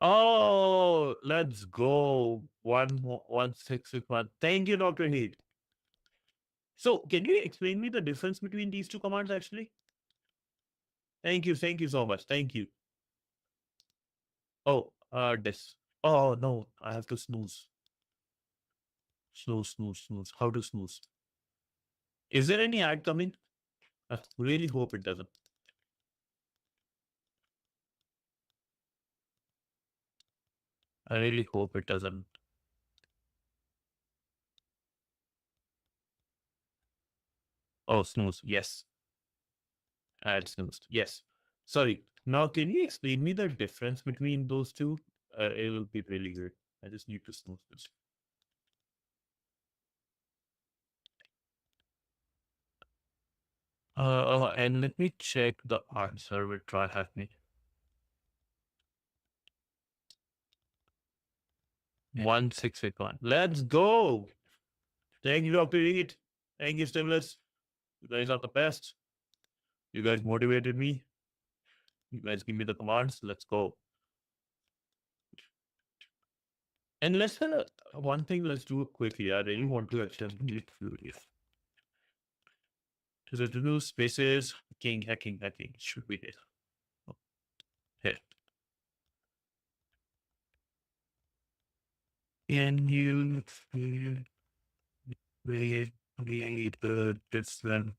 Oh, let's go. 1, 6, 6, 1. Thank you, Dr. Heath. So, can you explain me the difference between these two commands actually? Thank you. Thank you so much. Thank you. Oh, this. Oh, no. I have to snooze. Snooze, snooze, snooze. How to snooze? Is there any ad coming? I really hope it doesn't. I really hope it doesn't. Oh, snooze. Yes. Ad snoozed. Yes. Sorry. Now, can you explain me the difference between those two? It will be really good. I just need to snooze this. And let me check the answer with TryHackMe. 1, 6, 8, 1. Let's go. Thank you, Dr. Eat. Thank you, Stimulus. You guys are the best. You guys motivated me. You guys give me the commands. Let's go. And let's one thing. Let's do it quickly. I really want to attempt it furious. To the new spaces, hacking should be hit. Oh, hit. Can you create the distance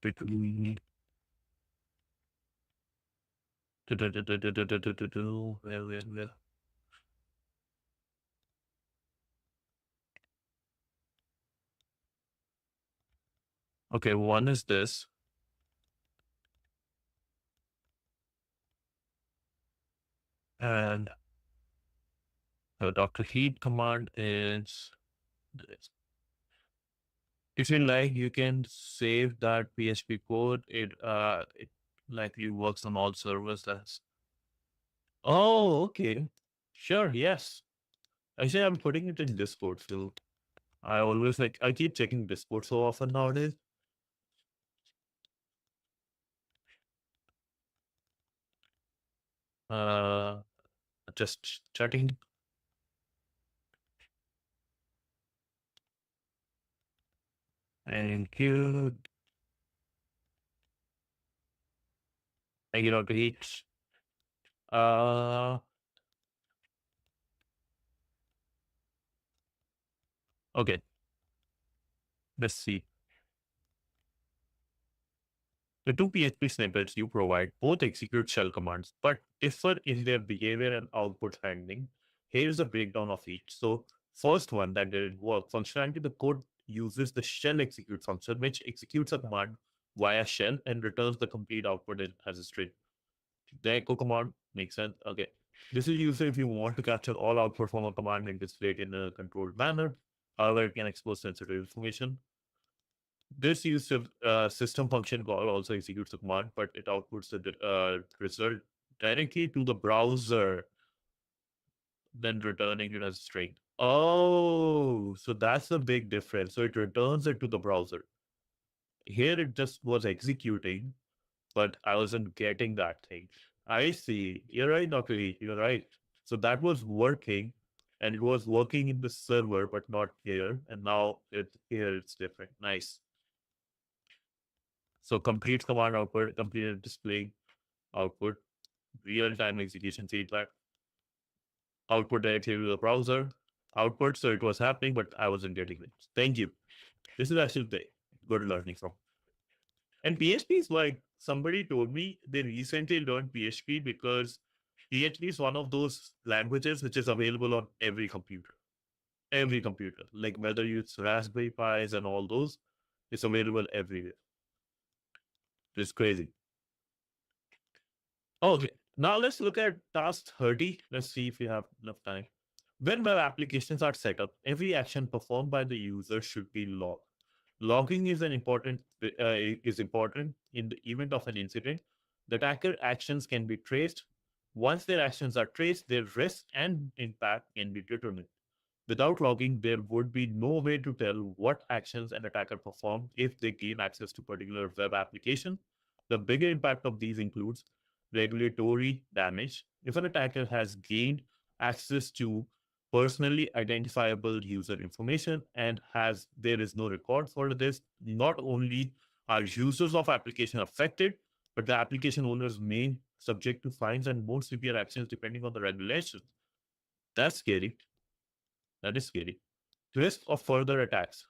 between well. Okay, one is this. And the Dr. Heat command is this. If you like, you can save that PHP code. It likely works on all servers. That's okay. Sure, yes. Actually, I'm putting it in Discord, so I always I keep checking Discord so often nowadays. Uh just chatting. Thank you. Thank you, Dr. Heat. Uh okay. Let's see. The two PHP snippets you provide both execute shell commands, but differ in their behavior and output handling. Here's a breakdown of each. So, first one that didn't work. Functionality, the code uses the shell execute function, which executes a command via shell and returns the complete output as a string. The echo command makes sense. Okay. This is used if you want to capture all output from a command and display it in a controlled manner. However, it can expose sensitive information. This use of system function call also executes the command, but it outputs the result directly to the browser, then returning it as a string. Oh, so that's the big difference. So it returns it to the browser. Here it just was executing, but I wasn't getting that thing. I see. You're right, Dr. E. You're right. So that was working, and it was working in the server, but not here. And now here it's different. Nice. So complete command output, completed display output, real-time execution feedback, output directly to the browser, output. So it was happening, but I wasn't getting it. Thank you. This is actually the good learning from. And PHP is like somebody told me they recently learned PHP because PHP is one of those languages which is available on every computer. Every computer, like whether it's Raspberry Pis and all those, it's available everywhere. It's crazy. Okay, now let's look at task 30. Let's see if we have enough time. When web applications are set up, every action performed by the user should be logged. Logging is important in the event of an incident. The attacker actions can be traced. Once their actions are traced, their risk and impact can be determined. Without logging, there would be no way to tell what actions an attacker performed if they gain access to particular web application. The bigger impact of these includes regulatory damage. If an attacker has gained access to personally identifiable user information and has there is no record for this, not only are users of application affected, but the application owners may subject to fines and more severe actions depending on the regulations. That's scary. That is scary. Risk of further attacks.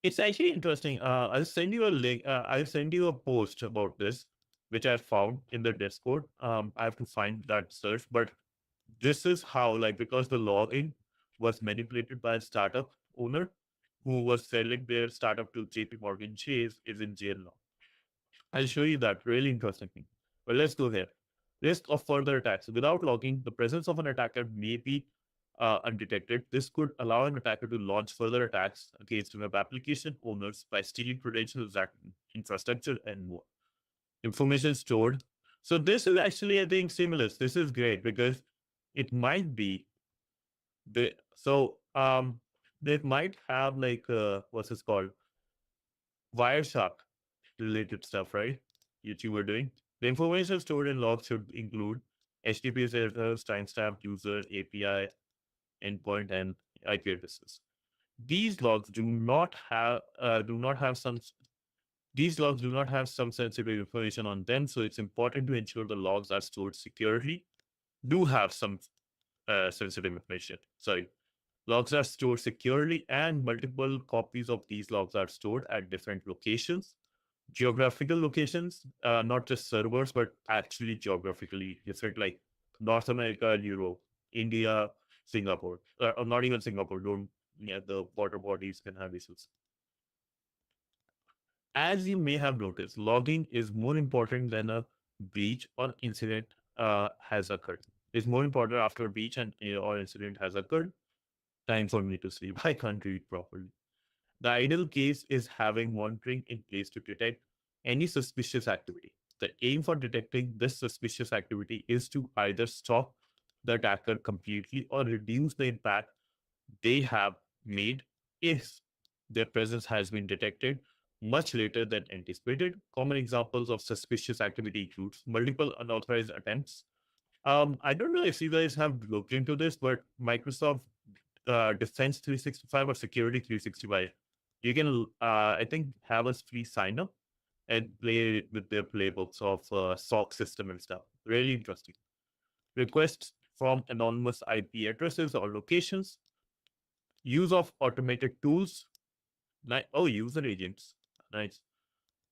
It's actually interesting. I'll send you a link. I'll send you a post about this, which I found in the Discord. I have to find that search, but this is how, like, because the login was manipulated by a startup owner who was selling their startup to JP Morgan Chase is in jail now. I'll show you that. Really interesting thing. But let's go here. Risk of further attacks. Without logging, the presence of an attacker may be undetected. This could allow an attacker to launch further attacks against web application owners by stealing credentials, infrastructure, and more. Information stored. So this is actually, I think, seamless. This is great because it might be they might have like what's this called, Wireshark related stuff, right? You were doing. The information stored in logs should include HTTP headers, timestamp, user, API, endpoint, and IP addresses. These logs do not have some these logs do not have some sensitive information on them, so it's important to ensure the logs are stored securely. Do have some sensitive information. Sorry. Logs are stored securely, and multiple copies of these logs are stored at different locations, geographical locations, not just servers, but actually geographically different, like North America, Europe, India, Singapore, or not even Singapore. Don't yeah, the water bodies can have issues. As you may have noticed, logging is more important than a breach or incident has occurred. It's more important after a breach and or incident has occurred. Time for me to sleep. I can't read properly. The ideal case is having monitoring in place to detect any suspicious activity. The aim for detecting this suspicious activity is to either stop the attacker completely or reduce the impact they have made if their presence has been detected much later than anticipated. Common examples of suspicious activity include multiple unauthorized attempts. I don't know if you guys have looked into this, but Microsoft Defense 365 or Security 365, you can, I think, have a free sign up and play with their playbooks of SOC system and stuff. Really interesting. Requests from anonymous IP addresses or locations. Use of automated tools. User agents. Nice.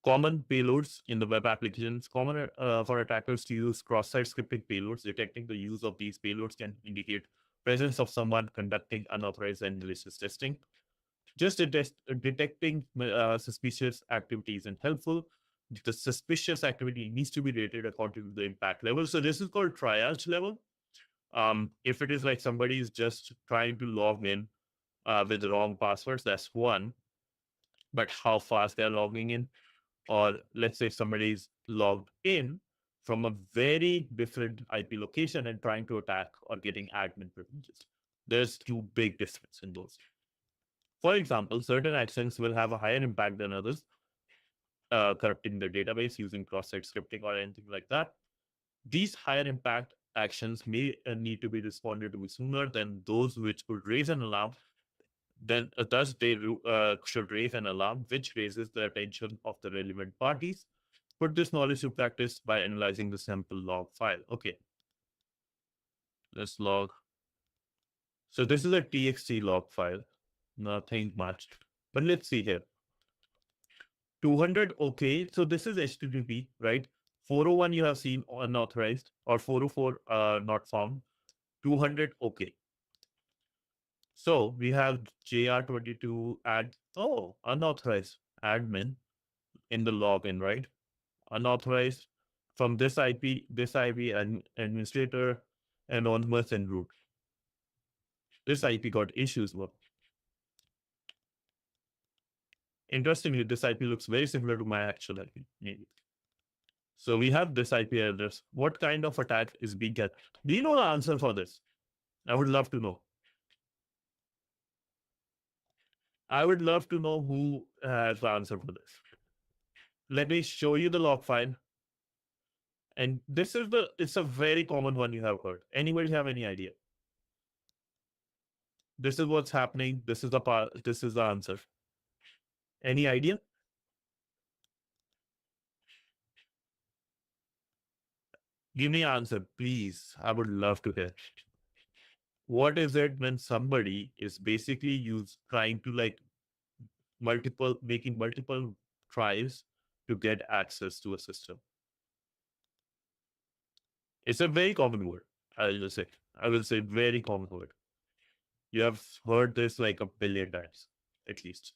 Common payloads in the web applications. Common for attackers to use cross-site scripting payloads. Detecting the use of these payloads can indicate presence of someone conducting unauthorized and malicious testing. Just detecting suspicious activity isn't helpful. The suspicious activity needs to be rated according to the impact level. So this is called triage level. If it is like somebody is just trying to log in with the wrong passwords, that's one. But how fast they're logging in, or let's say somebody's logged in from a very different IP location and trying to attack or getting admin privileges. There's two big difference in those. For example, certain actions will have a higher impact than others, corrupting the database using cross-site scripting or anything like that. These higher impact actions may need to be responded to sooner than those which would raise an alarm. Then, thus, they should raise an alarm which raises the attention of the relevant parties. Put this knowledge to practice by analyzing the sample log file. Okay, let's log. So this is a txt log file, nothing much. But let's see here. 200, okay. So this is HTTP, right? 401 you have seen unauthorized, or 404 not found. 200, okay. So we have JR22 add, unauthorized admin in the login, right? Unauthorized from this IP, and administrator, anonymous, and root. This IP got issues. Well, interestingly, this IP looks very similar to my actual IP. Maybe. So we have this IP address. What kind of attack is being get? Do you know the answer for this? I would love to know. I would love to know who has the answer for this. Let me show you the log file. And this is it's a very common one you have heard. Anybody have any idea? This is what's happening. This is the answer. Any idea? Give me an answer, please. I would love to hear. What is it when somebody is basically trying to making multiple tries to get access to a system? It's a very common word. I will say very common word. You have heard this like a billion times, at least.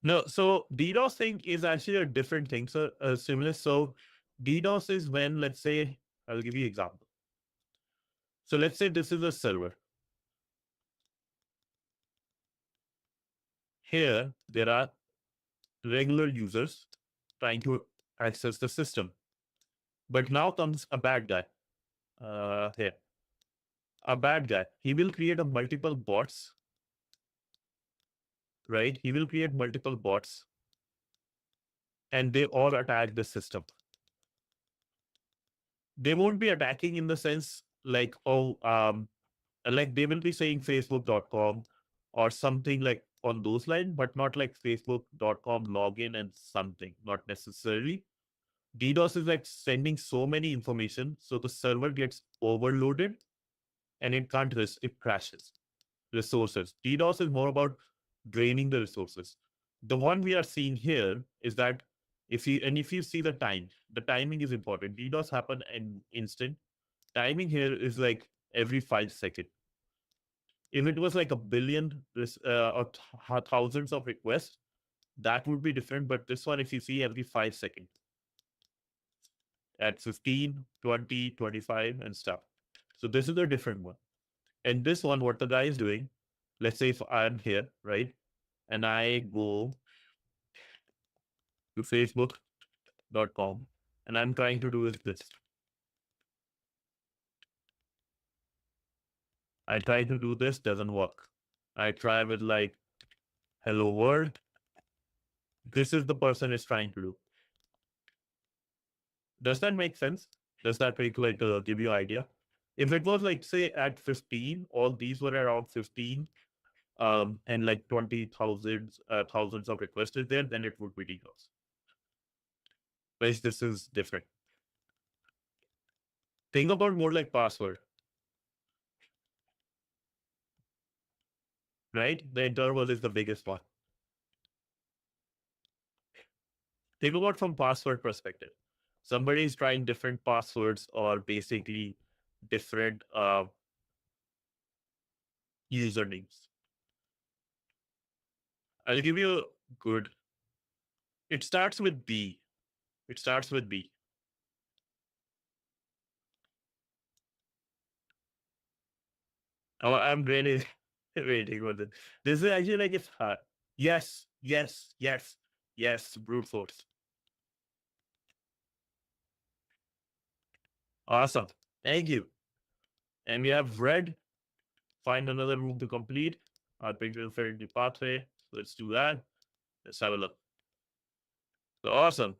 No, so DDoS thing is actually a different thing. So similar. So DDoS is when, let's say, I'll give you an example. So let's say this is a server. Here, there are regular users trying to access the system. But now comes a bad guy. Here. A bad guy. He will create a multiple bots, right? He will create multiple bots and they all attack the system. They won't be attacking in the sense like, like they will be saying facebook.com or something like on those lines, but not like facebook.com login and something, not necessarily. DDoS is like sending so many information, so the server gets overloaded and it can't it crashes. Resources. DDoS is more about draining the resources. The one we are seeing here is that if you see the timing is important. DDoS happen in instant. Timing here is like every 5 seconds. If it was like a billion or thousands of requests, that would be different. But this one, if you see every 5 seconds, at 15, 20, 25, and stuff. So this is a different one. And this one, what the guy is doing, let's say if I'm here, right? And I go to facebook.com and I'm trying to do this. I try to do this, doesn't work. I try with like, hello world. This is the person is trying to do. Does that make sense? Does that make give you idea? If it was like say at 15, all these were around 15, and like 20,000 thousands of requests there, then it would be DDoS. But this is different. Think about more like password, right? The interval is the biggest one. Think about from password perspective. Somebody is trying different passwords or basically different usernames. I'll give you a good. It starts with B. It starts with B. Oh, I'm really waiting for this. This is actually like it's hard. Yes, yes, yes, yes, brute force. Awesome. Thank you. And we have red. Find another room to complete. I'll bring you the pathway. Let's do that. Let's have a look. Awesome.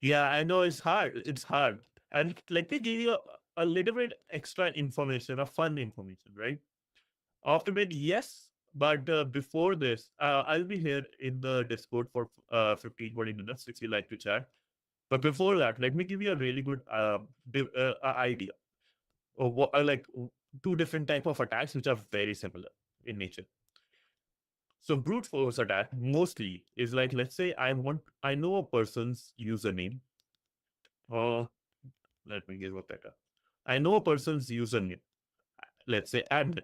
Yeah, I know it's hard. It's hard. And let me give you a little bit extra information, a fun information, right? After bit, yes. But before this, I'll be here in the Discord for 15, 20 minutes if you like to chat. But before that, let me give you a really good idea of what like two different type of attacks which are very similar in nature. So brute force attack mostly is like, let's say I know a person's username. Or let me give a better. I know a person's username. Let's say admin.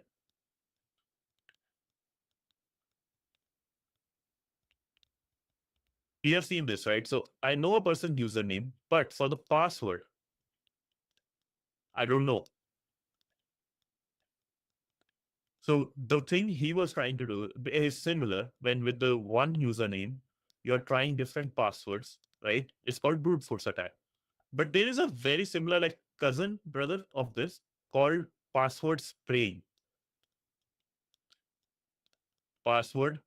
You have seen this, right? So I know a person's username, but for the password, I don't know. So the thing he was trying to do is similar when with the one username, you're trying different passwords, right? It's called brute force attack. But there is a very similar, like cousin brother of this called password spraying. Password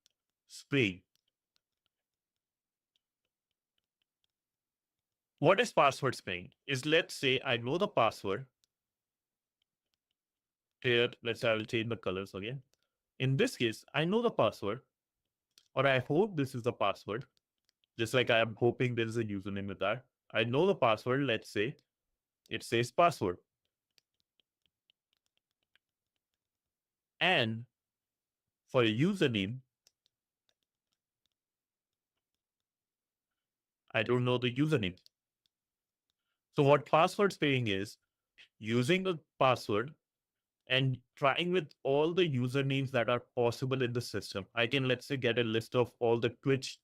spraying. What is password spraying? Is let's say I know the password. Here, let's say I will change the colors again. In this case, I know the password, or I hope this is the password. Just like I am hoping there is a username with that. I know the password. Let's say it says password. And for a username, I don't know the username. So what password spraying is using the password and trying with all the usernames that are possible in the system. I can, let's say, get a list of all the Twitch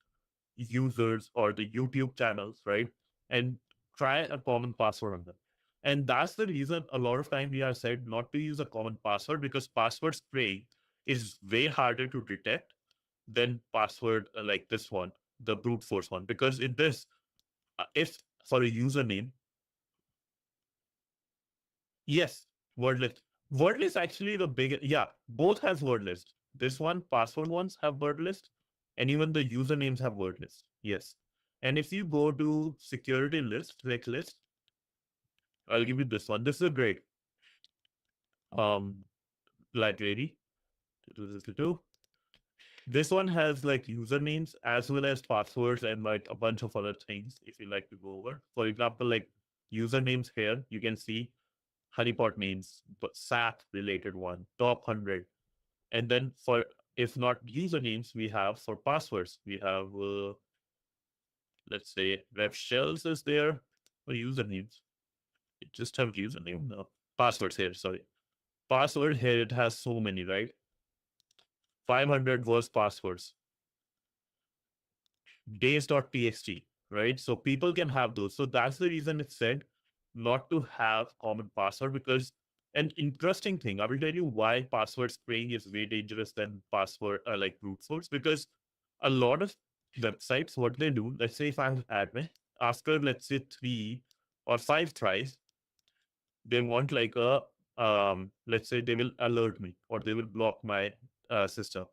users or the YouTube channels, right? And try a common password on them. And that's the reason a lot of time we are said not to use a common password, because password spraying is way harder to detect than password like this one, the brute force one. Because in this, if for a username, yes, word list. Word list actually the biggest. Yeah, both has word list. This one, password ones have word list, and even the usernames have word list. Yes, and if you go to security list, click list, I'll give you this one. This is a great um library. This one has like usernames as well as passwords and like a bunch of other things. If you like to go over, for example, like usernames here, you can see honeypot names, but SAT related one, top 100. And then for, if not usernames, we have for passwords, we have, let's say, web shells is there for usernames. You just have username, no. Passwords here, sorry. Password here, it has so many, right? 500 was passwords. Days.txt, right? So people can have those. So that's the reason it's said not to have common password, because an interesting thing, I will tell you why password spraying is way dangerous than password like brute force, because a lot of websites, what they do, let's say if I'm admin, after let's say 3 or 5 tries, they want like a let's say they will alert me or they will block my system.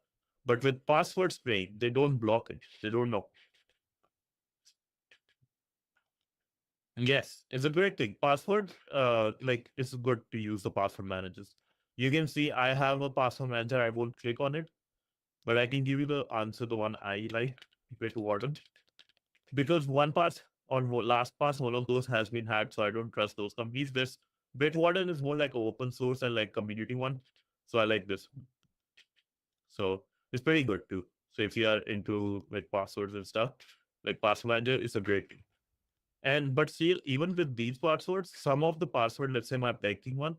But with password spraying, they don't block it. They don't know. Yes, it's a great thing. Password, like it's good to use the password managers. You can see I have a password manager. I won't click on it, but I can give you the answer, the one I like, Bitwarden, because one pass on last pass, one of those has been hacked, so I don't trust those companies. This Bitwarden is more like an open source and like community one, so I like this. So it's pretty good too. So if you are into like passwords and stuff, like password manager is a great thing. And but see, even with these passwords, some of the password, let's say my banking one.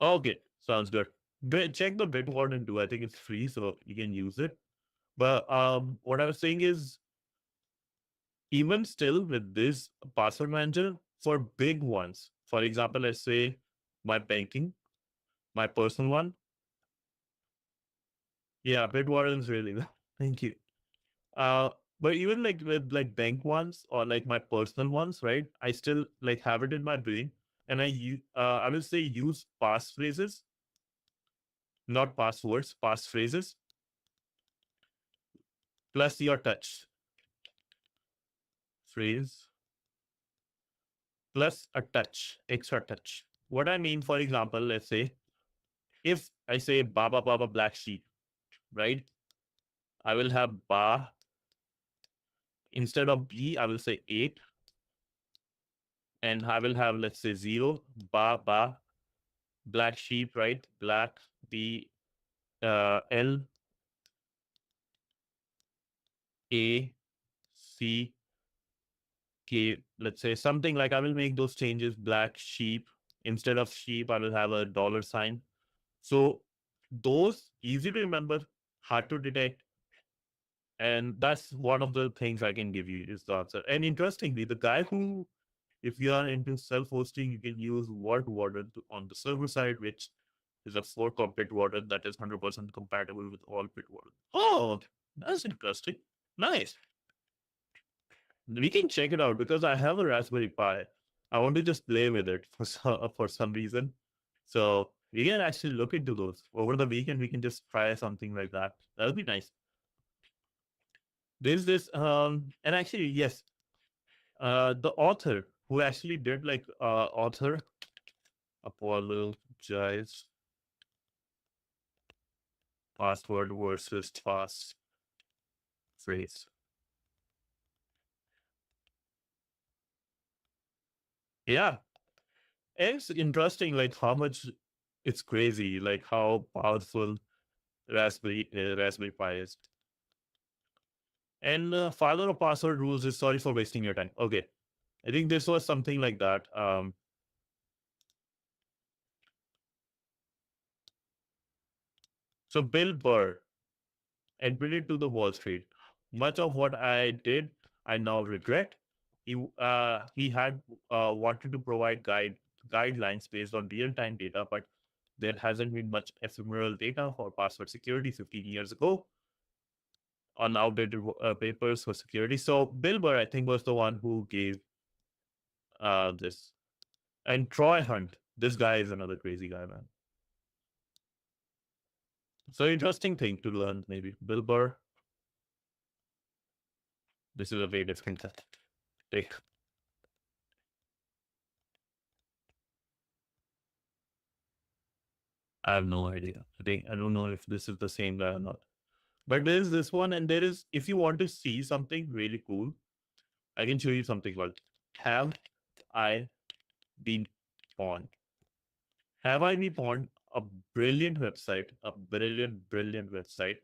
Okay, sounds good. Check the Bitwarden and do. I think it's free, so you can use it. But what I was saying is, even still with this password manager for big ones, for example, let's say my banking, my personal one. Yeah, Bitwarden is really good. Thank you. Uh, but even like with like bank ones or like my personal ones, right? I still like have it in my brain, and I will say use passphrases, not passwords, passphrases. plus your touch phrase plus a touch, extra touch. What I mean, for example, let's say if I say Baba Baba Black Sheep, right? I will have Ba instead of B, I will say 8, and I will have, let's say, 0, Ba, Black Sheep, right? Black, B, L, A, C, K, let's say something like I will make those changes, Black Sheep. Instead of sheep, I will have a dollar sign. So those easy to remember, hard to detect. And that's one of the things I can give you is the answer. And interestingly, the guy who, if you are into self-hosting, you can use Word Warden on the server side, which is a fork of Bitwarden that is 100% compatible with all Bitwarden. Oh, that's interesting. Nice. We can check it out because I have a Raspberry Pi. I want to just play with it for some reason. So we can actually look into those over the weekend. We can just try something like that. That would be nice. There's this and actually yes, the author who actually did like author apologize password versus pass phrase. Yeah, it's interesting like how much it's crazy like how powerful Raspberry Pi is. And father of password rules is sorry for wasting your time. Okay, I think this was something like that. So Bill Burr admitted to the Wall Street, much of what I did, I now regret. He had wanted to provide guidelines based on real time data, but there hasn't been much ephemeral data for password security 15 years ago on outdated papers for security. So Bill Burr, I think, was the one who gave this. And Troy Hunt, this guy is another crazy guy, man. So interesting thing to learn, maybe. Bill Burr, this is a way different take. I have no idea. I don't know if this is the same guy or not. But there is this one, and there is, if you want to see something really cool, I can show you something called Have I Been Pawned? Have I Been Pawned? A brilliant website, a brilliant website.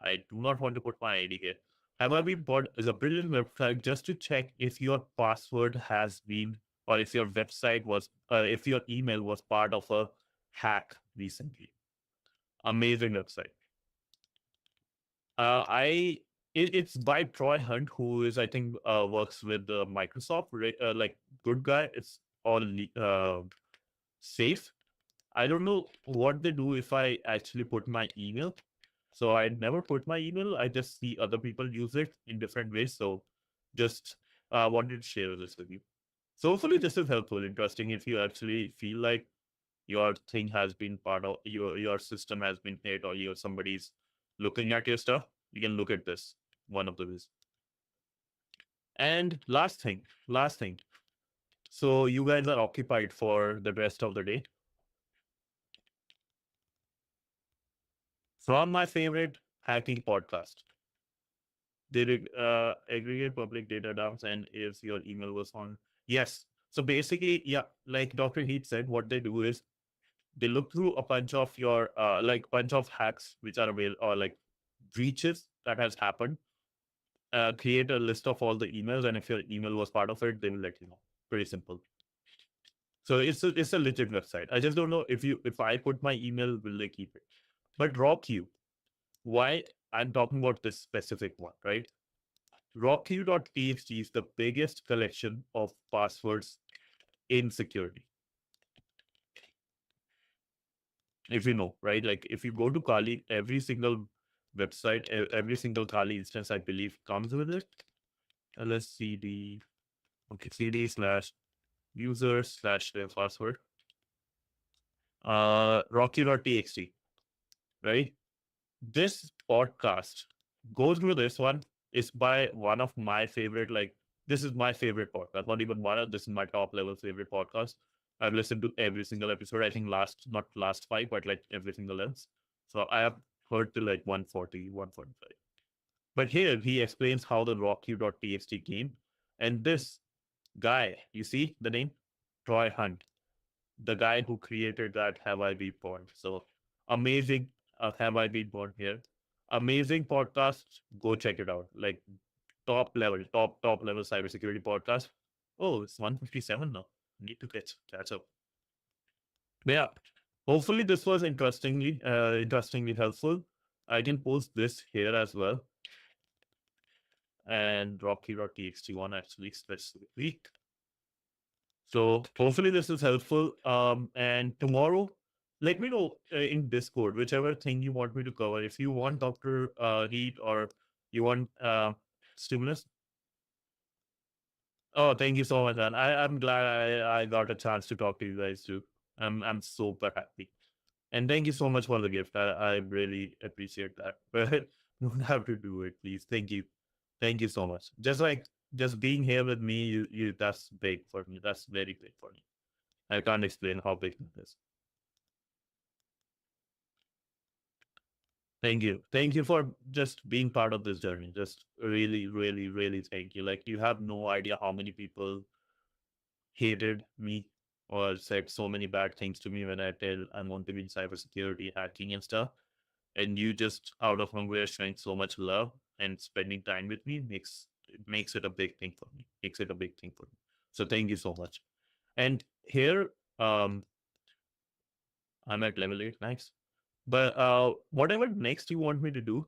I do not want to put my ID here. Have I Been Pawned is a brilliant website just to check if your password has been, or if your website was, if your email was part of a hack recently. Amazing website. I it's by Troy Hunt, who is I think works with Microsoft. Like good guy. It's all safe. I don't know what they do if I actually put my email. So I never put my email. I just see other people use it in different ways. So just wanted to share this with you. So hopefully this is helpful, interesting. If you actually feel like your thing has been part of your system has been hit or your somebody's looking at your stuff, you can look at this one of the ways. And last thing, so you guys are occupied for the rest of the day. From my favorite hacking podcast, they aggregate public data dumps and if your email was on. Yes, so basically, yeah, like Dr. Heath said, what they do is they look through a bunch of your like bunch of hacks which are available or like breaches that has happened, create a list of all the emails, and if your email was part of it, they will let you know. Pretty simple. So it's a legit website. I just don't know if I put my email, will they keep it? But RawQ, why I'm talking about this specific one, right? RawQ.txt is the biggest collection of passwords in security. If you know, right? Like if you go to Kali, every single website, every single Kali instance, I believe, comes with it. Let's cd, okay, cd slash user slash their password. Rocky.txt, right? This podcast Go through this one. It's by one of my favorite, like, this is my favorite podcast. Not even one of this is my top level favorite podcast. I've listened to every single episode. I think not last five, but like every single else. So I have heard to like 140, 145. But here he explains how the rocky.txt came. And this guy, you see the name? Troy Hunt, the guy who created that Have I Been Born. So amazing, Have I Been Born here. Amazing podcast. Go check it out. Like top level cybersecurity podcast. Oh, it's 157 now. Need to catch up. But yeah, hopefully this was interestingly helpful. I can post this here as well, and rocky.txt one actually specifically. So hopefully this is helpful. And tomorrow, let me know in Discord whichever thing you want me to cover. If you want Dr. Reed, or you want stimulus. Oh, thank you so much, man. I'm glad I got a chance to talk to you guys too. I'm super happy. And thank you so much for the gift. I really appreciate that. But you don't have to do it, please. Thank you. Thank you so much. Just being here with me, you that's big for me. That's very big for me. I can't explain how big it is. Thank you. Thank you for just being part of this journey. Just really, really, really thank you. Like, you have no idea how many people hated me or said so many bad things to me when I tell I want to be in cybersecurity, hacking and stuff. And you just out of nowhere showing so much love and spending time with me makes it a big thing for me. Makes it a big thing for me. So thank you so much. And here, I'm at level 8. Nice. But whatever next you want me to do,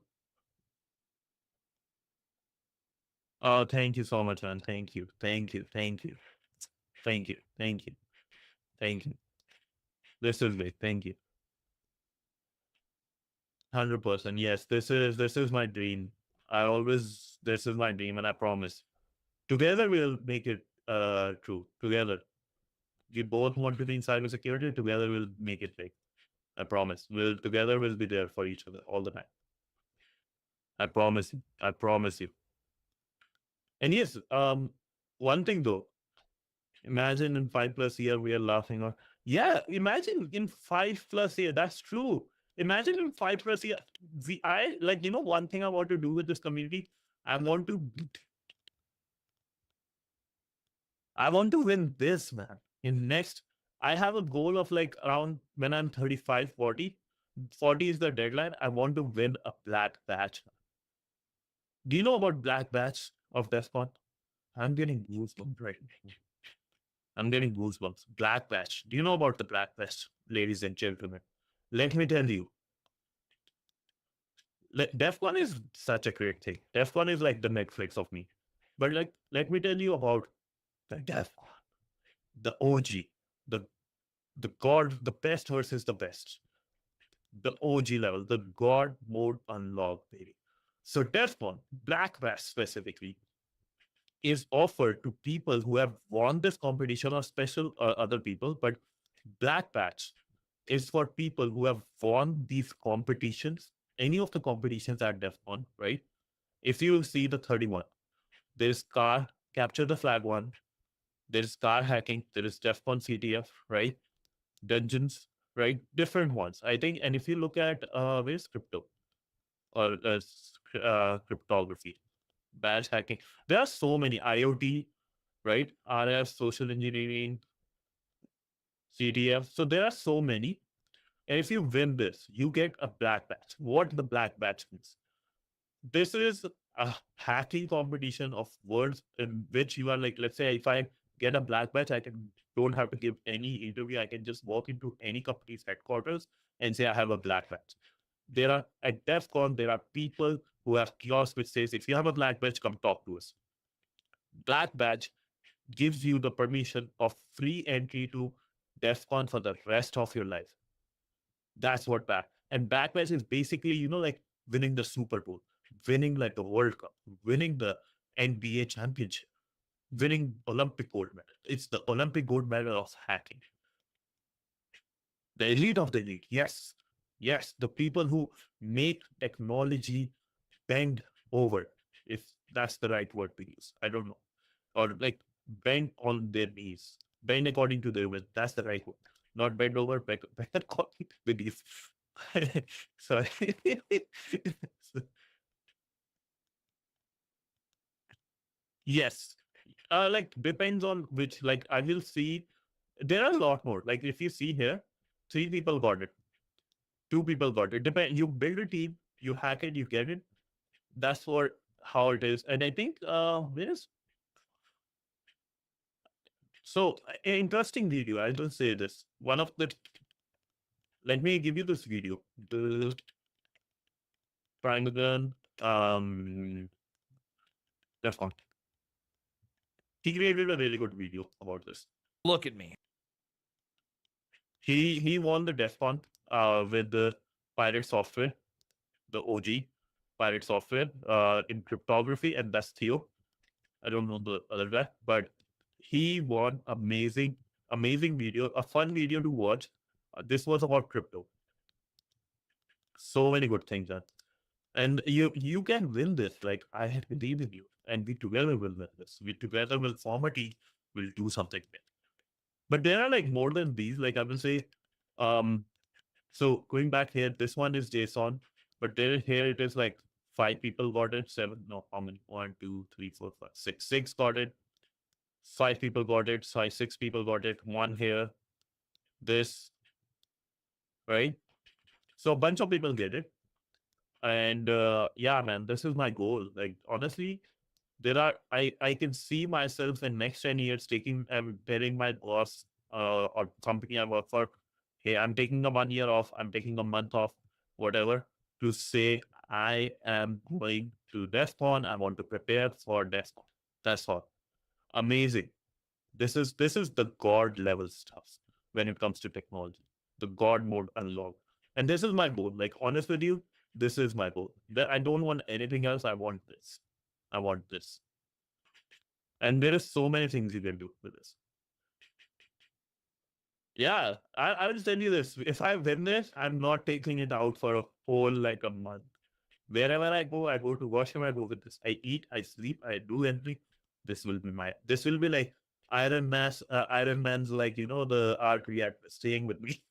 thank you so much, man. Thank you. Thank you. Thank you. Thank you. Thank you. Thank you. This is great. Thank you. 100%. Yes, this is my dream. This is my dream, and I promise. Together we'll make it true. Together. We both want to be in cybersecurity. Together we'll make it big. I promise. We'll be there for each other all the time. I promise you. I promise you. And yes, one thing though, imagine in 5+ years we are laughing or yeah, imagine in 5+ years, that's true. Imagine in 5+ years, I like, one thing I want to do with this community, I want to I want to win this, man. In next, I have a goal of like around when I'm 35, 40. 40 is the deadline. I want to win a black badge. Do you know about black badge of Despot? I'm getting goosebumps right now. I'm getting goosebumps. Black badge. Do you know about the black badge, ladies and gentlemen? Let me tell you. DEF1 is such a great thing. DEF1 is like the Netflix of me. But like, let me tell you about the DEF1, the OG, the the God, the best versus the best, the OG level, the God mode unlocked, baby. So DEF1, Black badge specifically, is offered to people who have won this competition or special other people, but Black badge is for people who have won these competitions, any of the competitions at DEF1, right? If you see the 31, there's car, capture the flag one, there's car hacking, there is DEF1 CTF, right? Dungeons, right? Different ones, I think. And if you look at where's crypto or cryptography, badge hacking, there are so many IoT, right? RF, social engineering, CTF. So there are so many. And if you win this, you get a black badge. What the black badge means? This is a hacking competition of words in which you are like, let's say, if I get a black badge, don't have to give any interview. I can just walk into any company's headquarters and say I have a black badge. There are at DEF CON, there are people who have kiosks which says, if you have a black badge, come talk to us. Black badge gives you the permission of free entry to DEF CON for the rest of your life. That's what back. And back badge is basically, like winning the Super Bowl, winning like the World Cup, winning the NBA championship, winning Olympic gold medal. It's the Olympic gold medal of hacking. The elite of the elite. Yes. Yes. The people who make technology bend over, if that's the right word to use. I don't know. Or like bend on their knees. Bend according to their will. That's the right word. Not bend over, bend according to the knees. Sorry. So, yes. Like depends on which, like I will see there are a lot more. Like if you see here, 3 people got it, 2 people got it. Depend, you build a team, you hack it, you get it. That's what how it is. And I think where is so interesting video. I will say this. One of the let me give you this video. The Triangle that's one. He created a really good video about this. Look at me. He won the DEFCON with the pirate software, the OG pirate software in cryptography, and that's Theo. I don't know the other guy, but he won amazing video, a fun video to watch. This was about crypto. So many good things, and you can win this. Like I believe in you, and we together will win this. We together will form a team. We'll do something big. But there are like more than these. Like I will say, um, so going back here, this one is JSON, but there here it is like 5 people got it, seven. No, how many? 1, 2, 3, 4, 5, 6. 6 got it. 5 people got it. 6 people got it. One here. This right. So a bunch of people get it, and yeah, man, this is my goal. Like honestly, there are I can see myself in next 10 years taking telling my boss or company I work for, hey, I'm taking a 1 year off, I'm taking a month off, whatever, to say I am going to DEFCON. I want to prepare for DEFCON. That's all. Amazing. This is the god level stuff when it comes to technology. The god mode unlock. And this is my goal. Like honest with you, this is my goal. I don't want anything else. I want this. I want this. And there is so many things you can do with this. Yeah, I will tell you this. If I win this, I'm not taking it out for a whole like a month. Wherever I go to washroom, I go with this. I eat, I sleep, I do anything. This will be my. This will be like Iron Man's like the art reactor staying with me.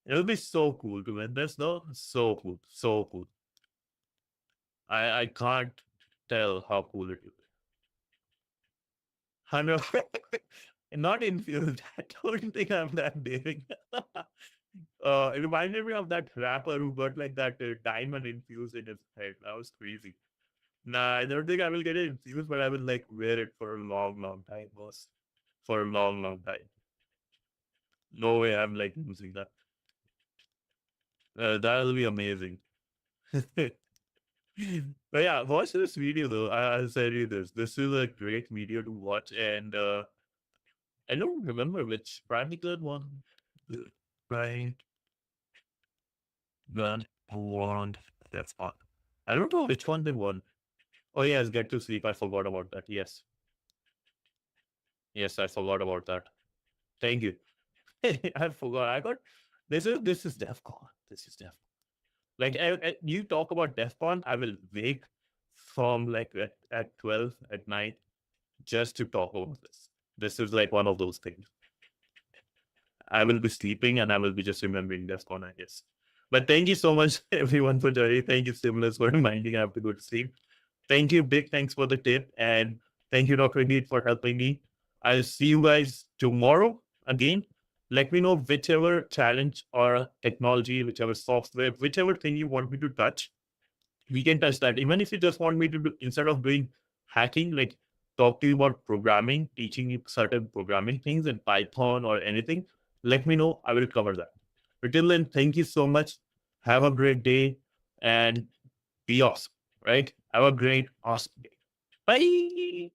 It'll be so cool to win this though. So cool, so cool. I can't tell how cool it is. 100. Not infused. I don't think I'm that daring. It reminded me of that rapper who got like that diamond infused in his head. That was crazy. Nah, I don't think I will get it infused, but I will like wear it for a long time, boss. For a long time. No way I'm like using that. That'll be amazing. But yeah, watch this video though. I'll tell you this. This is a great video to watch, and I don't remember which primary good one. Right. One won. That's fun. I don't know which one they won. Oh yes, get to sleep. I forgot about that. Yes. Yes, I forgot about that. Thank you. I forgot. I got this is DEFCON. This is DEFCON. Like you talk about DEFCON, I will wake from like at 12 at night just to talk about this. This is like one of those things. I will be sleeping and I will be just remembering DEFCON, I guess. But thank you so much, everyone, for joining. Thank you, Stimulus, for reminding I have to go to sleep. Thank you. Big thanks for the tip. And thank you, Dr. Need, for helping me. I'll see you guys tomorrow again. Let me know whichever challenge or technology, whichever software, whichever thing you want me to touch. We can touch that. Even if you just want me to do, instead of doing hacking, like talk to you about programming, teaching you certain programming things in Python or anything, let me know. I will cover that. Until then, thank you so much. Have a great day and be awesome, right? Have a great, awesome day. Bye.